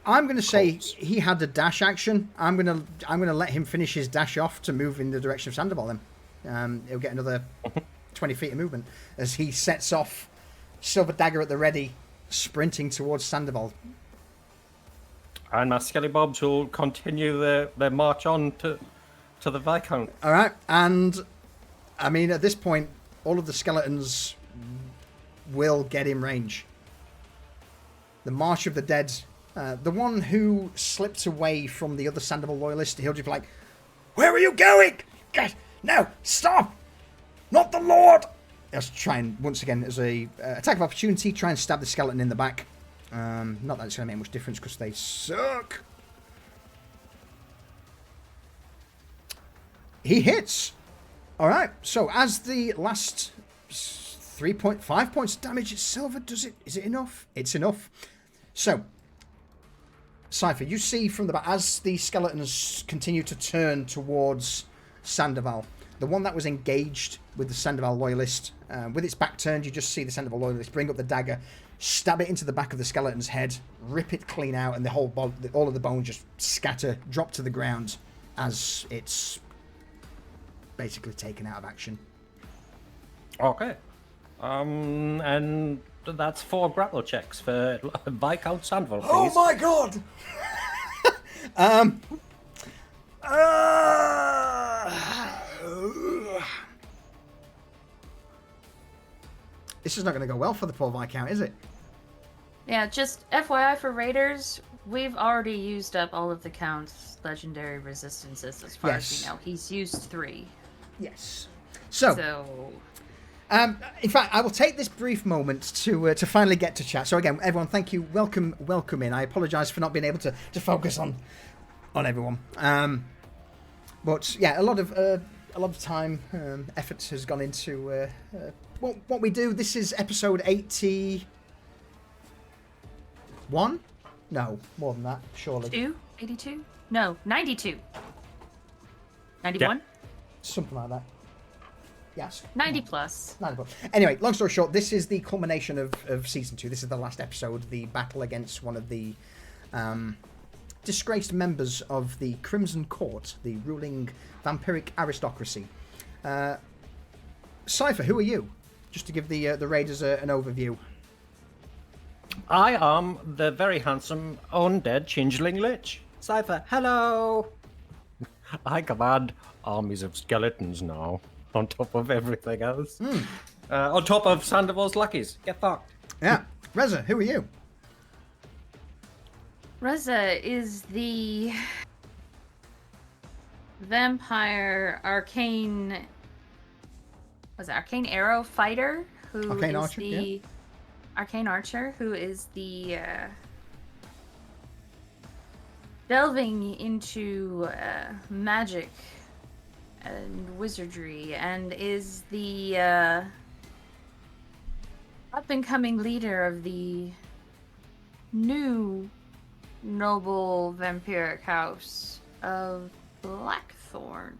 I'm going to say he had a dash action. I'm going to let him finish his dash off to move in the direction of Sandoval. Then he'll get another 20 feet of movement as he sets off, silver dagger at the ready, sprinting towards Sandoval. And my Skelly Bobs will continue their march on to the Viscount. All right, and I mean at this point, all of the skeletons will get in range. The March of the Dead, the one who slipped away from the other Sandoval loyalist, he'll just be like, "Where are you going? No, stop! Not the Lord!" Let's try and, once again, as a attack of opportunity, try and stab the skeleton in the back. Not that it's going to make much difference because they suck. He hits. All right. So as the last 3.5 points of damage, it's silver. Is it enough? It's enough. So, Cypher, you see from the back as the skeletons continue to turn towards Sandoval. The one that was engaged with the Sandoval loyalist, with its back turned, you just see the Sandoval loyalist bring up the dagger, stab it into the back of the skeleton's head, rip it clean out, and the whole all of the bones just scatter, drop to the ground as it's basically taken out of action. Okay. And that's 4 grapple checks for Viscount Sandoval, please. Oh my god! This is not going to go well for the poor Viscount, is it? Yeah, just FYI for Raiders, we've already used up all of the Count's legendary resistances as far as we know. He's used 3. Yes. So in fact, I will take this brief moment to finally get to chat. So again, everyone, thank you. Welcome in. I apologise for not being able to focus on everyone. But yeah, a lot of time, effort has gone into what we do. This is episode 81. No, more than that, surely. 82? No, 92. 91? Yeah. Something like that. Yes. 90 plus. 90 plus. Anyway, long story short, this is the culmination of season 2. This is the last episode, the battle against one of the disgraced members of the Crimson Court, the ruling vampiric aristocracy. Cypher, who are you? Just to give the raiders an overview. I am the very handsome undead changeling lich. Cypher, hello. I command armies of skeletons now, on top of everything else. On top of Sandoval's lackeys. Get fucked. Yeah. Reza, who are you? Reza is the vampire arcane arrow fighter who Arcane is archer, the yeah. arcane archer who is the delving into magic and wizardry, and is the up and coming leader of the new noble vampiric house of Blackthorn.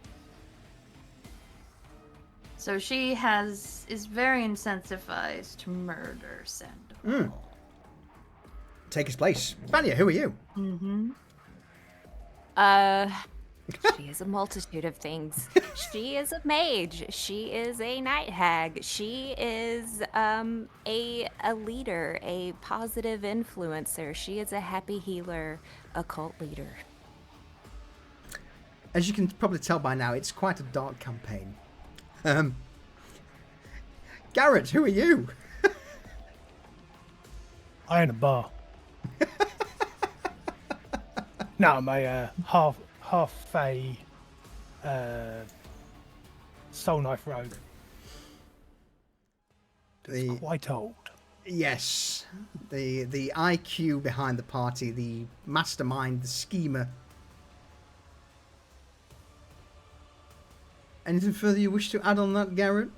So she is very incentivized to murder Sandoval. Take his place. Vanya, who are you? Mm-hmm. She is a multitude of things. She is a mage. She is a night hag. She is a leader, a positive influencer. She is a happy healer, a cult leader. As you can probably tell by now, it's quite a dark campaign. Garrett, who are you? I own a bar. No, I'm a half Fey Soul Knife Rogue. It's quite old. Yes, the IQ behind the party, the mastermind, the schemer. Anything further you wish to add on that, Garrett?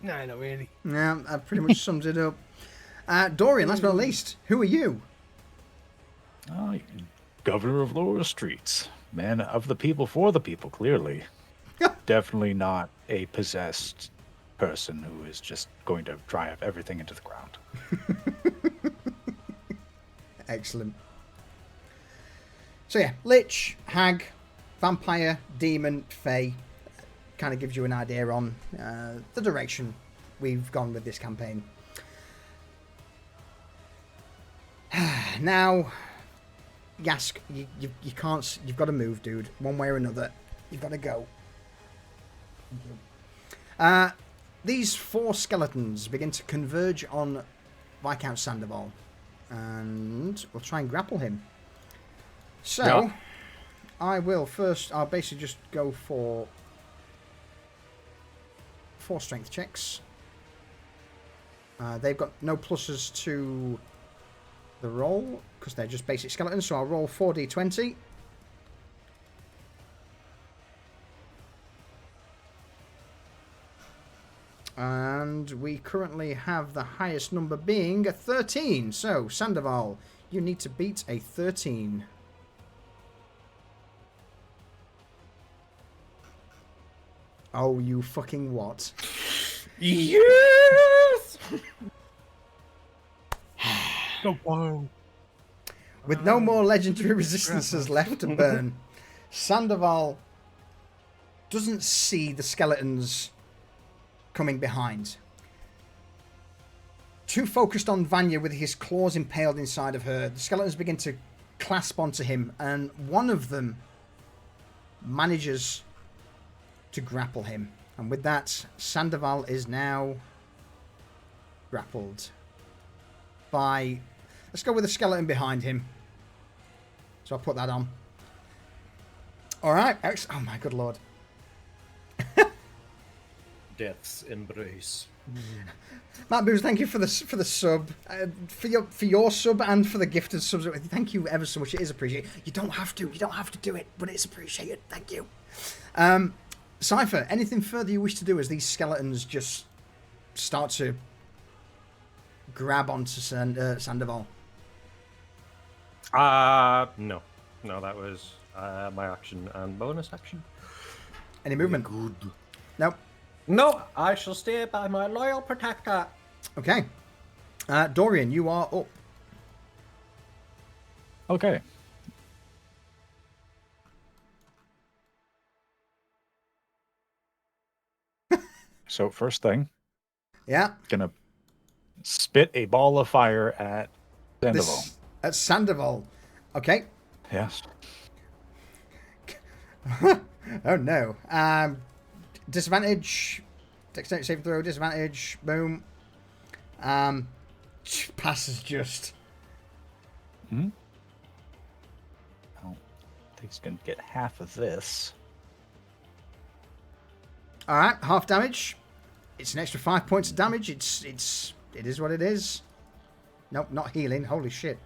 No, not really. Yeah, that pretty much sums it up. Dorian, last but not least, who are you? Governor of Lower Streets. Man of the people, for the people, clearly. Definitely not a possessed person who is just going to drive everything into the ground. Excellent. So yeah, Lich, Hag, Vampire, Demon, Fey. Kind of gives you an idea on the direction we've gone with this campaign. Now, Yask, you can't. You've got to move, dude. One way or another, you've got to go. These four skeletons begin to converge on Viscount Sandoval, and we'll try and grapple him. So, yeah. I'll basically just go for 4 strength checks. They've got no pluses to the roll because they're just basic skeletons, so I'll roll 4d20. And we currently have the highest number being a 13. So, Sandoval, you need to beat a 13. Oh, you fucking what? Yes! Go on. With no more legendary resistances left to burn, Sandoval doesn't see the skeletons coming behind. Too focused on Vanya with his claws impaled inside of her, the skeletons begin to clasp onto him, and one of them manages to grapple him. And with that, Sandoval is now grappled by... Let's go with the skeleton behind him. So I'll put that on. Alright. Oh my good lord. Death's embrace. Matt Booz, thank you for the sub, for your sub and for the gifted subs. Thank you ever so much. It is appreciated. You don't have to do it, but it's appreciated. Thank you. Cypher, anything further you wish to do as these skeletons just start to grab onto Sandoval? No, that was my action and bonus action. Any movement? Good. Nope. No, I shall stay by my loyal protector. Okay. Dorian, you are up. Okay. So first thing. Yeah. Gonna spit a ball of fire at Sandoval. At Sandoval. Okay. Yes. Oh no. Disadvantage. Dexterity saving throw. Disadvantage. Boom. Passes just. Hmm. I think he's gonna get half of this. All right, half damage. It's an extra 5 points of damage. It is what it is. Nope, not healing. Holy shit.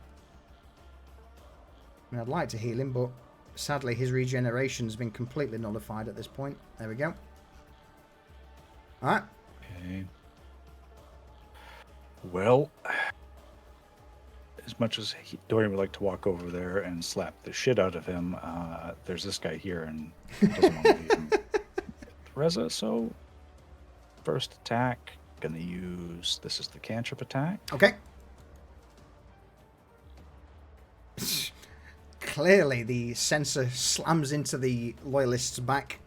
I mean, I'd like to heal him, but sadly his regeneration's been completely nullified at this point. There we go. All right. Okay. Well, as much as Dorian would like to walk over there and slap the shit out of him, there's this guy here and he doesn't want to leave him. Reza, so first attack, gonna use, this is the cantrip attack. Okay. Clearly, the sensor slams into the loyalist's back.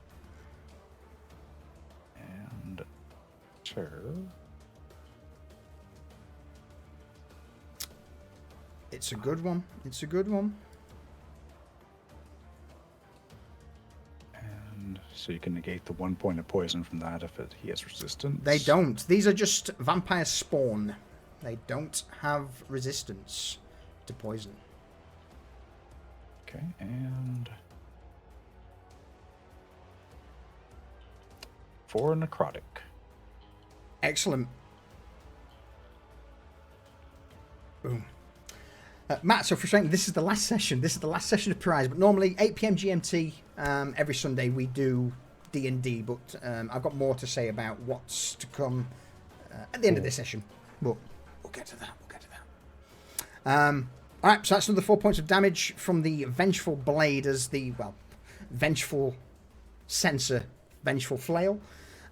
And sure. It's a good one. It's a good one. And so you can negate the 1 point of poison from that if he has resistance. They don't. These are just vampire spawn. They don't have resistance to poison. Okay, and 4 necrotic. Excellent. Boom. Matt, so frustrating. This is the last session. This is the last session of Pariahs. But normally 8 p.m. GMT every Sunday we do D&D. But I've got more to say about what's to come at the end of this session. But we'll get to that. We'll get to that. All right. So that's another 4 points of damage from the Vengeful Blade as the Vengeful Sensor, Vengeful Flail.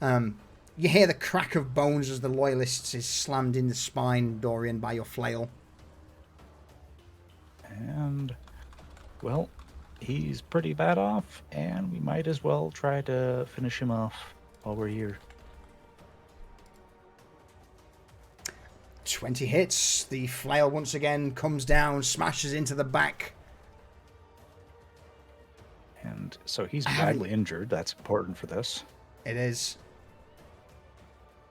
You hear the crack of bones as the Loyalists is slammed in the spine, Dorian, by your flail. And, well, he's pretty bad off, and we might as well try to finish him off while we're here. 20 hits. The flail once again comes down, smashes into the back. And so he's badly injured. That's important for this. It is.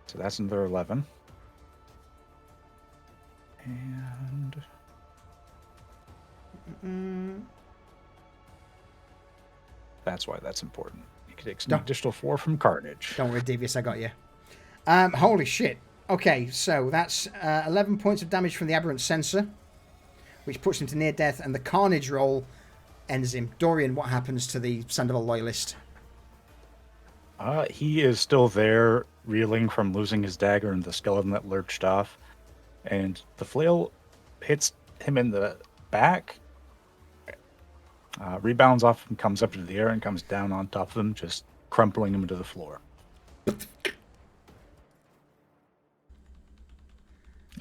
So that's another 11. And... that's why that's important. You can take some additional 4 from Carnage. Don't worry, Devious, I got you. Holy shit. Okay, so that's 11 points of damage from the Aberrant Sensor, which puts him to near death, and the Carnage roll ends him. Dorian, what happens to the Sandoval Loyalist? He is still there, reeling from losing his dagger and the skeleton that lurched off. And the flail hits him in the back, rebounds off and comes up into the air and comes down on top of him, just crumpling him to the floor.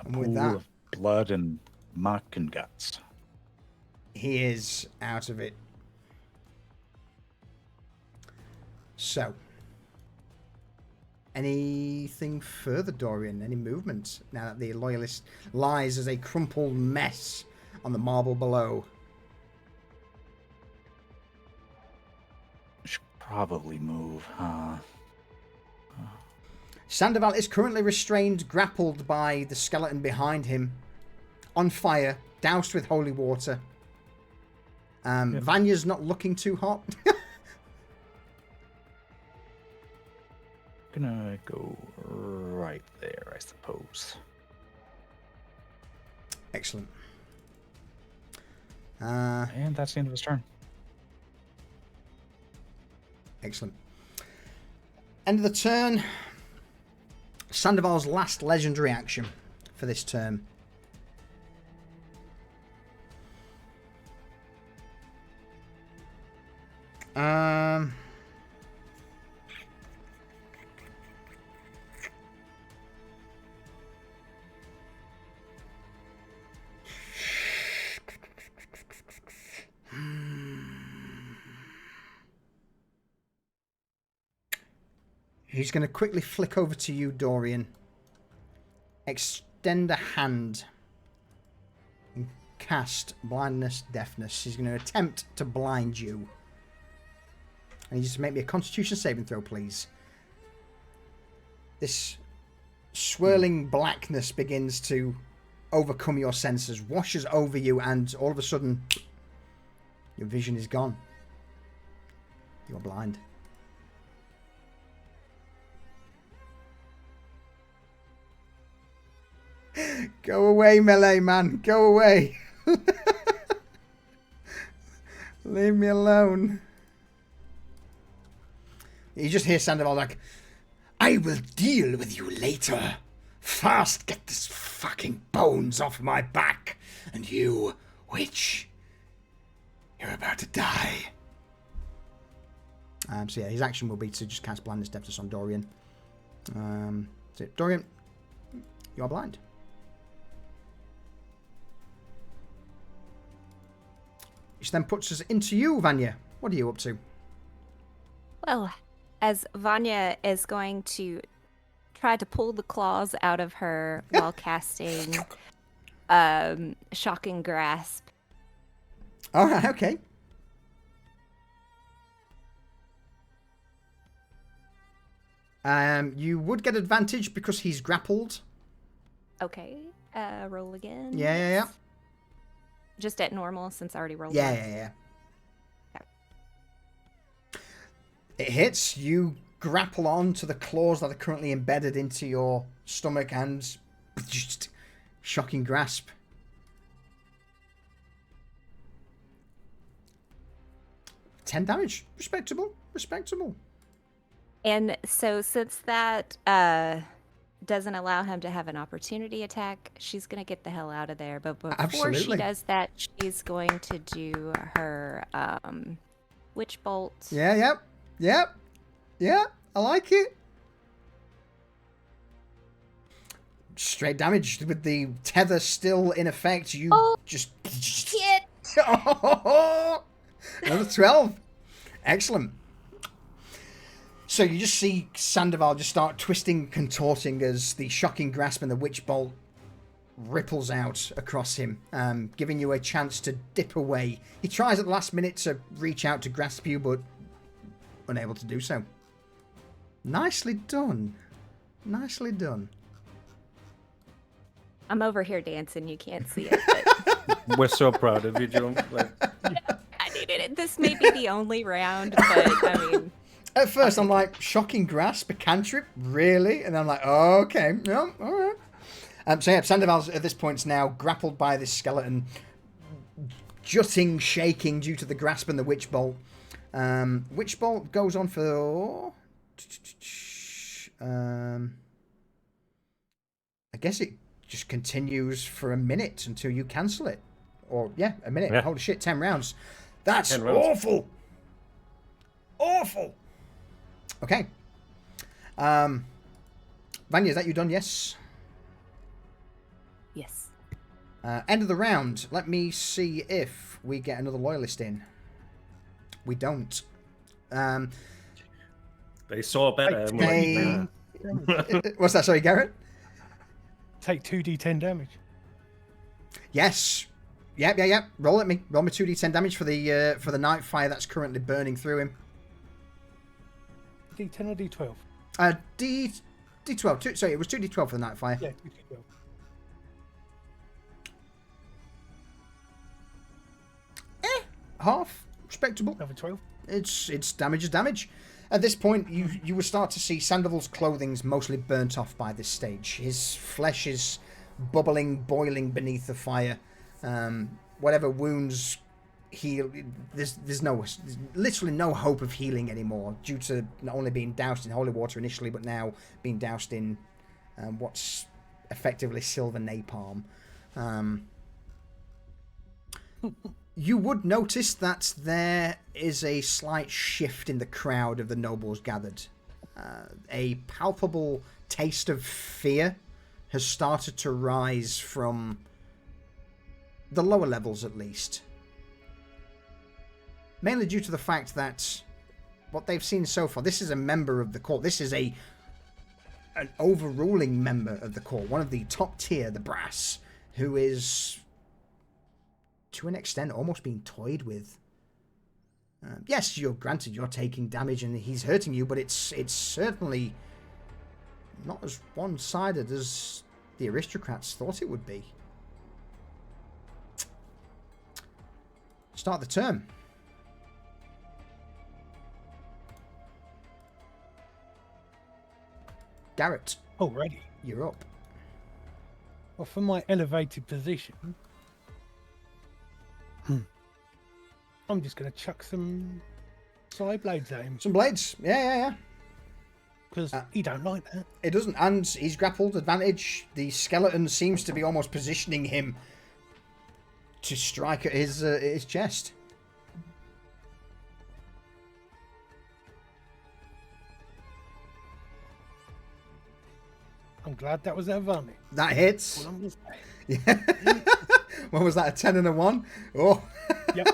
And with that, of blood and muck and guts. He is out of it. So, anything further, Dorian? Any movement now that the Loyalist lies as a crumpled mess on the marble below? Should probably move, huh? Sandoval is currently restrained, grappled by the skeleton behind him, on fire, doused with holy water. Vanya's not looking too hot. Gonna go right there, I suppose. Excellent. And that's the end of his turn. Excellent. End of the turn. Sandoval's last legendary action for this turn. He's going to quickly flick over to you, Dorian. Extend a hand. And cast blindness, deafness. He's going to attempt to blind you. I need you to make me a Constitution saving throw, please. This swirling blackness begins to overcome your senses, washes over you, and all of a sudden, your vision is gone. You're blind. Go away, melee man. Go away. Leave me alone. You just hear Sandoval like, I will deal with you later. First, get this fucking bones off my back. And you, witch, you're about to die. So yeah, his action will be to just cast Blindness Deafness on Dorian. So Dorian, you are blind. Which then puts us into you, Vanya. What are you up to? Well, as Vanya is going to try to pull the claws out of her while casting Shocking Grasp. Alright, okay. You would get advantage because he's grappled. Okay, roll again. Yeah. Just at normal since I already rolled. Yeah. Okay. It hits. You grapple on to the claws that are currently embedded into your stomach and just Shocking Grasp. $10 damage. Respectable. And so since that doesn't allow him to have an opportunity attack, she's going to get the hell out of there. But before Absolutely. she does that, she's going to do her Witch Bolt. Yeah. I like it. Straight damage with the tether still in effect. You just Shit! Another 12. Excellent. So you just see Sandoval just start twisting, contorting as the Shocking Grasp and the Witch Bolt ripples out across him, giving you a chance to dip away. He tries at the last minute to reach out to grasp you, but unable to do so. Nicely done. I'm over here dancing. You can't see it. But We're so proud of you, Joan. Like, I needed it. This may be the only round, but I mean... At first, I'm like, Shocking Grasp, a cantrip? Really? And I'm like, oh, okay. No, all right. So yeah, Sandoval's at this point is now grappled by this skeleton, jutting, shaking due to the grasp and the Witch Bolt. Witch Bolt goes on for... I guess it just continues for a minute until you cancel it. Or, yeah, a minute. Yeah. Holy shit, 10 rounds. That's 10 rounds. Awful. Okay. Vanya, is that you done? Yes. Yes. End of the round. Let me see if we get another loyalist in. We don't. they saw better. And were like, They... nah. What's that? Sorry, Garrett? Take 2d10 damage. Yes. Yep. Roll me 2d10 damage for the night fire that's currently burning through him. D10 or D12? D12. Sorry, it was 2d12 for the night fire. Yeah, D12. Half. Respectable. Another 12. It's damage is damage. At this point, you will start to see Sandoval's clothing's mostly burnt off by this stage. His flesh is bubbling, boiling beneath the fire. Whatever wounds heal, there's literally no hope of healing anymore due to not only being doused in holy water initially, but now being doused in what's effectively silver napalm. You would notice that there is a slight shift in the crowd of the nobles gathered. A palpable taste of fear has started to rise from the lower levels, at least. Mainly due to the fact that what they've seen so far, this is a member of the court. This is an overruling member of the court, one of the top tier, the brass, who is, to an extent, almost being toyed with. Yes, you're taking damage and he's hurting you, but it's certainly not as one-sided as the aristocrats thought it would be. Start the turn. Garrett, Already. you're up. Well, from my elevated position, I'm just going to chuck some side blades at him. Some blades. Yeah. because he don't like that. It doesn't, and he's grappled advantage. The skeleton seems to be almost positioning him to strike at his chest. I'm glad that was advantage. That hits. Well, I'm just- Yeah. What was that? A 10 and a 1? Oh. Yep.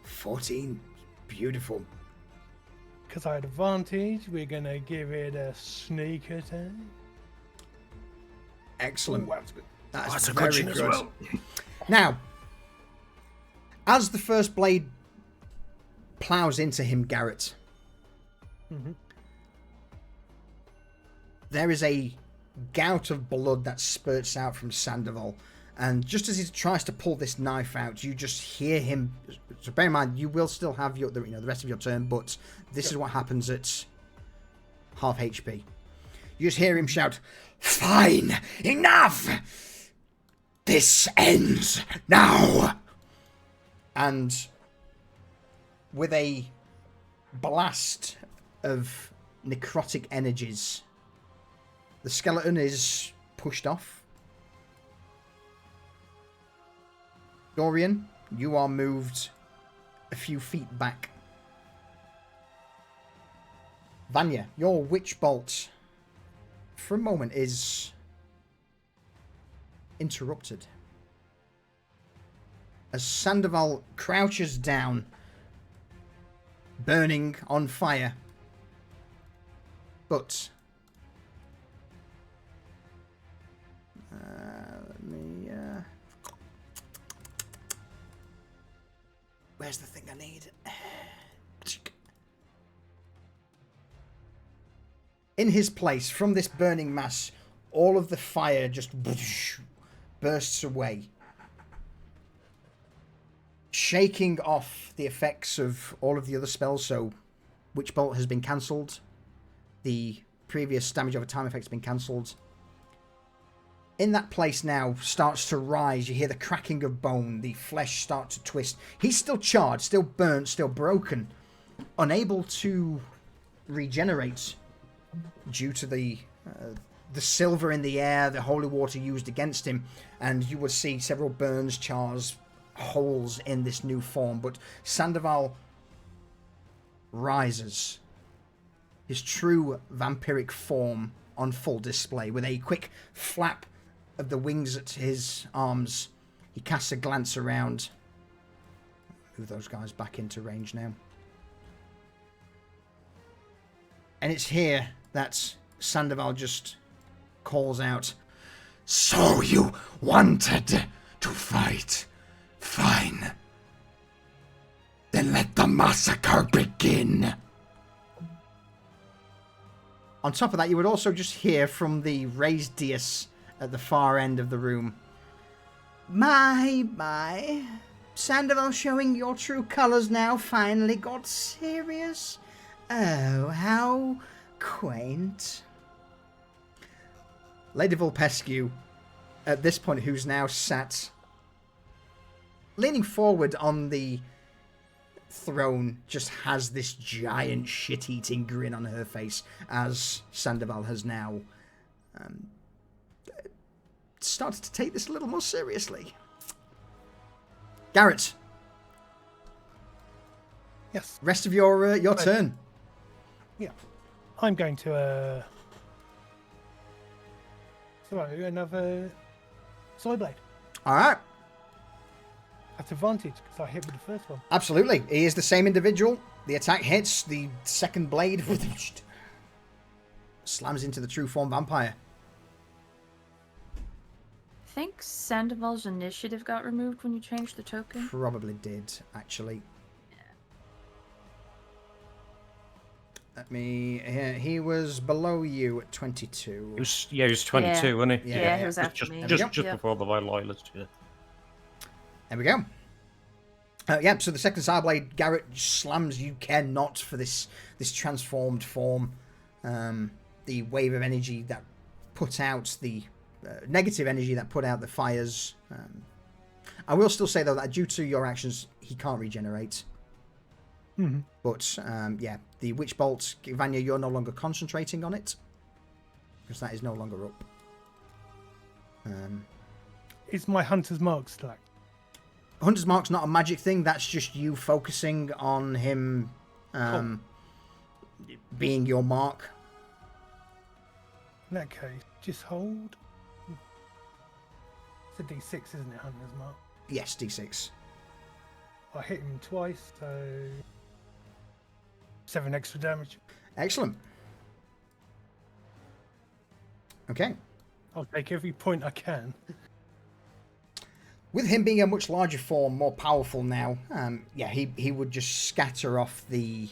14. Beautiful. Because I had advantage, we're going to give it a sneak attack. Excellent. Ooh, that's good. That's a very good good. as well. Now, as the first blade plows into him, Garrett, Mhm. there is a gout of blood that spurts out from Sandoval. And just as he tries to pull this knife out, you just hear him. So bear in mind, you will still have the rest of your turn, but this is what happens at half HP. You just hear him shout, "Fine, enough! This ends now!" And with a blast of necrotic energies, the skeleton is pushed off. Dorian, you are moved a few feet back. Vanya, your witch bolt for a moment is interrupted as Sandoval crouches down, burning on fire. But let me where's the thing I need? In his place, from this burning mass, all of the fire just bursts away, shaking off the effects of all of the other spells. So, Witch Bolt has been cancelled. The previous damage over time effect has been cancelled. In that place now starts to rise. You hear the cracking of bone. The flesh start to twist. He's still charred, still burnt, still broken. Unable to regenerate due to the silver in the air, the holy water used against him. And you will see several burns, chars, holes in this new form. But Sandoval rises. His true vampiric form on full display. With a quick flap of the wings at his arms, he casts a glance around. Move those guys back into range now. And it's here that Sandoval just calls out, "So you wanted to fight? Fine. Then let the massacre begin." On top of that, you would also just hear from the raised dais at the far end of the room, My. Sandoval showing your true colours now finally got serious? Oh, how quaint." Lady Vulpescu, at this point, who's now sat leaning forward on the throne, just has this giant shit-eating grin on her face as Sandoval has now started to take this a little more seriously. Garrett. Yes. Rest of your turn. Yeah. I'm going to throw another sword blade. All right. That's advantage because I hit with the first one. Absolutely. He is the same individual. The attack hits. The second blade slams into the true form vampire. I think Sandoval's initiative got removed when you changed the token. Probably did, actually. Let me... he was below you at 22. He was 22, Yeah. wasn't he? Yeah, he was after just, me. Just Yep. before the Vital Eyelids. Yeah. There we go. Yeah, so the second Cyberblade, Garrett slams. You care not for this transformed form. The wave of energy that put out the negative energy that put out the fires. I will still say, though, that due to your actions, he can't regenerate. But yeah, the witch bolt, Vanya, you're no longer concentrating on it because that is no longer up. Is my hunter's mark still active? Hunter's mark's not a magic thing. That's just you focusing on him being your mark. In that case, just hold. It's a D6, isn't it, hunter's mark? Yes, D6. I hit him twice, so 7 extra damage. Excellent. Okay. I'll take every point I can. With him being a much larger form, more powerful now, yeah, he would just scatter off the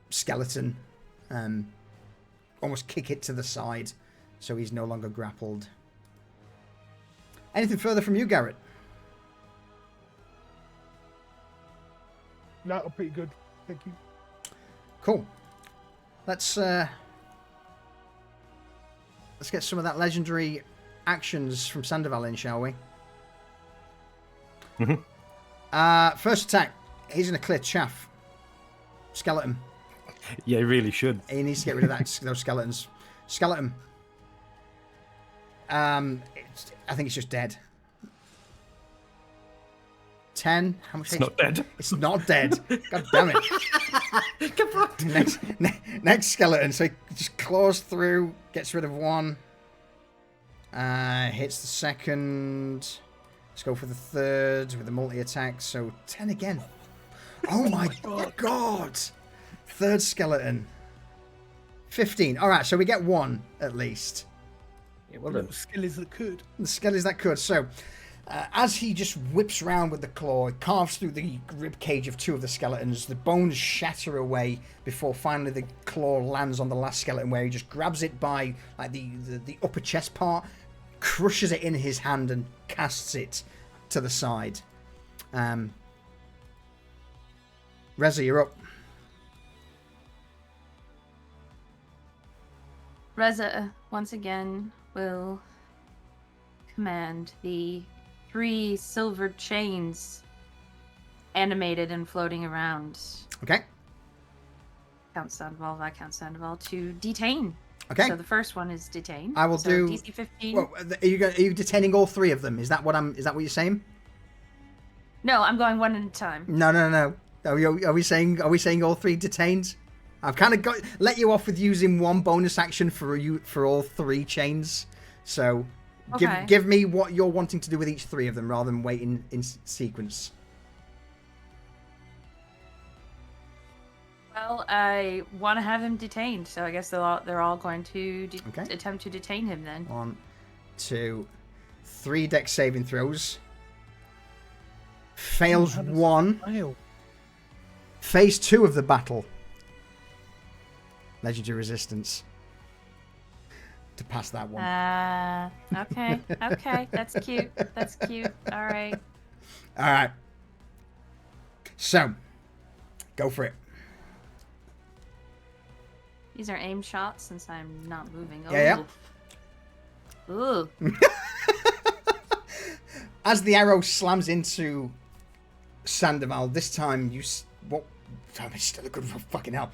skeleton, almost kick it to the side, so he's no longer grappled. Anything further from you, Garrett? No, pretty good. Thank you. Cool. Let's get some of that legendary actions from Sandoval in, shall we? First attack. He's in a clear chaff. Skeleton. Yeah, he really should. He needs to get rid of those skeletons. Skeleton. I think it's just dead. 10. How much? It's not dead. It's not dead. God damn it. Next skeleton. So he just claws through, gets rid of one. Hits the second. Let's go for the third with the multi-attack. So 10 again. Oh my god. Third skeleton. 15. Alright, so we get one at least. Yeah, well done. Skellies that could. The skellies that could. So, as he just whips round with the claw, it carves through the rib cage of two of the skeletons. The bones shatter away before finally the claw lands on the last skeleton, where he just grabs it by like the upper chest part, crushes it in his hand, and casts it to the side. Reza, you're up. Reza, once again, will command the 3 silver chains animated and floating around. Okay. Count Sandoval, Viscount Sandoval, to detain. Okay. So the first one is detain. I will so do. DC 15. Well, are you detaining all 3 of them? Is that what you're saying? No, I'm going one at a time. No. Are we saying all 3 detained? I've kind of let you off with using one bonus action for all 3 chains. So Okay. give me what you're wanting to do with each 3 of them rather than waiting in sequence. Well, I want to have him detained, so I guess they're all going to attempt to detain him then. 1, 2, 3 dex saving throws. Fails 1. Fail. Phase 2 of the battle. Legendary resistance. To pass that one. Okay. That's cute. All right. Alright. So, go for it. These are aim shots since I'm not moving. Yeah. Ooh. As the arrow slams into Sandoval, this time what? Oh, it's still a good fucking hell.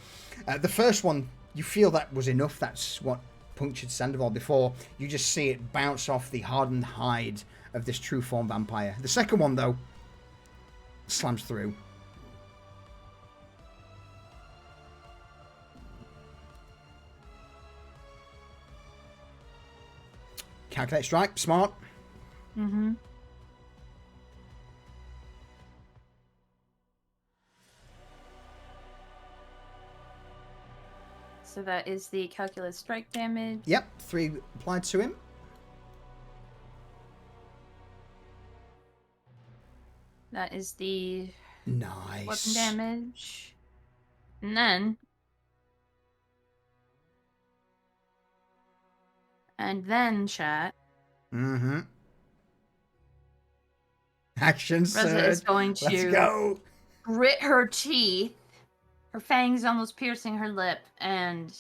The first one, you feel that was enough. That's what punctured Sandoval before. You just see it bounce off the hardened hide of this true form vampire. The second one, though, slams through. Calculate strike. Smart. Mm-hmm. So that is the calculate strike damage. Yep. 3 applied to him. That is the Nice. weapon damage. And then chat. Mm-hmm. Action Reza surge. is going Let's to go. grit her teeth, her fangs almost piercing her lip, and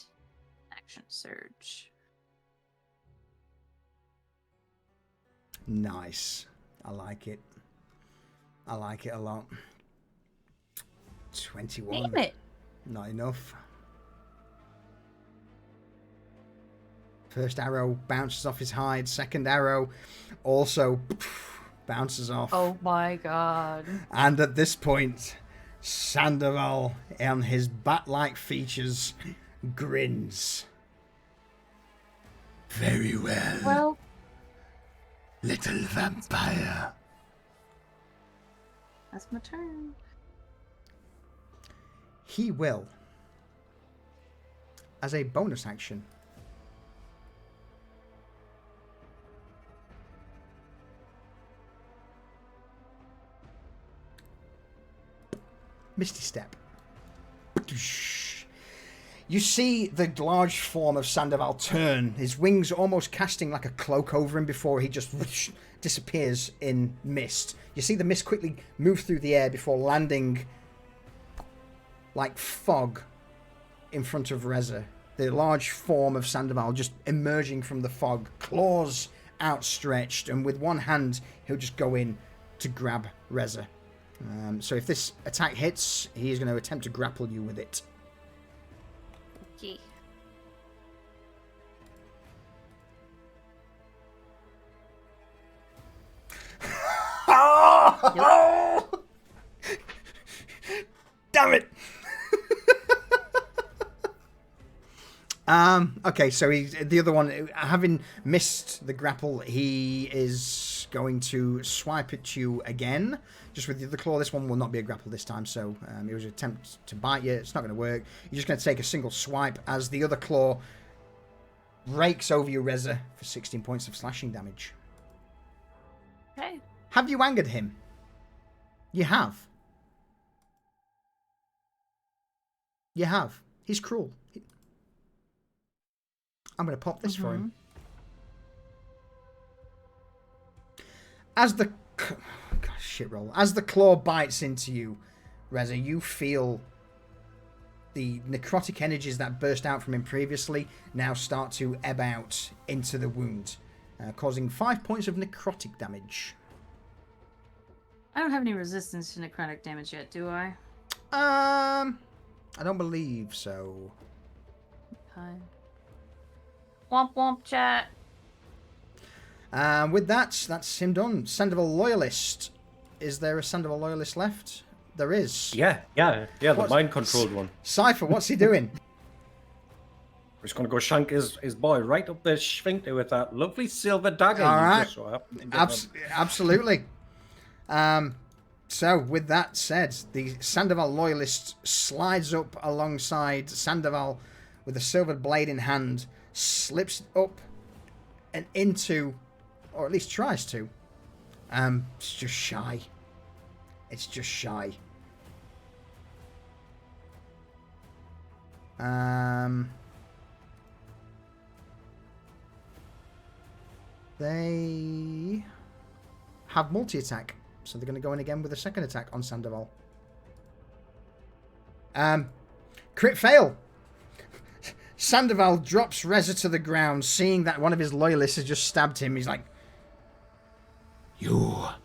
action surge. Nice. I like it. I like it a lot. 21. Damn it. Not enough. First arrow bounces off his hide. Second arrow also bounces off. Oh my god. And at this point, Sandoval, on his bat-like features, grins. Very well, Well, little vampire. that's my turn. He will, as a bonus action, Misty Step. You see the large form of Sandoval turn, his wings almost casting like a cloak over him before he just disappears in mist. You see the mist quickly move through the air before landing like fog in front of Reza. The large form of Sandoval just emerging from the fog, claws outstretched, and with one hand he'll just go in to grab Reza. So if this attack hits, he is going to attempt to grapple you with it. Okay. Oh! Damn it! Okay, so the other one, having missed the grapple, he is going to swipe at you again, just with the other claw. This one will not be a grapple this time, so it was an attempt to bite you. It's not going to work. You're just going to take a single swipe as the other claw rakes over you, Reza, for 16 points of slashing damage. Okay. Have you angered him? You have. You have. He's cruel. I'm going to pop this for him. As the as the claw bites into you, Reza, you feel the necrotic energies that burst out from him previously now start to ebb out into the wound, causing 5 points of necrotic damage. I don't have any resistance to necrotic damage yet, do I? I don't believe so. Okay. Womp womp chat. With that, that's him done. Sandoval Loyalist. Is there a Sandoval Loyalist left? There is. Yeah, the What's- mind-controlled one. Cypher, what's he doing? He's going to go shank his boy right up the sphincter with that lovely silver dagger. All you right. just so happened to get Absolutely. So, with that said, the Sandoval Loyalist slides up alongside Sandoval with a silver blade in hand, slips up and into, or at least tries to. It's just shy. It's just shy. They have multi-attack, so they're going to go in again with a second attack on Sandoval. Crit fail. Sandoval drops Reza to the ground, seeing that one of his loyalists has just stabbed him. He's like, You're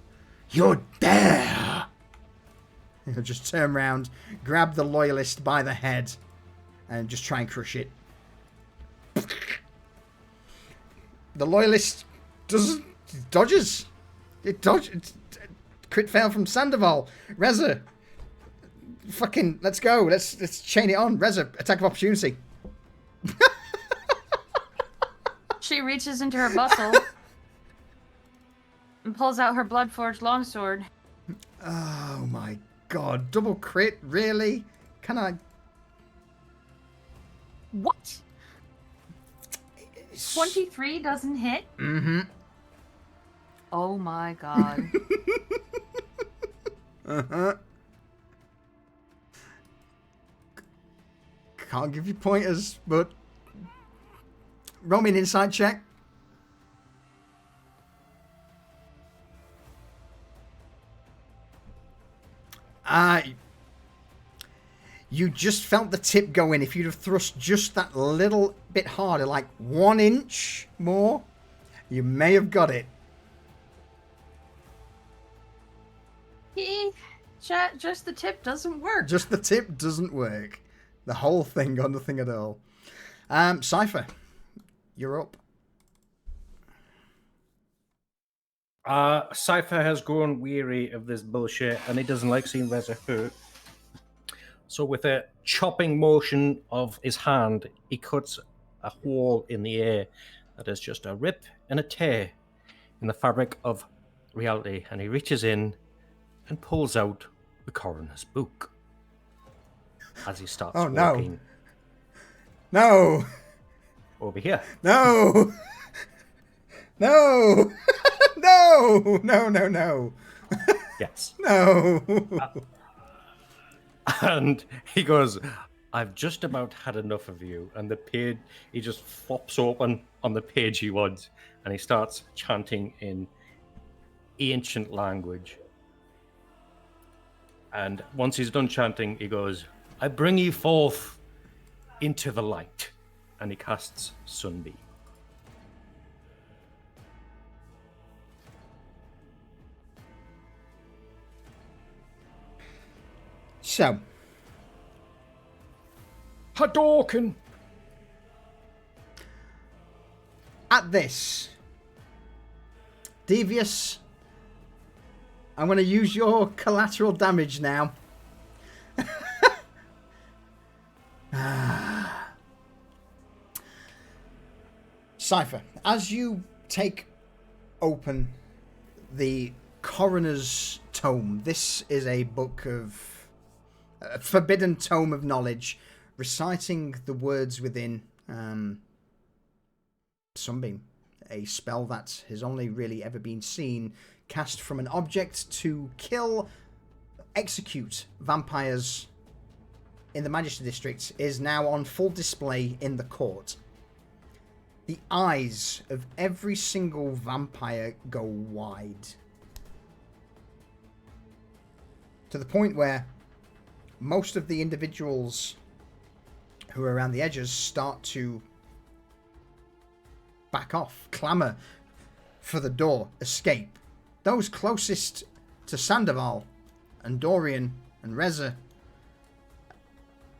there! He'll just turn around, grab the loyalist by the head, and just try and crush it. The loyalist dodges. It dodges. Crit fail from Sandoval. Reza, fucking, let's go. Let's chain it on. Reza, attack of opportunity. She reaches into her bustle and pulls out her blood-forged longsword. Oh my god. Double crit? Really? Can I? What? 23 doesn't hit? Mm-hmm. Oh my god. Uh-huh. Can't give you pointers, but roll me an insight check. You just felt the tip go in. If you'd have thrust just that little bit harder, like 1 inch more, you may have got it. Chat, just the tip doesn't work. Just the tip doesn't work. The whole thing or nothing at all. Cypher, you're up. Cypher has grown weary of this bullshit, and he doesn't like seeing Reza hurt. So with a chopping motion of his hand, he cuts a hole in the air that is just a rip and a tear in the fabric of reality, and he reaches in and pulls out the coroner's book as he starts walking No! over here. No! No! No! Yes. No! And he goes, I've just about had enough of you. And the page, he just flops open on the page he wants, and he starts chanting in ancient language. And once he's done chanting, he goes, I bring you forth into the light. And he casts Sunbeam. So, Hadouken! at this, Devious, I'm going to use your collateral damage now. Cypher, as you take open the coroner's tome, this is a book of a forbidden tome of knowledge, reciting the words within Sunbeam, a spell that has only really ever been seen cast from an object to kill, execute vampires in the Magister District, is now on full display in the court. The eyes of every single vampire go wide, to the point where most of the individuals who are around the edges start to back off, clamour for the door, escape. Those closest to Sandoval and Dorian and Reza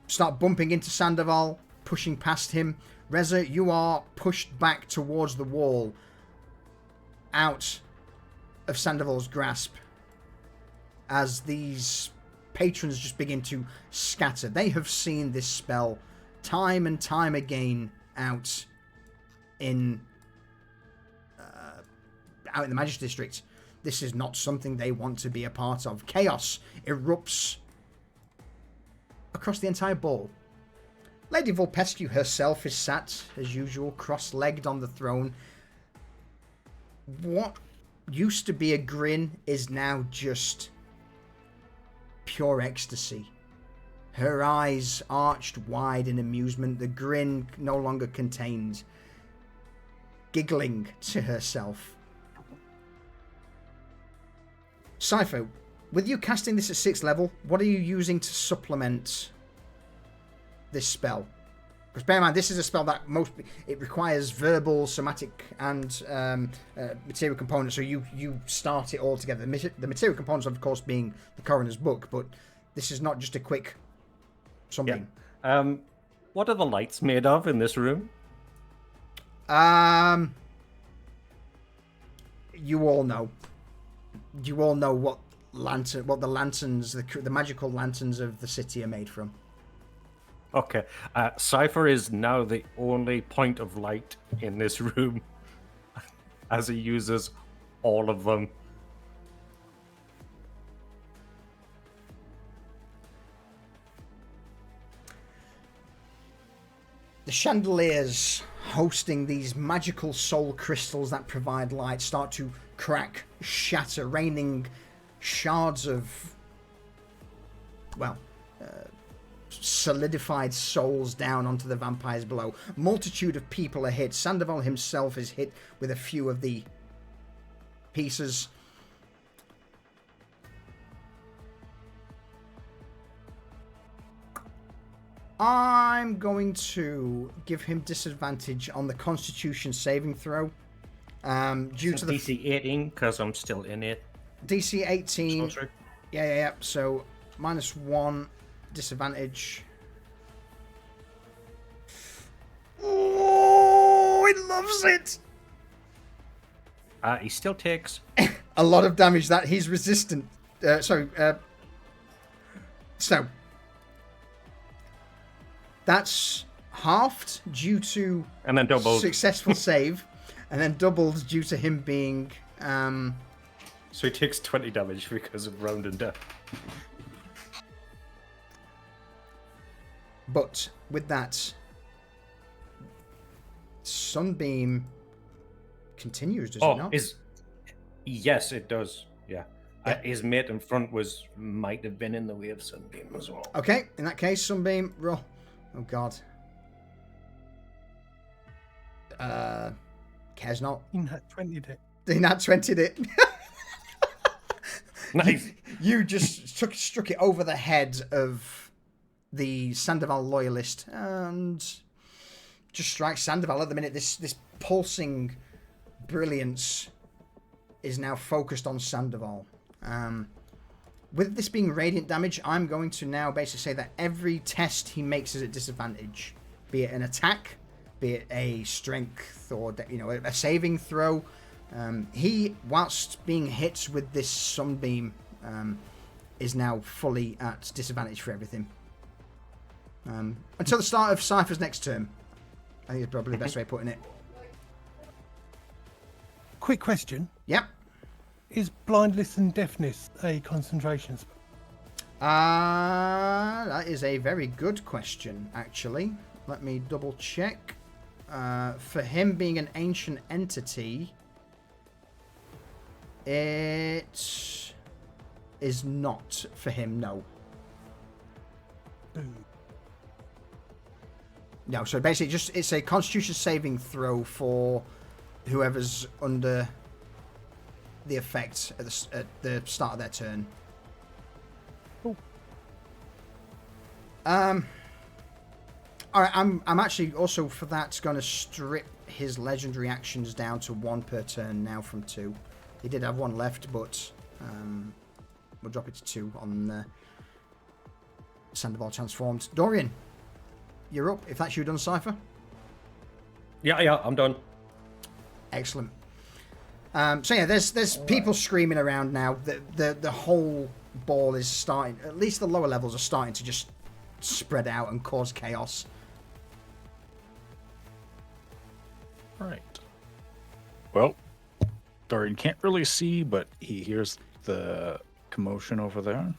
start bumping into Sandoval, pushing past him. Reza, you are pushed back towards the wall, out of Sandoval's grasp, as these patrons just begin to scatter. They have seen this spell time and time again out in the Magister District. This is not something they want to be a part of. Chaos erupts across the entire ball. Lady Vulpescu herself is sat, as usual, cross-legged on the throne. What used to be a grin is now just pure ecstasy. Her eyes arched wide in amusement, the grin no longer contained. Giggling to herself. Cypher, with you casting this at 6th level, what are you using to supplement this spell? Because bear in mind, this is a spell that it requires verbal, somatic, and material components. So you start it all together. The material components, of course, being the coroner's book, but this is not just a quick something. Yeah. What are the lights made of in this room? You all know. You all know what the lanterns, the magical lanterns of the city are made from. Okay. Cypher is now the only point of light in this room, as he uses all of them. The chandeliers hosting these magical soul crystals that provide light start to crack, shatter, raining shards of, solidified souls down onto the vampires below. Multitude of people are hit. Sandoval himself is hit with a few of the pieces. I'm going to give him disadvantage on the Constitution saving throw. Due to the DC 18, because I'm still in it. DC 18. Yeah. So -1 disadvantage. Oh, it loves it. He still takes. A lot of damage that he's resistant. So that's halved due to And then doubled. successful save, and then doubled due to him being. So he takes 20 damage because of rounding down. But with that, Sunbeam continues, does it not? Yes, it does. Yeah. Yeah. His mate in front might have been in the way of Sunbeam as well. Okay, in that case, Sunbeam, roll. Oh, God. Cares not. You nat 20'd it. He nat 20'd it. Nice. You just struck it over the head of the Sandoval loyalist and just strikes Sandoval. At the minute, this pulsing brilliance is now focused on Sandoval. With this being radiant damage, I'm going to now basically say that every test he makes is at disadvantage, be it an attack, be it a strength or a saving throw. He, whilst being hit with this sunbeam, is now fully at disadvantage for everything. Until the start of Cypher's next turn. I think it's probably the best way of putting it. Quick question. Yep. Is blindness and deafness a concentration spell? That is a very good question, actually. Let me double check. For him being an ancient entity, it is not for him, no. Ooh. No, so basically it's a constitution saving throw for whoever's under the effect at the start of their turn. Cool. All right, I'm actually also for that going to strip his legendary actions down to 1 per turn now from 2. He did have 1 left, but we'll drop it to 2 on Sandoval transformed. Dorian, you're up. If that's you done, Cypher. Yeah, I'm done. Excellent. So yeah, there's people screaming around now. The whole ball is starting. At least the lower levels are starting to just spread out and cause chaos. Right. Well, Dorian can't really see, but he hears the commotion over there.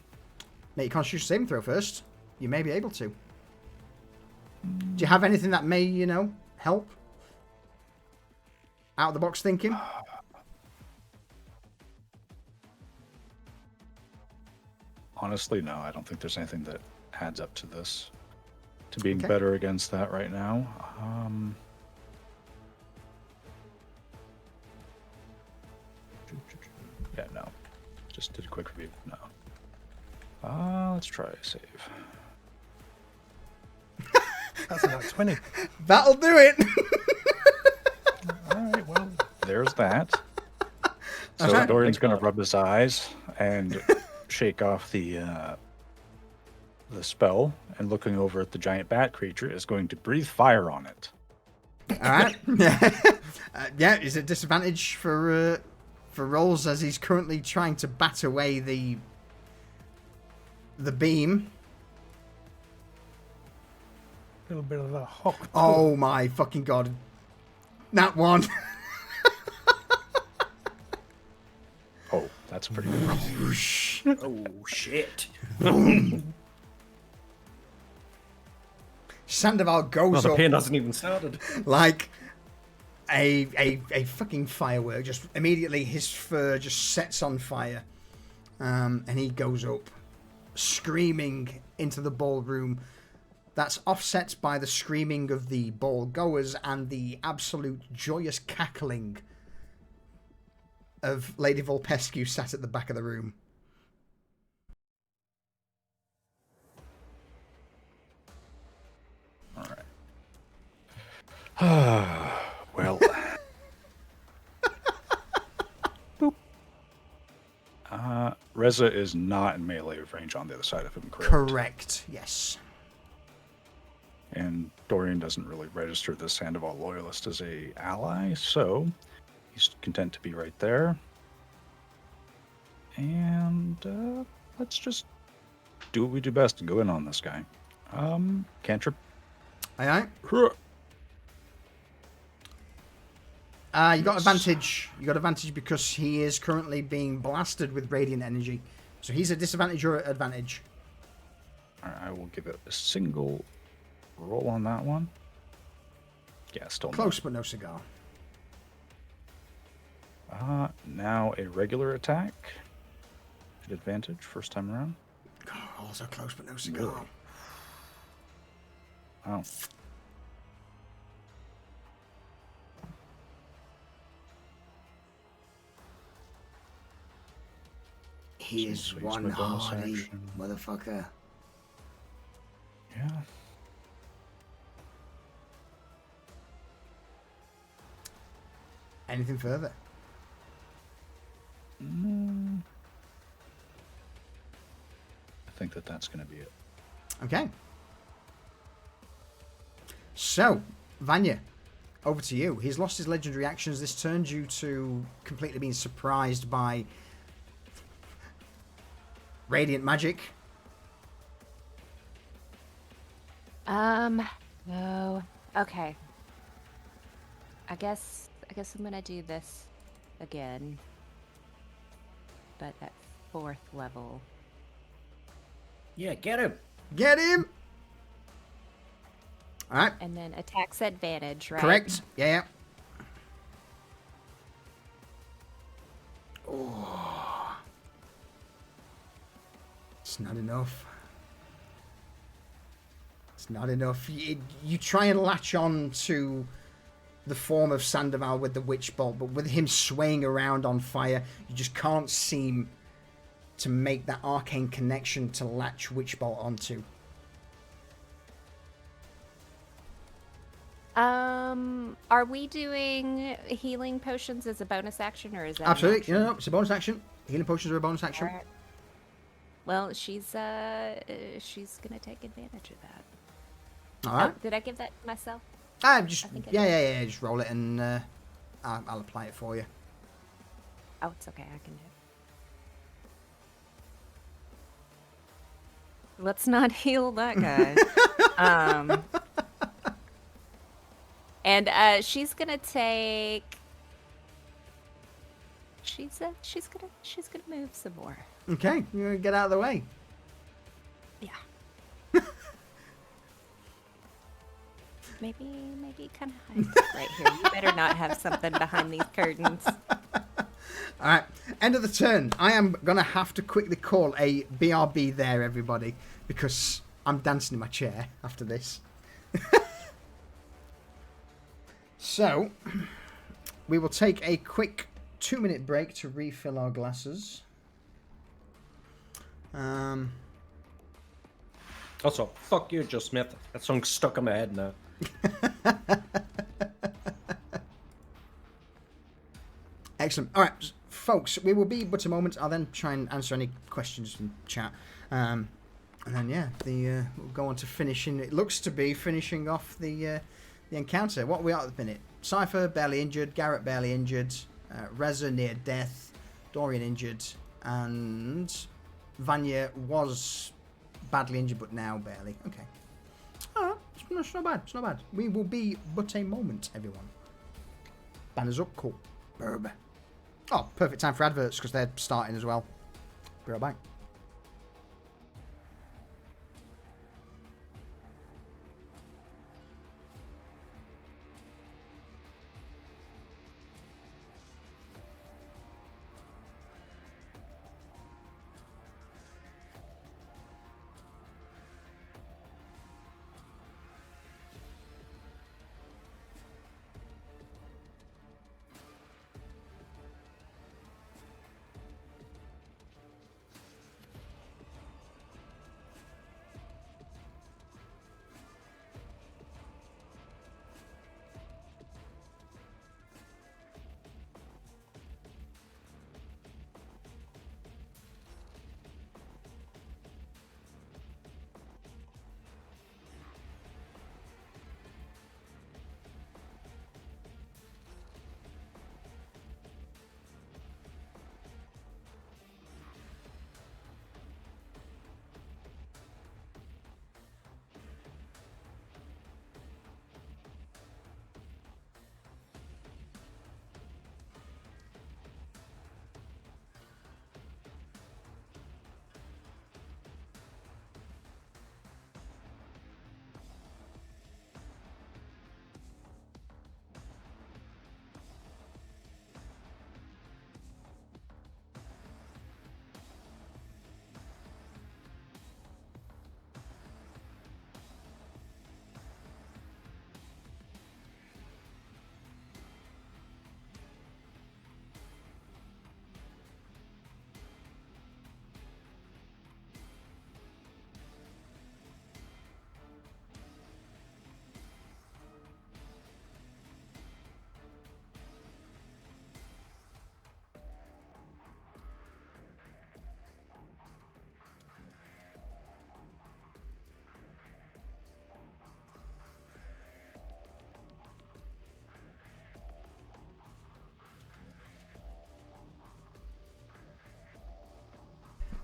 Make your constitution saving throw first. You may be able to. Do you have anything that may, help? Out of the box thinking? Honestly, no. I don't think there's anything that adds up to this. To being better against that right now. Yeah, no. Just did a quick review. No. Let's try a save. That's about 20. That'll do it. All right, well, there's that. So Dorian's going to rub his eyes and shake off the spell, and looking over at the giant bat creature is going to breathe fire on it. All right. Yeah, is it disadvantage for rolls as he's currently trying to bat away the beam? A little bit of a hawk. Oh my fucking god. That one. Oh, that's pretty good. Oh, shit. Sandoval goes The up pain hasn't even started. like a fucking firework. Just immediately his fur just sets on fire. And he goes up screaming into the ballroom. That's offset by the screaming of the ball goers and the absolute joyous cackling of Lady Volpescu sat at the back of the room. All right. Well. Boop. Reza is not in melee range on the other side of him, correct? Correct. Yes. And Dorian doesn't really register the Sandoval Loyalist as a ally, so he's content to be right there. And let's just do what we do best and go in on this guy. Cantrip. Aye. You got advantage. You got advantage because he is currently being blasted with radiant energy. So he's at disadvantage or at advantage. I will give it a single roll on that one. Yeah, still Close, but no cigar. Now a regular attack. At advantage, first time around. Oh, also close, but no cigar. Really? Wow. He is Sweet, one my bonus hardy action. motherfucker. Yeah. Anything further? I think that's going to be it. Okay. So, Vanya, over to you. He's lost his legendary actions this turn due to completely being surprised by radiant magic. No. Okay. I guess I'm gonna do this again. But at 4th level. Yeah, get him. Get him! Alright, And then attacks advantage, right? correct. Yeah. Oh. It's not enough. It's not enough. You try and latch on to the form of Sandoval with the witch bolt, but with him swaying around on fire, you just can't seem to make that arcane connection to latch witch bolt onto. Are we doing healing potions as a bonus action, or is that an Absolutely. action? No, it's a bonus action. Healing potions are a bonus action. Alright. Well, she's gonna take advantage of that. All right. Oh, did I give that to myself? Just I think I yeah. Just roll it and I'll apply it for you. Oh, it's okay. I can do it. Let's not heal that guy. And she's gonna take. She's gonna move some more. Okay, you're gonna get out of the way. Yeah. Maybe kind of hide right here. You better not have something behind these curtains. All right, end of the turn. I am gonna have to quickly call a BRB there, everybody, because I'm dancing in my chair after this. So, we will take a quick 2-minute break to refill our glasses. Also, fuck you, Joe Smith. That song's stuck in my head now. Excellent. All right, folks, we will be but a moment. I'll then try and answer any questions in chat. And then, yeah, we'll go on to finishing. It looks to be finishing off the encounter. What are we at the minute? Cypher barely injured, Garrett barely injured, Reza near death, Dorian injured, and Vanya was badly injured, but now barely. Okay. All right, it's not bad. It's not bad. We will be but a moment, everyone. Banners up, cool. Burb. Oh, perfect time for adverts because they're starting as well. Be right back.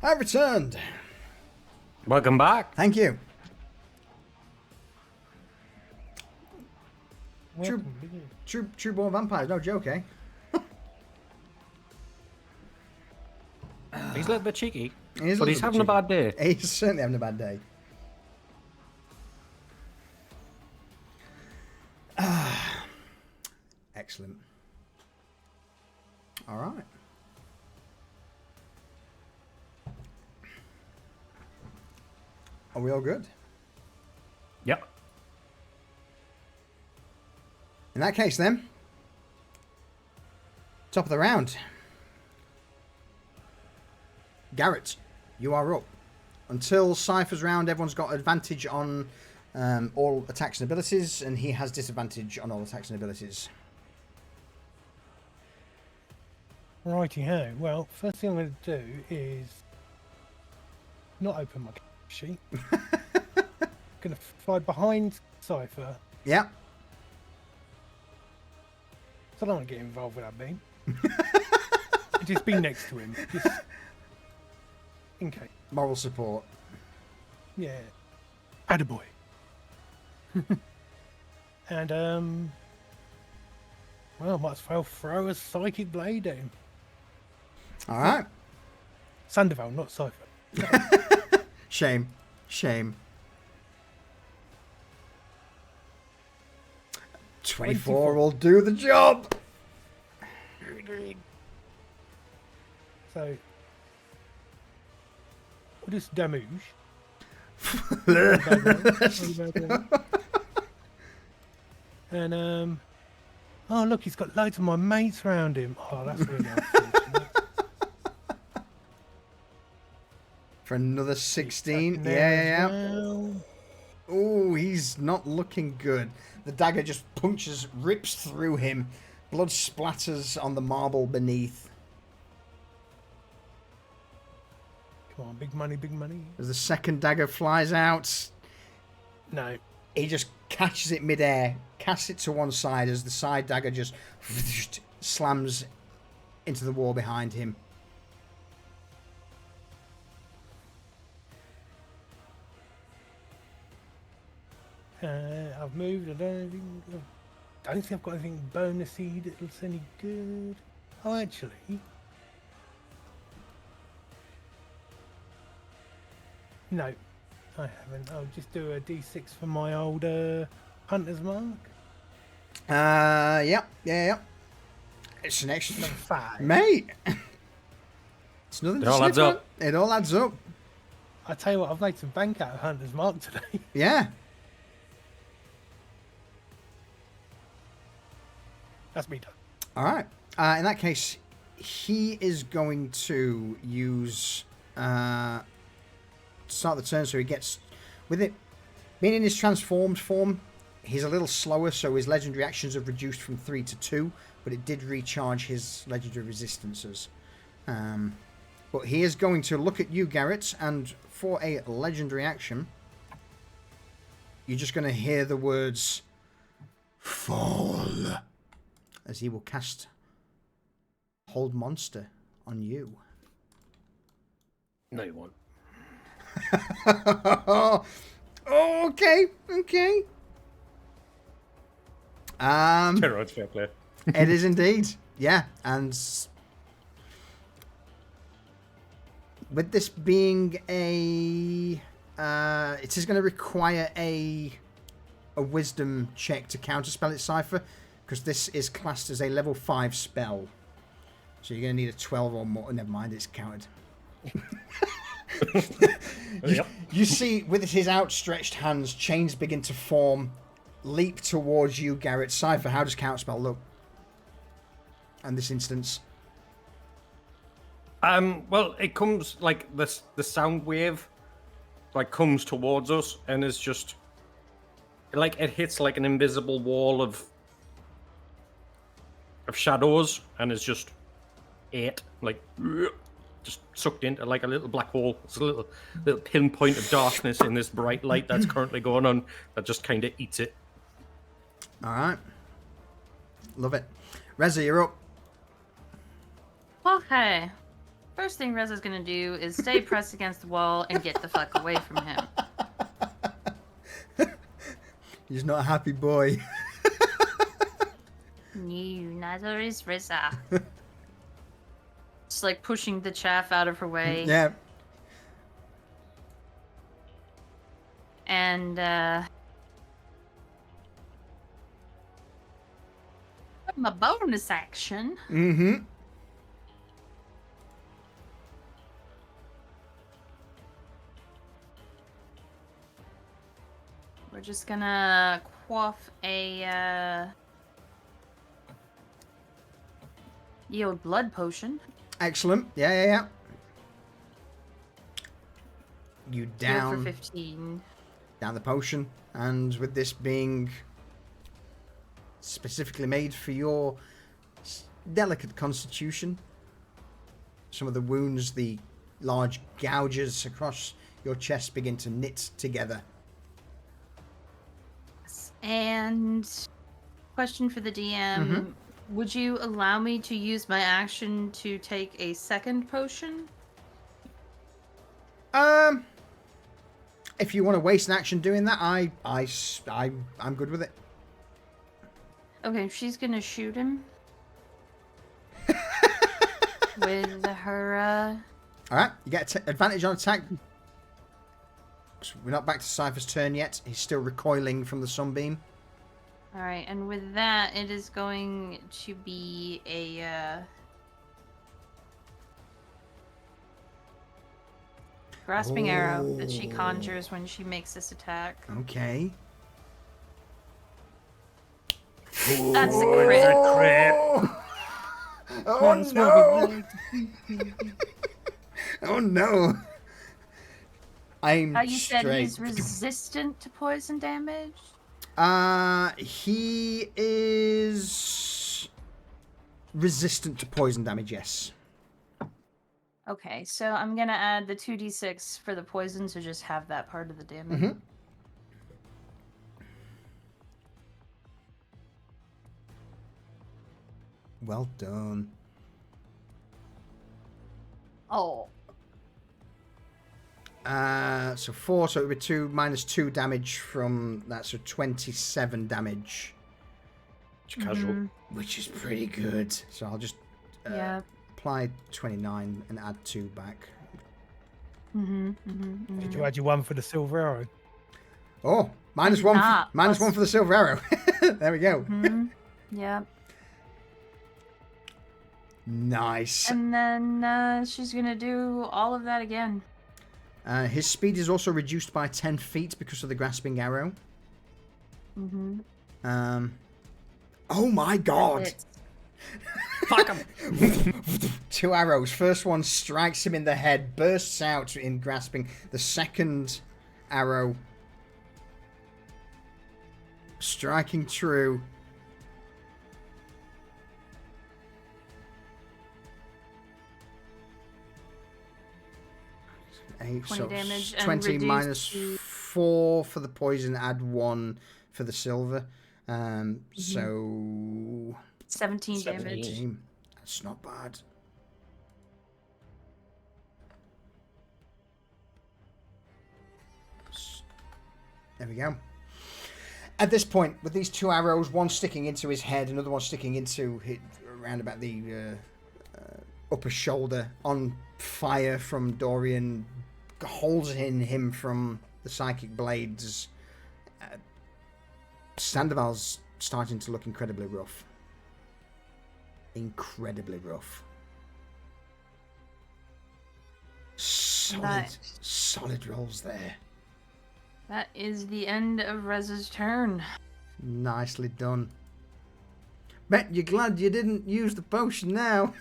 I've returned. Welcome back. Thank you. Welcome, begin. True-born vampires, no joke, eh? He's a little bit cheeky, He is but a he's little having bit a bad day. He's certainly having a bad day. Excellent. All right. Are we all good? Yep. In that case, then, top of the round. Garrett, you are up. Until Cypher's round, everyone's got advantage on all attacks and abilities, and he has disadvantage on all attacks and abilities. Righty ho. Well, first thing I'm going to do is not open my sheet. Going to fly behind Cypher. Yeah. So I don't want to get involved with that beam. Just be next to him. Just in case. Moral support. Yeah. Attaboy. And, well, might as well throw a psychic blade at him. All right. Sandoval, not Cypher. Shame. Shame. 24 will do the job. So, what is damage? And oh look, he's got loads of my mates around him. Oh, that's really unfortunate. For another 16. Attacking Yeah, there yeah, as yeah. well. Oh, he's not looking good. The dagger just punches, rips through him. Blood splatters on the marble beneath. Come on, big money, big money. As the second dagger flies out, No. he just catches it midair, casts it to one side as the side dagger just slams into the wall behind him. I've moved. I don't think I've got anything bonusy that's any good. Oh, actually. No, I haven't. I'll just do a D6 for my old hunter's mark. Yeah. It's an extra Number 5. mate. It's nothing It to all sniff adds up. at. It all adds up. I tell you what, I've made some bank out of hunter's mark today. Yeah. That's me done. All right. In that case, he is going to use to start the turn, so he gets with it being in his transformed form. He's a little slower, so his legendary actions have reduced from 3 to 2, but it did recharge his legendary resistances. But he is going to look at you, Garrett, and for a legendary action, you're just going to hear the words "fall" as he will cast Hold Monster on you. No, you won't. Okay. Steroids, fair play. It is indeed. Yeah, and with this being a it is going to require a wisdom check to counterspell it, Cypher, because this is classed as a level 5 spell. So you're going to need a 12 or more. Never mind, it's counted. You see, with his outstretched hands, chains begin to form, leap towards you, Garrett. Cypher, how does counterspell look? And this instance. Well, it comes like this. The sound wave, like, comes towards us and is just like it hits like an invisible wall of shadows and is just just sucked into like a little black hole. It's a little pinpoint of darkness in this bright light that's currently going on that just kind of eats it. All right. Love it. Reza, you're up. Okay. First thing Reza's gonna do is stay pressed against the wall and get the fuck away from him. He's not a happy boy. No, neither is Reza. Just like pushing the chaff out of her way. Yeah. And my bonus action. Mm-hmm. We're just gonna quaff a yield blood potion. Excellent. Yeah. You Heal down for 15. down the potion, and with this being specifically made for your delicate constitution, some of the wounds, the large gouges across your chest begin to knit together. And question for the DM. Would you allow me to use my action to take a second potion? If you want to waste an action doing that, I'm good with it. Okay, she's gonna shoot him. With her, Alright, you get advantage on attack. So we're not back to Cypher's turn yet. He's still recoiling from the sunbeam. Alright, and with that, it is going to be a, grasping arrow that she conjures when she makes this attack. Okay. That's a crit. Oh no! Oh no! I'm You said straight. he's resistant to poison damage? He is resistant to poison damage, yes. Okay, so I'm gonna add the 2d6 for the poison to just have that part of the damage. Well done. Oh. So 4, so it would be 2 minus 2 damage from that, so 27 damage. Casual. Which is pretty good. So I'll just Yeah. apply 29 and add 2 back. Did you add your 1 for the silver arrow? Oh, minus did 1. not. Minus 1 Plus- for the silver arrow. There we go. Yeah. Nice. And then she's gonna do all of that again. His speed is also reduced by 10 feet because of the grasping arrow. Oh my god! Fuck him. 2 arrows. First one strikes him in the head, bursts out in grasping. The second arrow striking true. Eight, 20 damage and 20 reduced minus to- 4 for the poison, add 1 for the silver. So 17 damage. 17. That's not bad. There we go. At this point, with these 2 arrows, one sticking into his head, another one sticking into his, around about the upper shoulder, on fire from Dorian, holds in him from the psychic blades. Sandoval's starting to look incredibly rough. Incredibly rough. Solid rolls there. That is the end of Reza's turn. Nicely done. Bet you're glad you didn't use the potion now.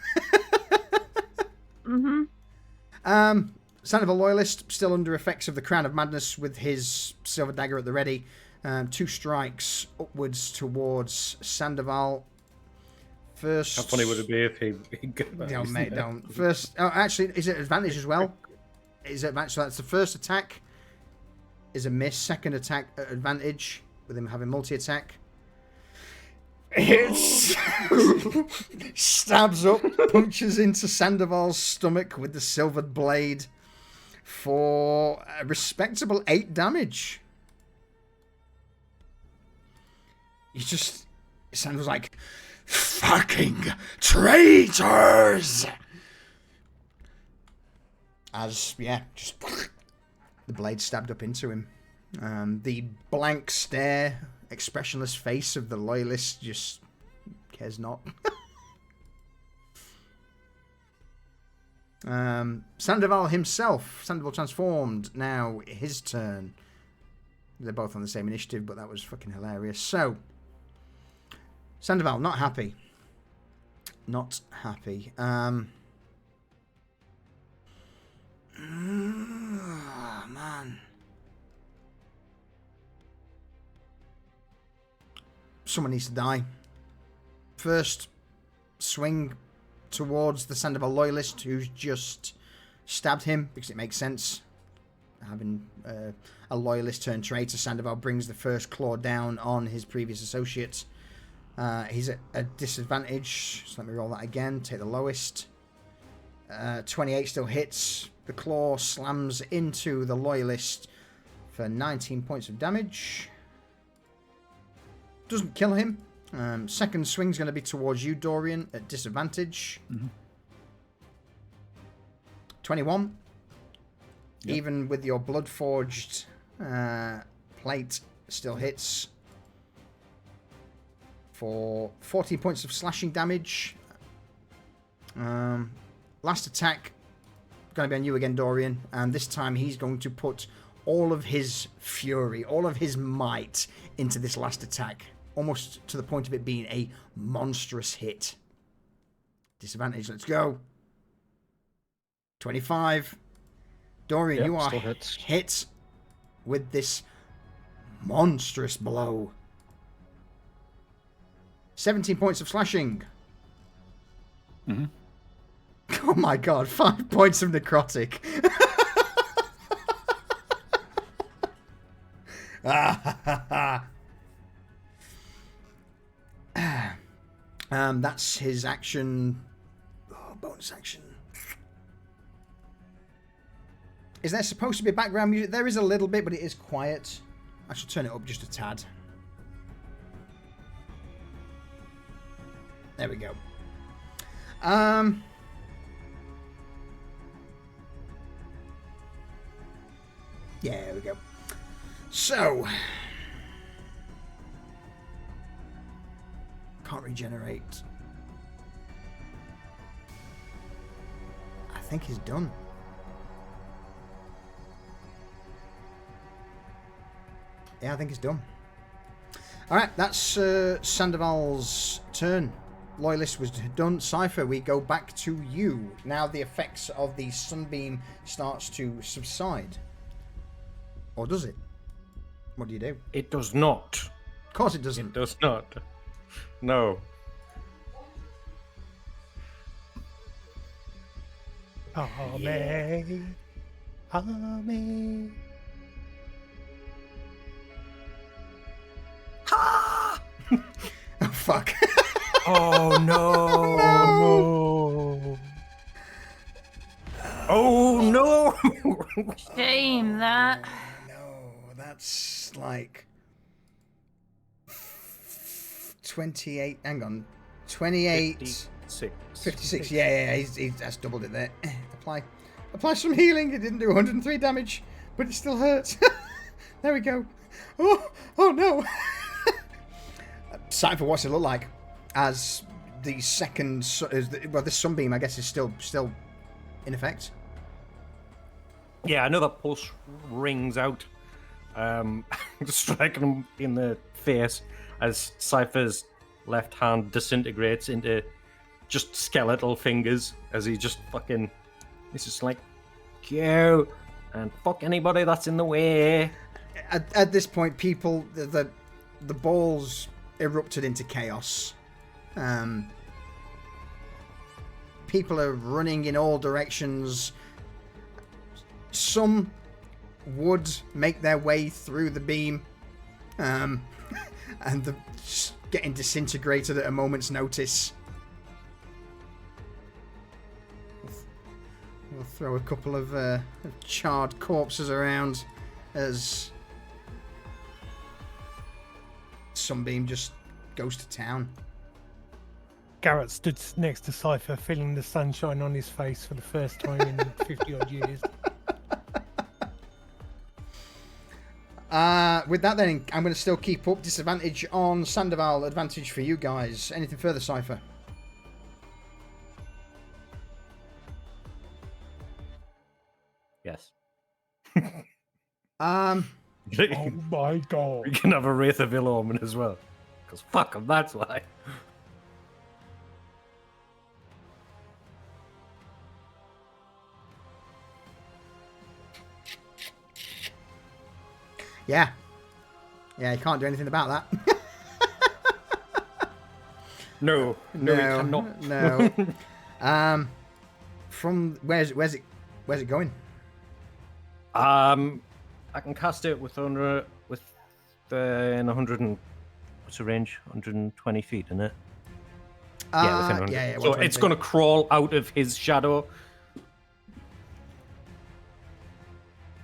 Sandoval Loyalist, still under effects of the Crown of Madness with his silver dagger at the ready. 2 strikes upwards towards Sandoval. First. How funny would it be if he Don't, mate, don't. First. Oh, actually, is it advantage as well? Is it advantage? So that's the first attack is a miss. Second attack at advantage with him having multi-attack. Hits, stabs up, punctures into Sandoval's stomach with the silvered blade for a respectable 8 damage. Sandoval's like, fucking traitors! As, just the blade stabbed up into him. The blank stare, expressionless face of the loyalist just cares not. Sandoval himself, Sandoval transformed, now his turn. They're both on the same initiative, but that was fucking hilarious. So, Sandoval, not happy. Not happy. Man. Someone needs to die. First swing towards the Sandoval loyalist who's just stabbed him, because it makes sense. Having a loyalist turn traitor, Sandoval brings the first claw down on his previous associate. He's at a disadvantage, so let me roll that again. Take the lowest. 28 still hits. The claw slams into the loyalist for 19 points of damage. Doesn't kill him. Second swing's going to be towards you, Dorian, at disadvantage. 21. Yep. Even with your blood-forged plate, still hits for 14 points of slashing damage. Last attack, going to be on you again, Dorian, and this time he's going to put all of his fury, all of his might into this last attack, almost to the point of it being a monstrous hit. Disadvantage, let's go. 25. Dorian, you are hit with this monstrous blow. 17 points of slashing. Oh my god, 5 points of necrotic. That's his action. Bonus action. Is there supposed to be background music? There is a little bit, but it is quiet. I should turn it up just a tad. There we go. Yeah, there we go. So, can't regenerate. I think he's done. Yeah, I think he's done. Alright, that's Sandoval's turn. Loyalist was done. Cypher, we go back to you. Now the effects of the sunbeam starts to subside. Or does it? What do you do? It does not. Of course it doesn't. It does not. No. Amen. Amen. Oh, fuck. Oh, no. Oh, no. Shame that. No, that's like 28. Hang on. 28. 56. Yeah. That's doubled it there. Apply some healing. It didn't do 103 damage, but it still hurts. There we go. Oh no. Cypher, what's it look like as the second? This sunbeam, I guess, is still in effect. Yeah, another pulse rings out, striking him in the face as Cypher's left hand disintegrates into just skeletal fingers as he just fucking... He's just like, go and fuck anybody that's in the way. At this point, people, the balls erupted into chaos. People are running in all directions. Some would make their way through the beam, and getting disintegrated at a moment's notice. We'll throw a couple of charred corpses around as Sunbeam just goes to town. Garrett stood next to Cypher, feeling the sunshine on his face for the first time in 50-odd years. With that then, I'm going to still keep up. Disadvantage on Sandoval, advantage for you guys. Anything further, Cypher? Yes. Oh my god. We can have a Wraith of Ill Omen as well. Because fuck them, that's why. Yeah. Yeah, you can't do anything about that. No, you cannot. No. From where's it going? I can cast it with 100 and what's the range? 120 feet, isn't it? Yeah, within 100. Yeah, so it's going to crawl out of his shadow.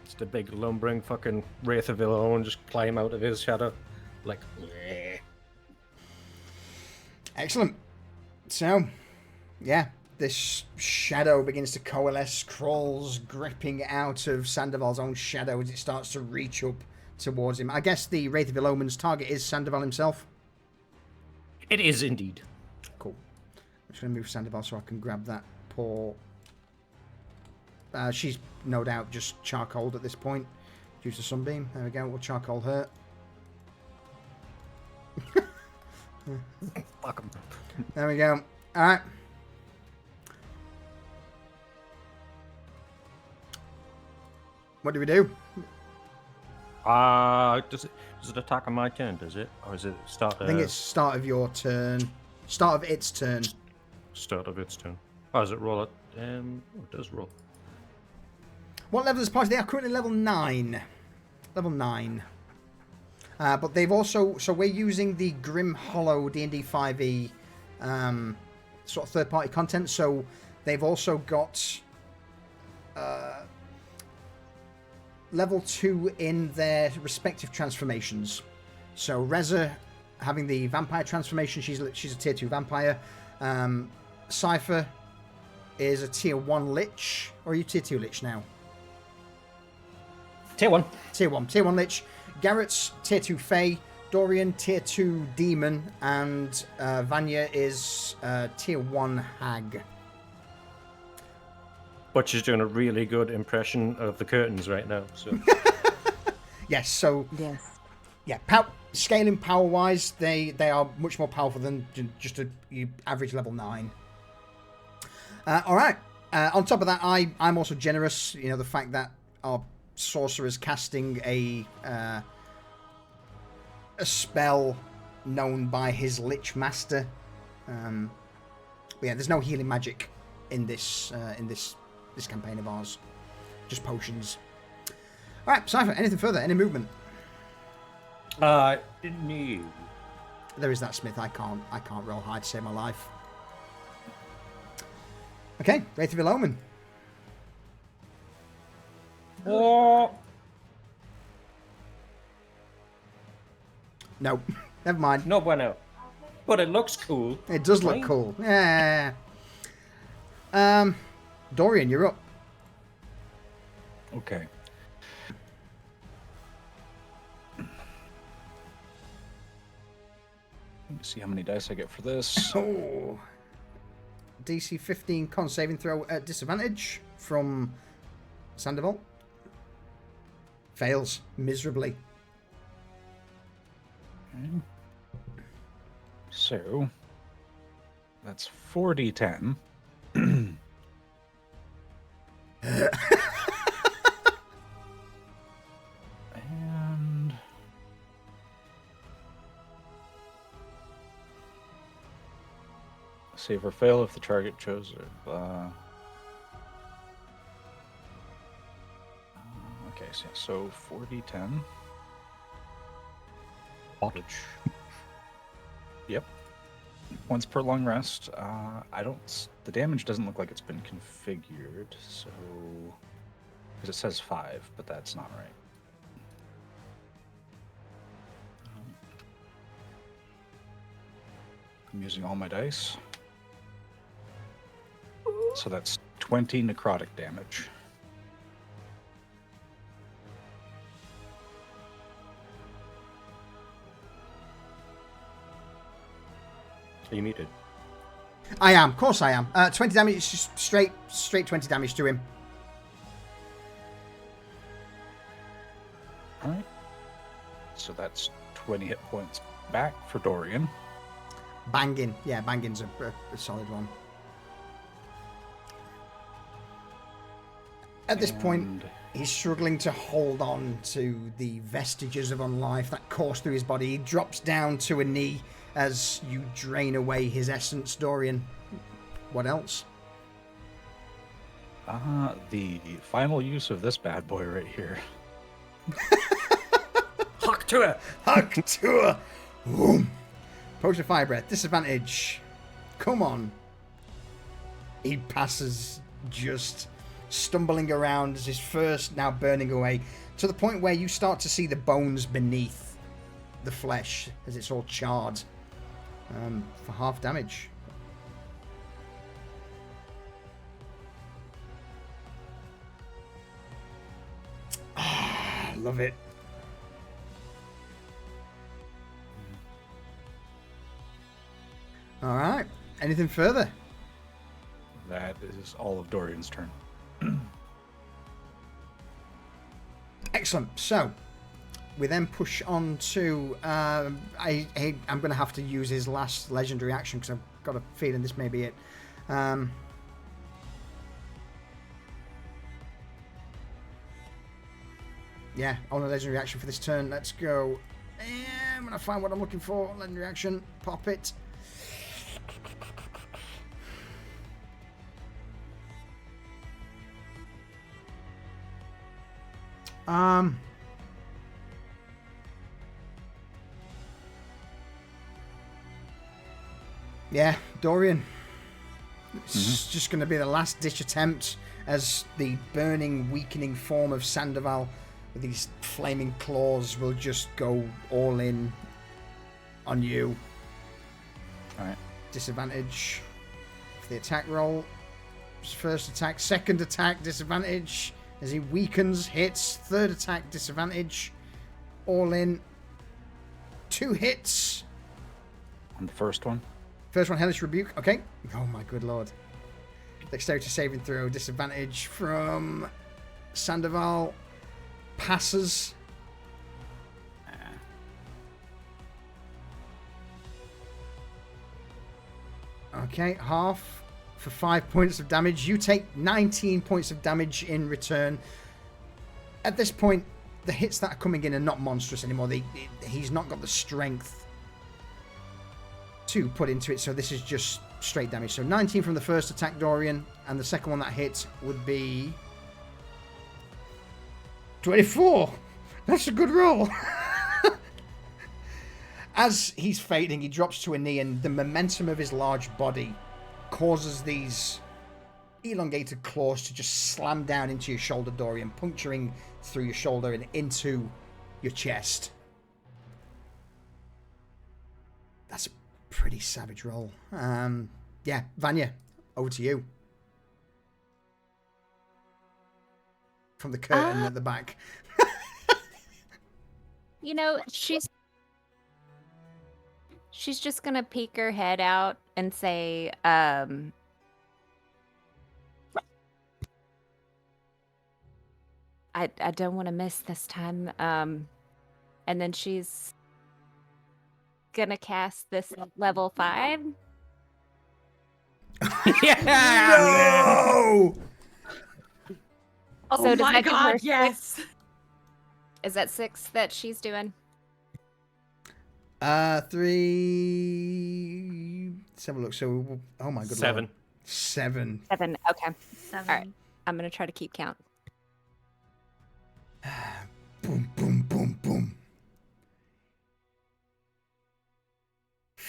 Just a big lumbering fucking Wraith of Ill Omen just climb out of his shadow. Like, yeah. Excellent. So, yeah, this shadow begins to coalesce, crawls, gripping out of Sandoval's own shadow as it starts to reach up towards him. I guess the Wraith of Ill Omen's target is Sandoval himself. It is indeed. Cool. I'm just going to move Sandoval so I can grab that poor... she's no doubt just charcoaled at this point due to Sunbeam. There we go. We'll charcoal her. Fuck 'em. There we go. All right. What do we do? Does it attack on my turn? Does it, or is it start? I think it's start of your turn. Start of its turn. Start of its turn. Oh, does it roll it? It does roll. What level is the party? They are currently level 9. Level 9. But they've also... So we're using the Grim Hollow D&D5e sort of third-party content. So they've also got level 2 in their respective transformations. So Reza having the vampire transformation. She's a tier 2 vampire. Cypher is a tier 1 lich. Or are you tier 2 lich now? Tier 1. Tier 1 lich. Garrett's tier 2 Fae, Dorian tier 2 Demon, and Vanya is tier 1 Hag. But she's doing a really good impression of the curtains right now. So Yes, so Yes. yeah, scaling power wise, they are much more powerful than just a average level 9. All right. On top of that, I'm also generous. You know, the fact that our sorcerer's casting a spell known by his Lich Master. But yeah, there's no healing magic in this campaign of ours. Just potions. All right, Cypher. Anything further? Any movement? no. There is that Smith. I can't roll high to save my life. Okay, Wraith of Ill Omen. Oh. No, never mind. No bueno. But it looks cool. It does look Right? cool. Yeah. Dorian, you're up. Okay. Let me see how many dice I get for this. Oh. DC 15 con saving throw at disadvantage from Sandoval. Fails miserably. Okay. So, that's 4d10. And save or fail if the target chose it. Okay, so 4d10. Which Yep. Once per long rest. The damage doesn't look like it's been configured, so because it says 5, but that's not right. I'm using all my dice. So that's 20 necrotic damage. Are you muted? I am. Of course I am. 20 damage. It's just straight 20 damage to him. All right. So that's 20 hit points back for Dorian. Banging. Yeah, banging's a solid one. At this point, And he's struggling to hold on to the vestiges of unlife that course through his body. He drops down to a knee as you drain away his essence, Dorian. What else? the final use of this bad boy right here. Huck to it! Hug to her! Boom. Potion of fire breath. Disadvantage. Come on. He passes, just stumbling around as his first now burning away, to the point where you start to see the bones beneath the flesh as it's all charred, for half damage. Love it. All right. Anything further? That is all of Dorian's turn. Excellent. So we then push on to. I'm going to have to use his last legendary action because I've got a feeling this may be it. Yeah, on a legendary action for this turn. Let's go. I'm going to find what I'm looking for. Legendary action. Pop it. Yeah, Dorian. It's just going to be the last ditch attempt as the burning, weakening form of Sandoval with these flaming claws will just go all in on you. Alright. Disadvantage for the attack roll. First attack, second attack, disadvantage as he weakens, hits, third attack, disadvantage. All in. 2 hits. On the first one. First one, Hellish Rebuke. Okay. Oh my good lord. Dexterity saving throw, disadvantage from Sandoval. Passes. Okay, half for 5 points of damage. You take 19 points of damage in return. At this point, the hits that are coming in are not monstrous anymore. He's not got the strength to put into it, so this is just straight damage. So 19 from the first attack, Dorian, and the second one that hits would be 24. That's a good roll. As he's fading, he drops to a knee, and the momentum of his large body causes these elongated claws to just slam down into your shoulder, Dorian, puncturing through your shoulder and into your chest. That's a pretty savage roll. Yeah, Vanya, over to you. From the curtain at the back. You know, she's just gonna peek her head out and say, I don't want to miss this time. And then she's gonna cast this level 5. Yeah! No! Oh So does my that give her god, 6? yes! Is that 6 that she's doing? 3. Let's have a look. So, oh my good 7. lord. 7. 7. Okay. 7. All right. I'm gonna try to keep count. Boom, boom, boom, boom.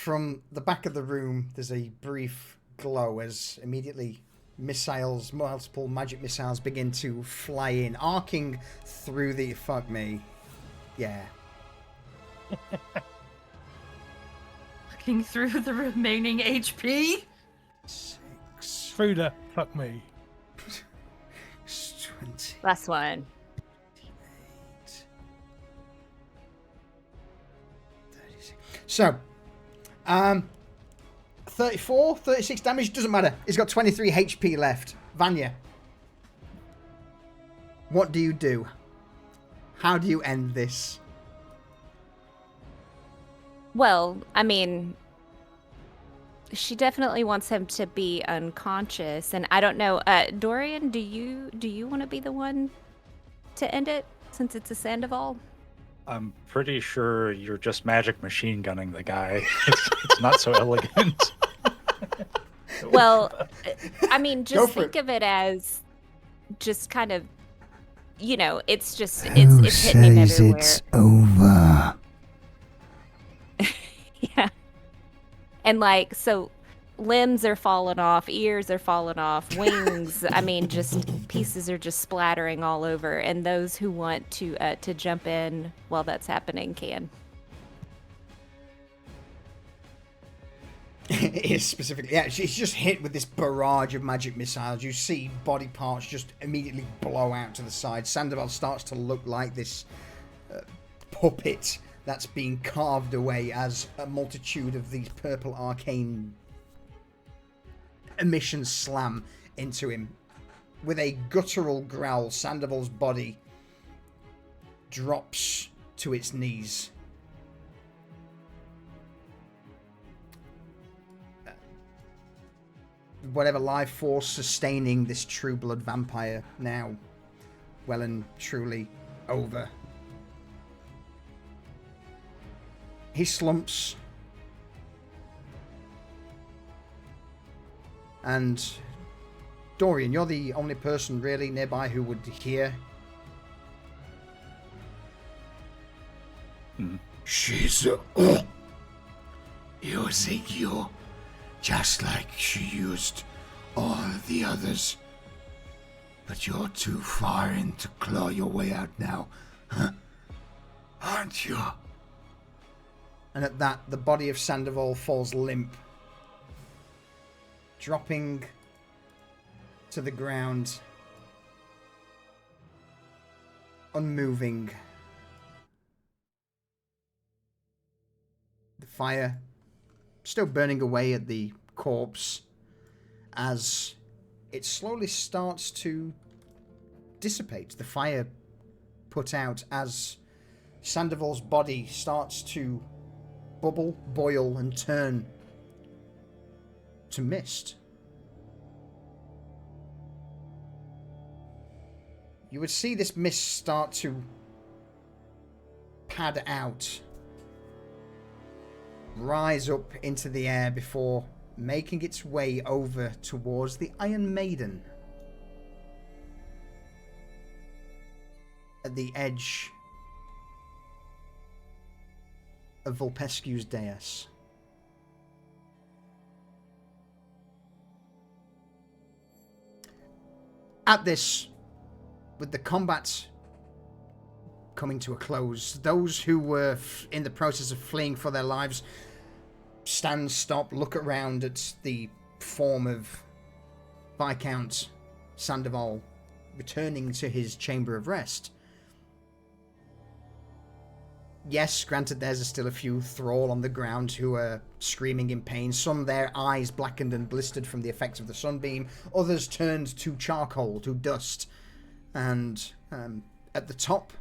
from the back of the room, there's a brief glow as immediately multiple magic missiles begin to fly in, arcing through the... Fuck me. Yeah. Looking through the remaining HP. 6, Through the fuck me. 20, Last one. 8, 36. So, 34, 36 damage, doesn't matter. He's got 23 HP left. Vanya, what do you do? How do you end this? Well, I mean, she definitely wants him to be unconscious, and I don't know. Dorian, do you want to be the one to end it since it's a Sandoval? I'm pretty sure you're just magic machine gunning the guy. It's not so elegant. Well, I mean, Go just for think it. of it as just kind of, it's just Who it's hitting him says everywhere. it's over? Yeah. And like, so limbs are falling off, ears are falling off, wings. I mean, just pieces are just splattering all over. And those who want to jump in while that's happening can. It is specifically, yeah, she's just hit with this barrage of magic missiles. You see body parts just immediately blow out to the side. Sandoval starts to look like this puppet that's being carved away as a multitude of these purple arcane emissions slam into him. With a guttural growl, Sandoval's body drops to its knees. Whatever life force sustaining this true blood vampire now well and truly over. He slumps, and Dorian, you're the only person really nearby who would hear. She's using you just like she used all the others. But you're too far in to claw your way out now, huh? Aren't you? And at that, the body of Sandoval falls limp, dropping to the ground, unmoving. The fire still burning away at the corpse as it slowly starts to dissipate. The fire put out as Sandoval's body starts to bubble, boil, and turn to mist. You would see this mist start to pad out, rise up into the air before making its way over towards the Iron Maiden at the edge of Vulpescu's dais. At this, with the combat coming to a close, those who were in the process of fleeing for their lives stand, stop, look around at the form of Viscount Sandoval returning to his chamber of rest. Yes, granted, there's still a few thrall on the ground who are screaming in pain. Some, their eyes blackened and blistered from the effects of the sunbeam. Others turned to charcoal, to dust. And at the top,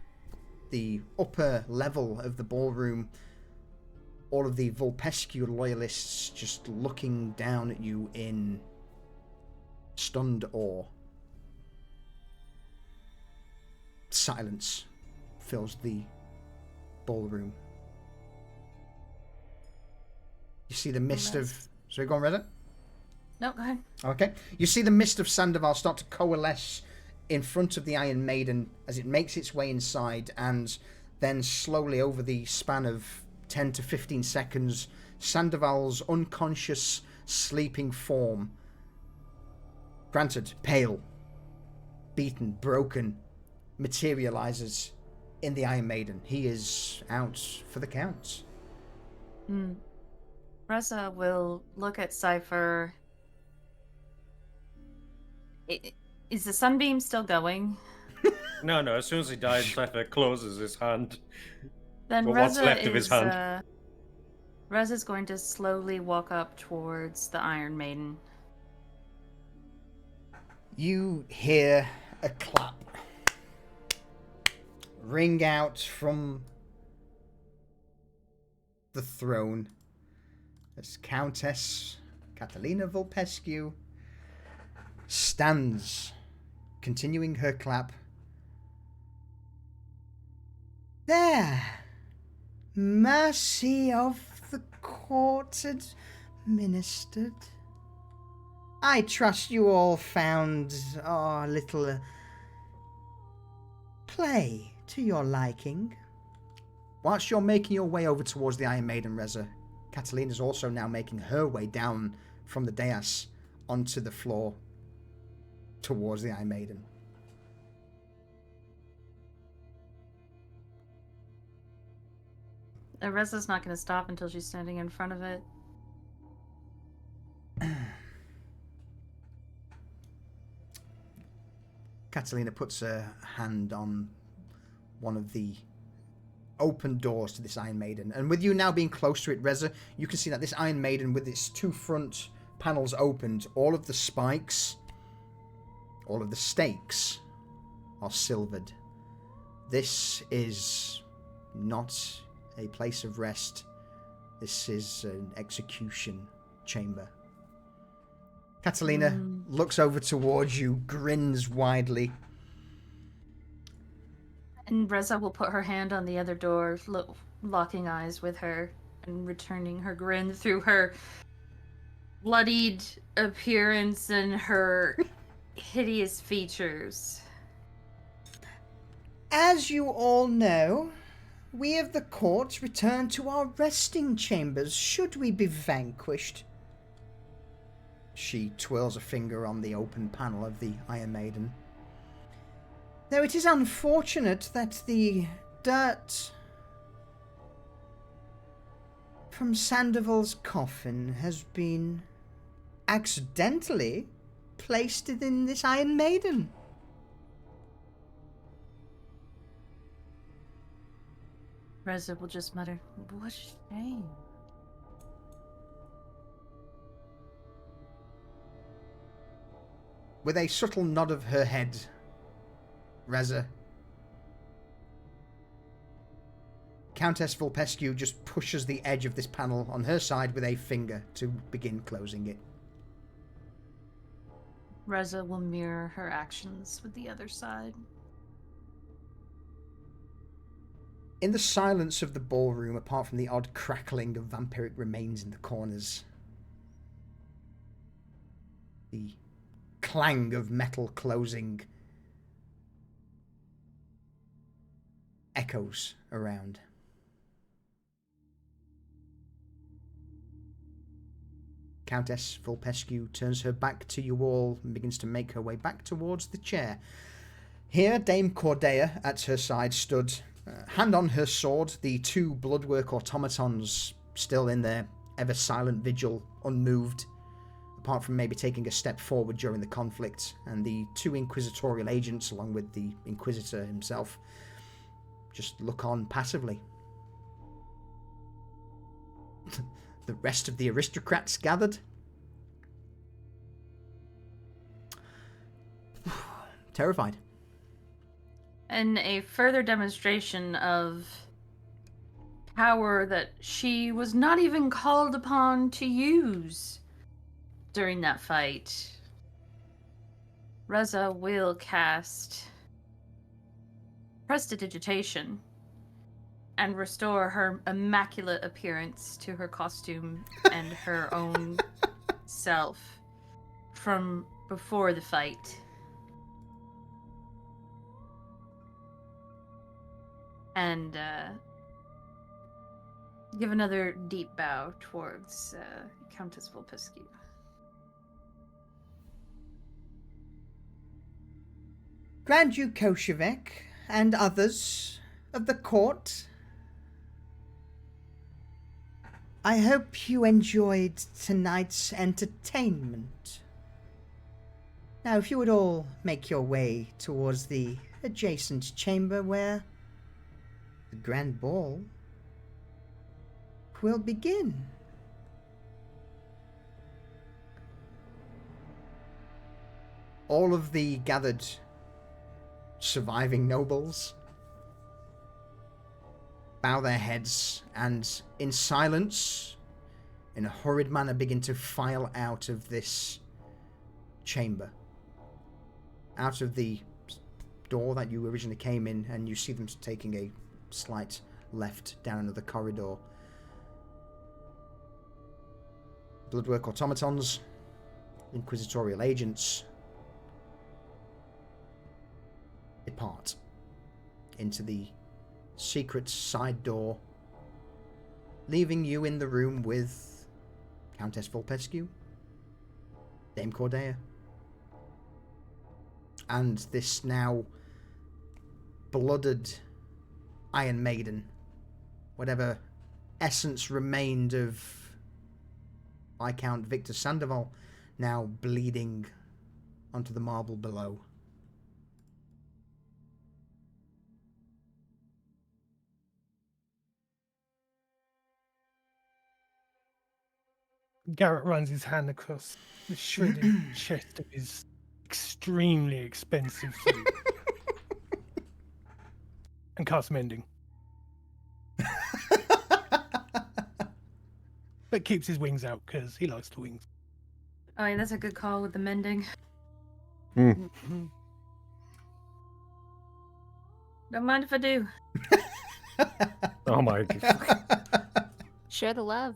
the upper level of the ballroom, all of the Vulpescu loyalists just looking down at you in stunned awe. Silence fills the ballroom. You see the mist of... Sorry, go on, Reddit? No, go ahead. Okay. You see the mist of Sandoval start to coalesce in front of the Iron Maiden as it makes its way inside, and then slowly over the span of 10 to 15 seconds, Sandoval's unconscious, sleeping form, granted pale, beaten, broken, materializes in the Iron Maiden. He is out for the count. Reza will look at Cypher. Is the sunbeam still going? No, as soon as he dies, Cypher closes his hand. Then Well, what's Reza left of his hand. Reza's going to slowly walk up towards the Iron Maiden. You hear a clap ring out from the throne as Countess Catalina Vulpescu stands, continuing her clap. There! Mercy of the court administered. I trust you all found our little play to your liking. Whilst you're making your way over towards the Iron Maiden, Reza, Catalina's also now making her way down from the dais onto the floor towards the Iron Maiden. Reza's not going to stop until she's standing in front of it. Catalina puts her hand on one of the open doors to this Iron Maiden. And with you now being close to it, Reza, you can see that this Iron Maiden, with its two front panels opened, all of the spikes, all of the stakes are silvered. This is not a place of rest. This is an execution chamber. Catalina looks over towards you, grins widely. And Reza will put her hand on the other door, locking eyes with her and returning her grin through her bloodied appearance and her hideous features. As you all know, we of the court return to our resting chambers should we be vanquished. She twirls a finger on the open panel of the Iron Maiden. Though it is unfortunate that the dirt from Sandoval's coffin has been accidentally placed in this Iron Maiden. Reza will just mutter, "What a shame." With a subtle nod of her head, Reza, Countess Vulpescu just pushes the edge of this panel on her side with a finger to begin closing it. Reza will mirror her actions with the other side. In the silence of the ballroom, apart from the odd crackling of vampiric remains in the corners, the clang of metal closing echoes around. Countess Vulpescu turns her back to you all and begins to make her way back towards the chair. Here, Dame Cordeia at her side stood, hand on her sword, the two bloodwork automatons still in their ever-silent vigil, unmoved, apart from maybe taking a step forward during the conflict, and the two inquisitorial agents, along with the Inquisitor himself, just look on passively. The rest of the aristocrats gathered. Terrified. And a further demonstration of power that she was not even called upon to use during that fight. Reza will cast Prestidigitation and restore her immaculate appearance to her costume and her own self from before the fight. And Give another deep bow towards Countess Volpescu. Grand Duke Koshevek and others of the court, I hope you enjoyed tonight's entertainment. Now, if you would all make your way towards the adjacent chamber where the grand ball will begin. All of the gathered surviving nobles bow their heads and in silence, in a hurried manner, begin to file out of this chamber. Out of the door that you originally came in, and you see them taking a slight left down another corridor. Bloodwork automatons, inquisitorial agents depart into the secret side door, leaving you in the room with Countess Volpescu, Dame Cordea, and this now blooded Iron Maiden, whatever essence remained of Viscount Victor Sandoval, now bleeding onto the marble below. Garrett runs his hand across the shredded chest of his extremely expensive suit and casts mending. But keeps his wings out because he likes the wings. Oh, yeah, that's a good call with the mending. Hmm. Don't mind if I do. Oh my god. Share the love.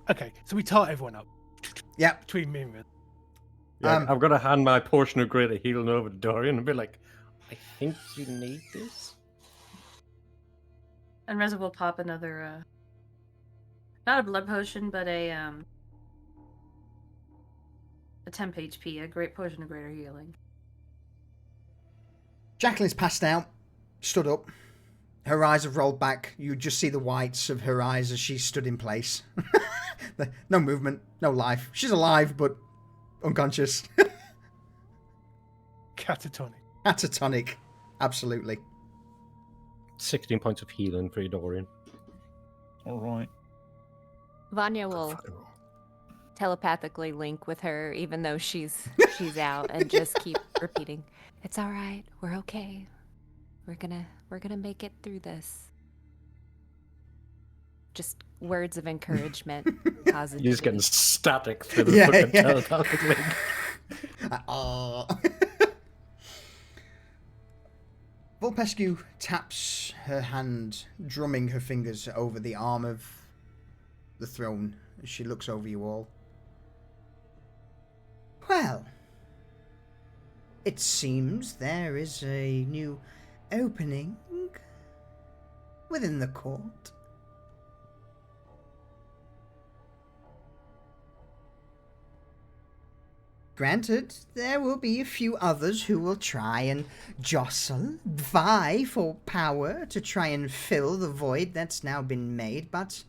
Okay, so we tart everyone up. Yep. Between me and Red. Yeah, I've got to hand my potion of greater healing over to Dorian and be like, I think you need this. And Reza will pop another, not a blood potion, but a temp HP, a great potion of greater healing. Jacqueline's passed out, stood up. Her eyes have rolled back. You just see the whites of her eyes as she stood in place. No movement, no life. She's alive, but unconscious. Catatonic. Catatonic. Absolutely. 16 points of healing for you, Dorian. All right. Vanya will telepathically link with her, even though she's out, and just keep repeating, "It's all right. We're okay. We're gonna make it through this." Just words of encouragement, positive. You're just getting static through the fucking telepathic link. Volpescu taps her hand, drumming her fingers over the arm of the throne as she looks over you all. Well, it seems there is a new opening within the court. Granted, there will be a few others who will try and jostle, vie for power to try and fill the void that's now been made, but...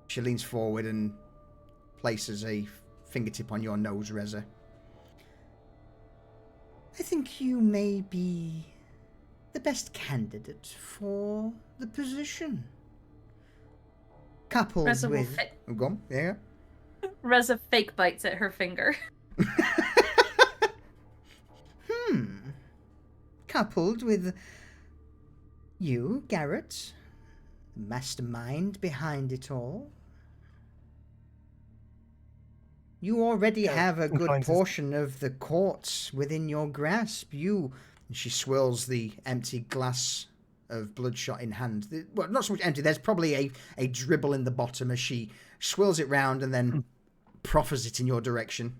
She leans forward and places a fingertip on your nose, Reza. I think you may be the best candidate for the position. Coupled Reza will with... Oh, go on. Yeah. Reza fake bites at her finger. Coupled with you, Garrett, the mastermind behind it all. You already have a good portion of the courts within your grasp. She swirls the empty glass of bloodshot in hand. Well, not so much empty. There's probably a dribble in the bottom as she swirls it round and then proffers it in your direction.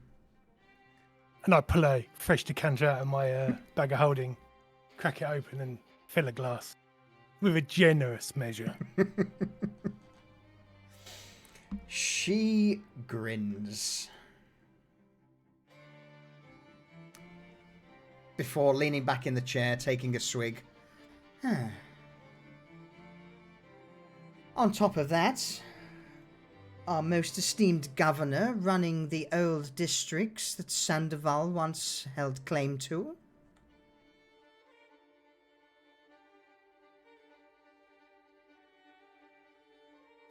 And I pull a fresh decanter out of my bag of holding crack it open and fill a glass with a generous measure. She grins before leaning back in the chair, taking a swig. On top of that, our most esteemed governor running the old districts that Sandoval once held claim to.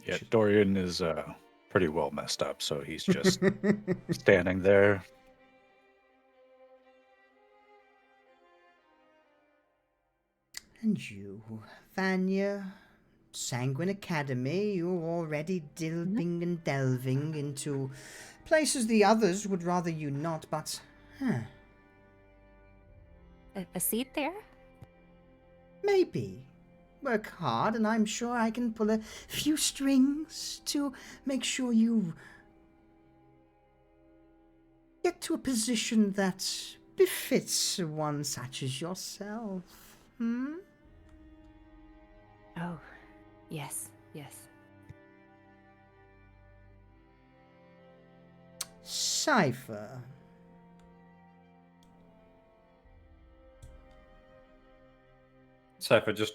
Yeah, Dorian is pretty well messed up, so he's just standing there. And you, Vanya, Sanguine Academy, you're already delving and delving into places the others would rather you not, but... A seat there? Maybe. Work hard, and I'm sure I can pull a few strings to make sure you get to a position that befits one such as yourself. Oh, yes, yes. Cypher. Cypher just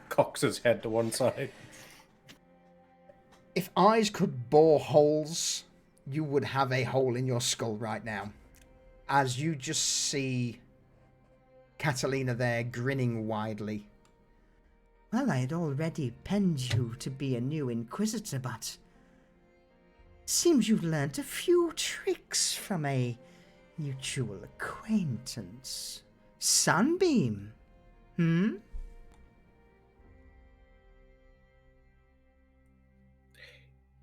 cocks his head to one side. If eyes could bore holes, you would have a hole in your skull right now. As you just see Catalina there grinning widely. Well, I had already penned you to be a new Inquisitor, but seems you've learnt a few tricks from a mutual acquaintance. Sunbeam,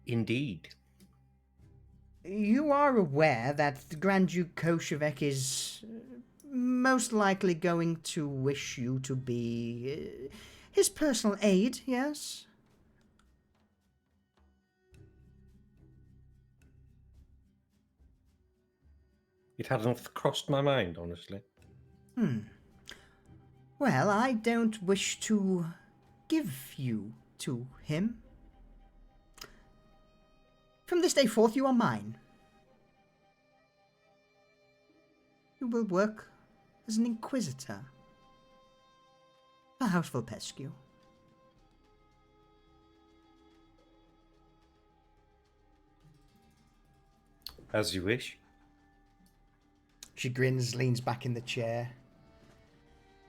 Indeed. You are aware that the Grand Duke Koshevek is most likely going to wish you to be his personal aide, yes? It hadn't crossed my mind, honestly. Well, I don't wish to give you to him. From this day forth, you are mine. You will work as an Inquisitor for House Vulpescu. As you wish. She grins, leans back in the chair.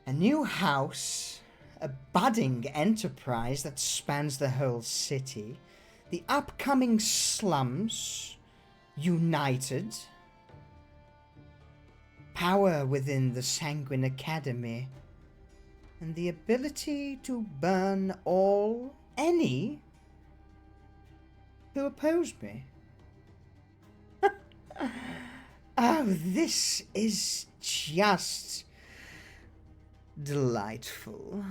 A new house, a budding enterprise that spans the whole city, the upcoming slums, united, power within the Sanguine Academy, and the ability to burn any who oppose me. Oh, this is just delightful.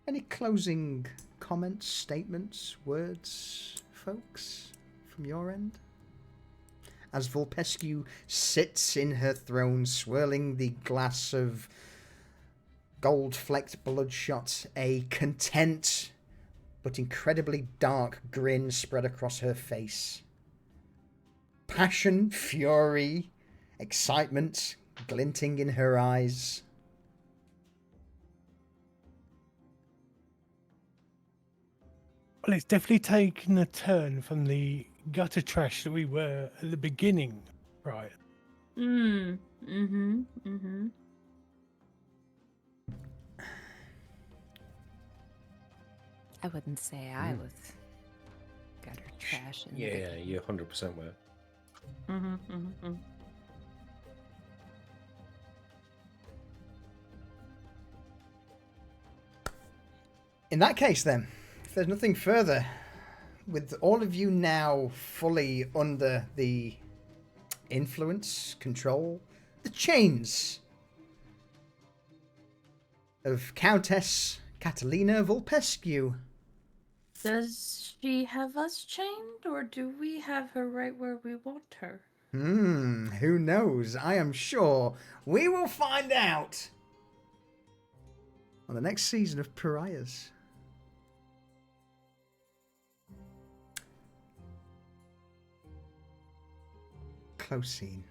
Any closing comments, statements, words, folks, from your end? As Vulpescu sits in her throne, swirling the glass of gold-flecked bloodshot, a content but incredibly dark grin spread across her face. Passion, fury, excitement glinting in her eyes. Well, it's definitely taken a turn from the gutter trash that we were at the beginning, right? I wouldn't say I was gutter trash. Yeah, you 100% were. In that case, then, if there's nothing further, with all of you now fully under the influence, control, the chains of Countess Catalina Vulpescu, Does she have us chained, or do we have her right where we want her? Who knows? I am sure we will find out on the next season of Pariahs. Close scene.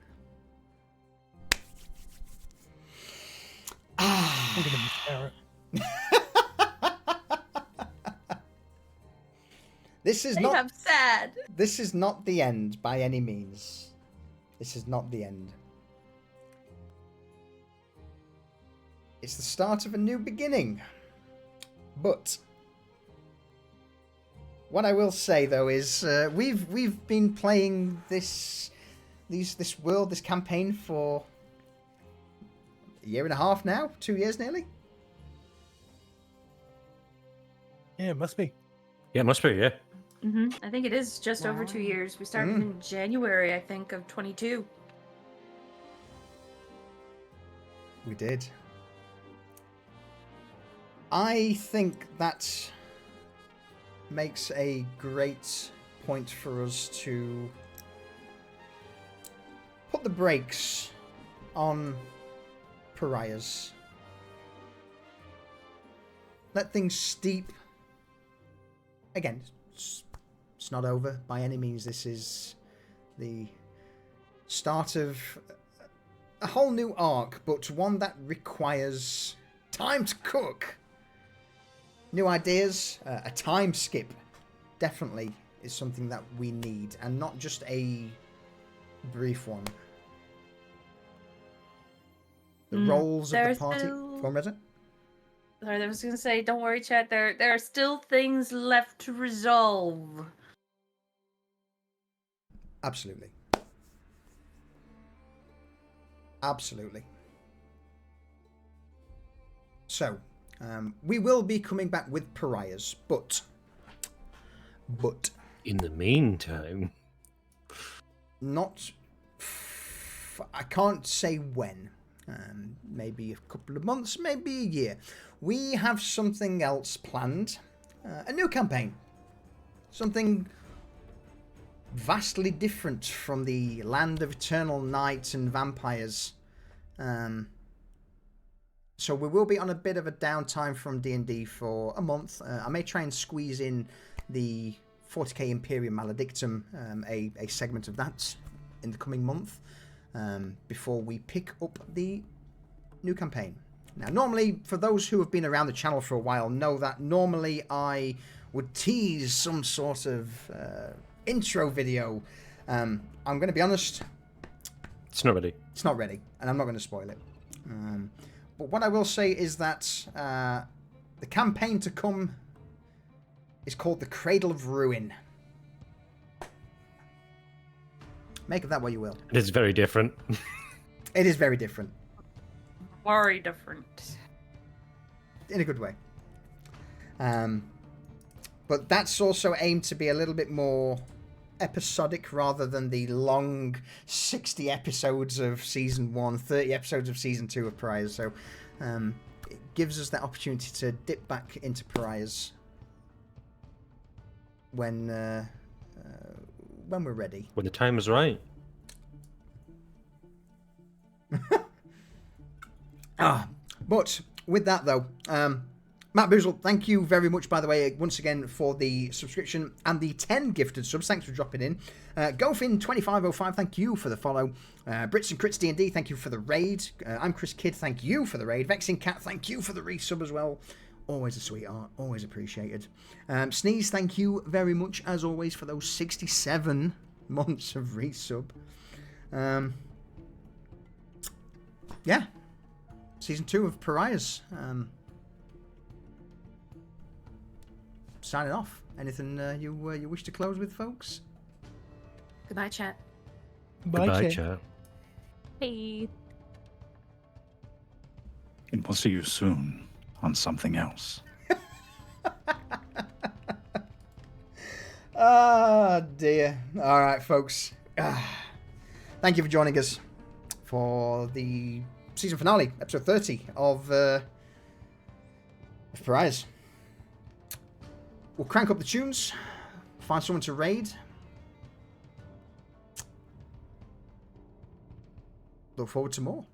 I'm gonna miss Garrett. This is I'm sad. This is not the end by any means. This is not the end. It's the start of a new beginning. But what I will say though is we've been playing this world, this campaign for a year and a half now, 2 years nearly. Yeah, it must be. Yeah, it must be, yeah. I think it is just over 2 years. We started in January, I think, of 22. We did. I think that makes a great point for us to put the brakes on Pariahs. Let things steep. Again, it's not over by any means. This is the start of a whole new arc, but one that requires time to cook. New ideas, a time skip definitely is something that we need, and not just a brief one. The roles of the party. Go on, Reza. Sorry, I was going to say, don't worry, chat. There are still things left to resolve. Absolutely. Absolutely. So, we will be coming back with Pariahs, but In the meantime, not. I can't say when. Maybe a couple of months, maybe a year. We have something else planned. A new campaign. Something vastly different from the land of eternal night and vampires. So we will be on a bit of a downtime from D&D for a month. I may try and squeeze in the 40k Imperium Maledictum, a segment of that in the coming month, before we pick up the new campaign. Now, normally, for those who have been around the channel for a while, know that normally I would tease some sort of intro video. I'm going to be honest. it's not ready. It's not ready, and I'm not going to spoil it. But what I will say is that the campaign to come is called The Cradle of Ruin. Make of that what you will. It's very different. It is very different. Very different. In a good way. But that's also aimed to be a little bit more episodic rather than the long 60 episodes of Season 1, 30 episodes of Season 2 of Pariahs. So it gives us that opportunity to dip back into Pariahs when we're ready. When the time is right. But with that though, Matt Boozle, thank you very much, by the way, once again for the subscription and the 10 gifted subs. Thanks for dropping in. Gofin2505, thank you for the follow. Brits and Crits D&D, thank you for the raid. I'm Chris Kidd, thank you for the raid. Vexing Cat, thank you for the resub as well. Always a sweetheart, always appreciated. Sneeze, thank you very much, as always, for those 67 months of resub. Yeah. Season 2 of Pariahs. Signing off. Anything you wish to close with, folks? Goodbye, chat. Goodbye, chat. Hey. And we'll see you soon on something else. Ah, dear. All right, folks. Thank you for joining us for the season finale, episode 30 of Pariahs. we'll crank up the tunes, find someone to raid. Look forward to more.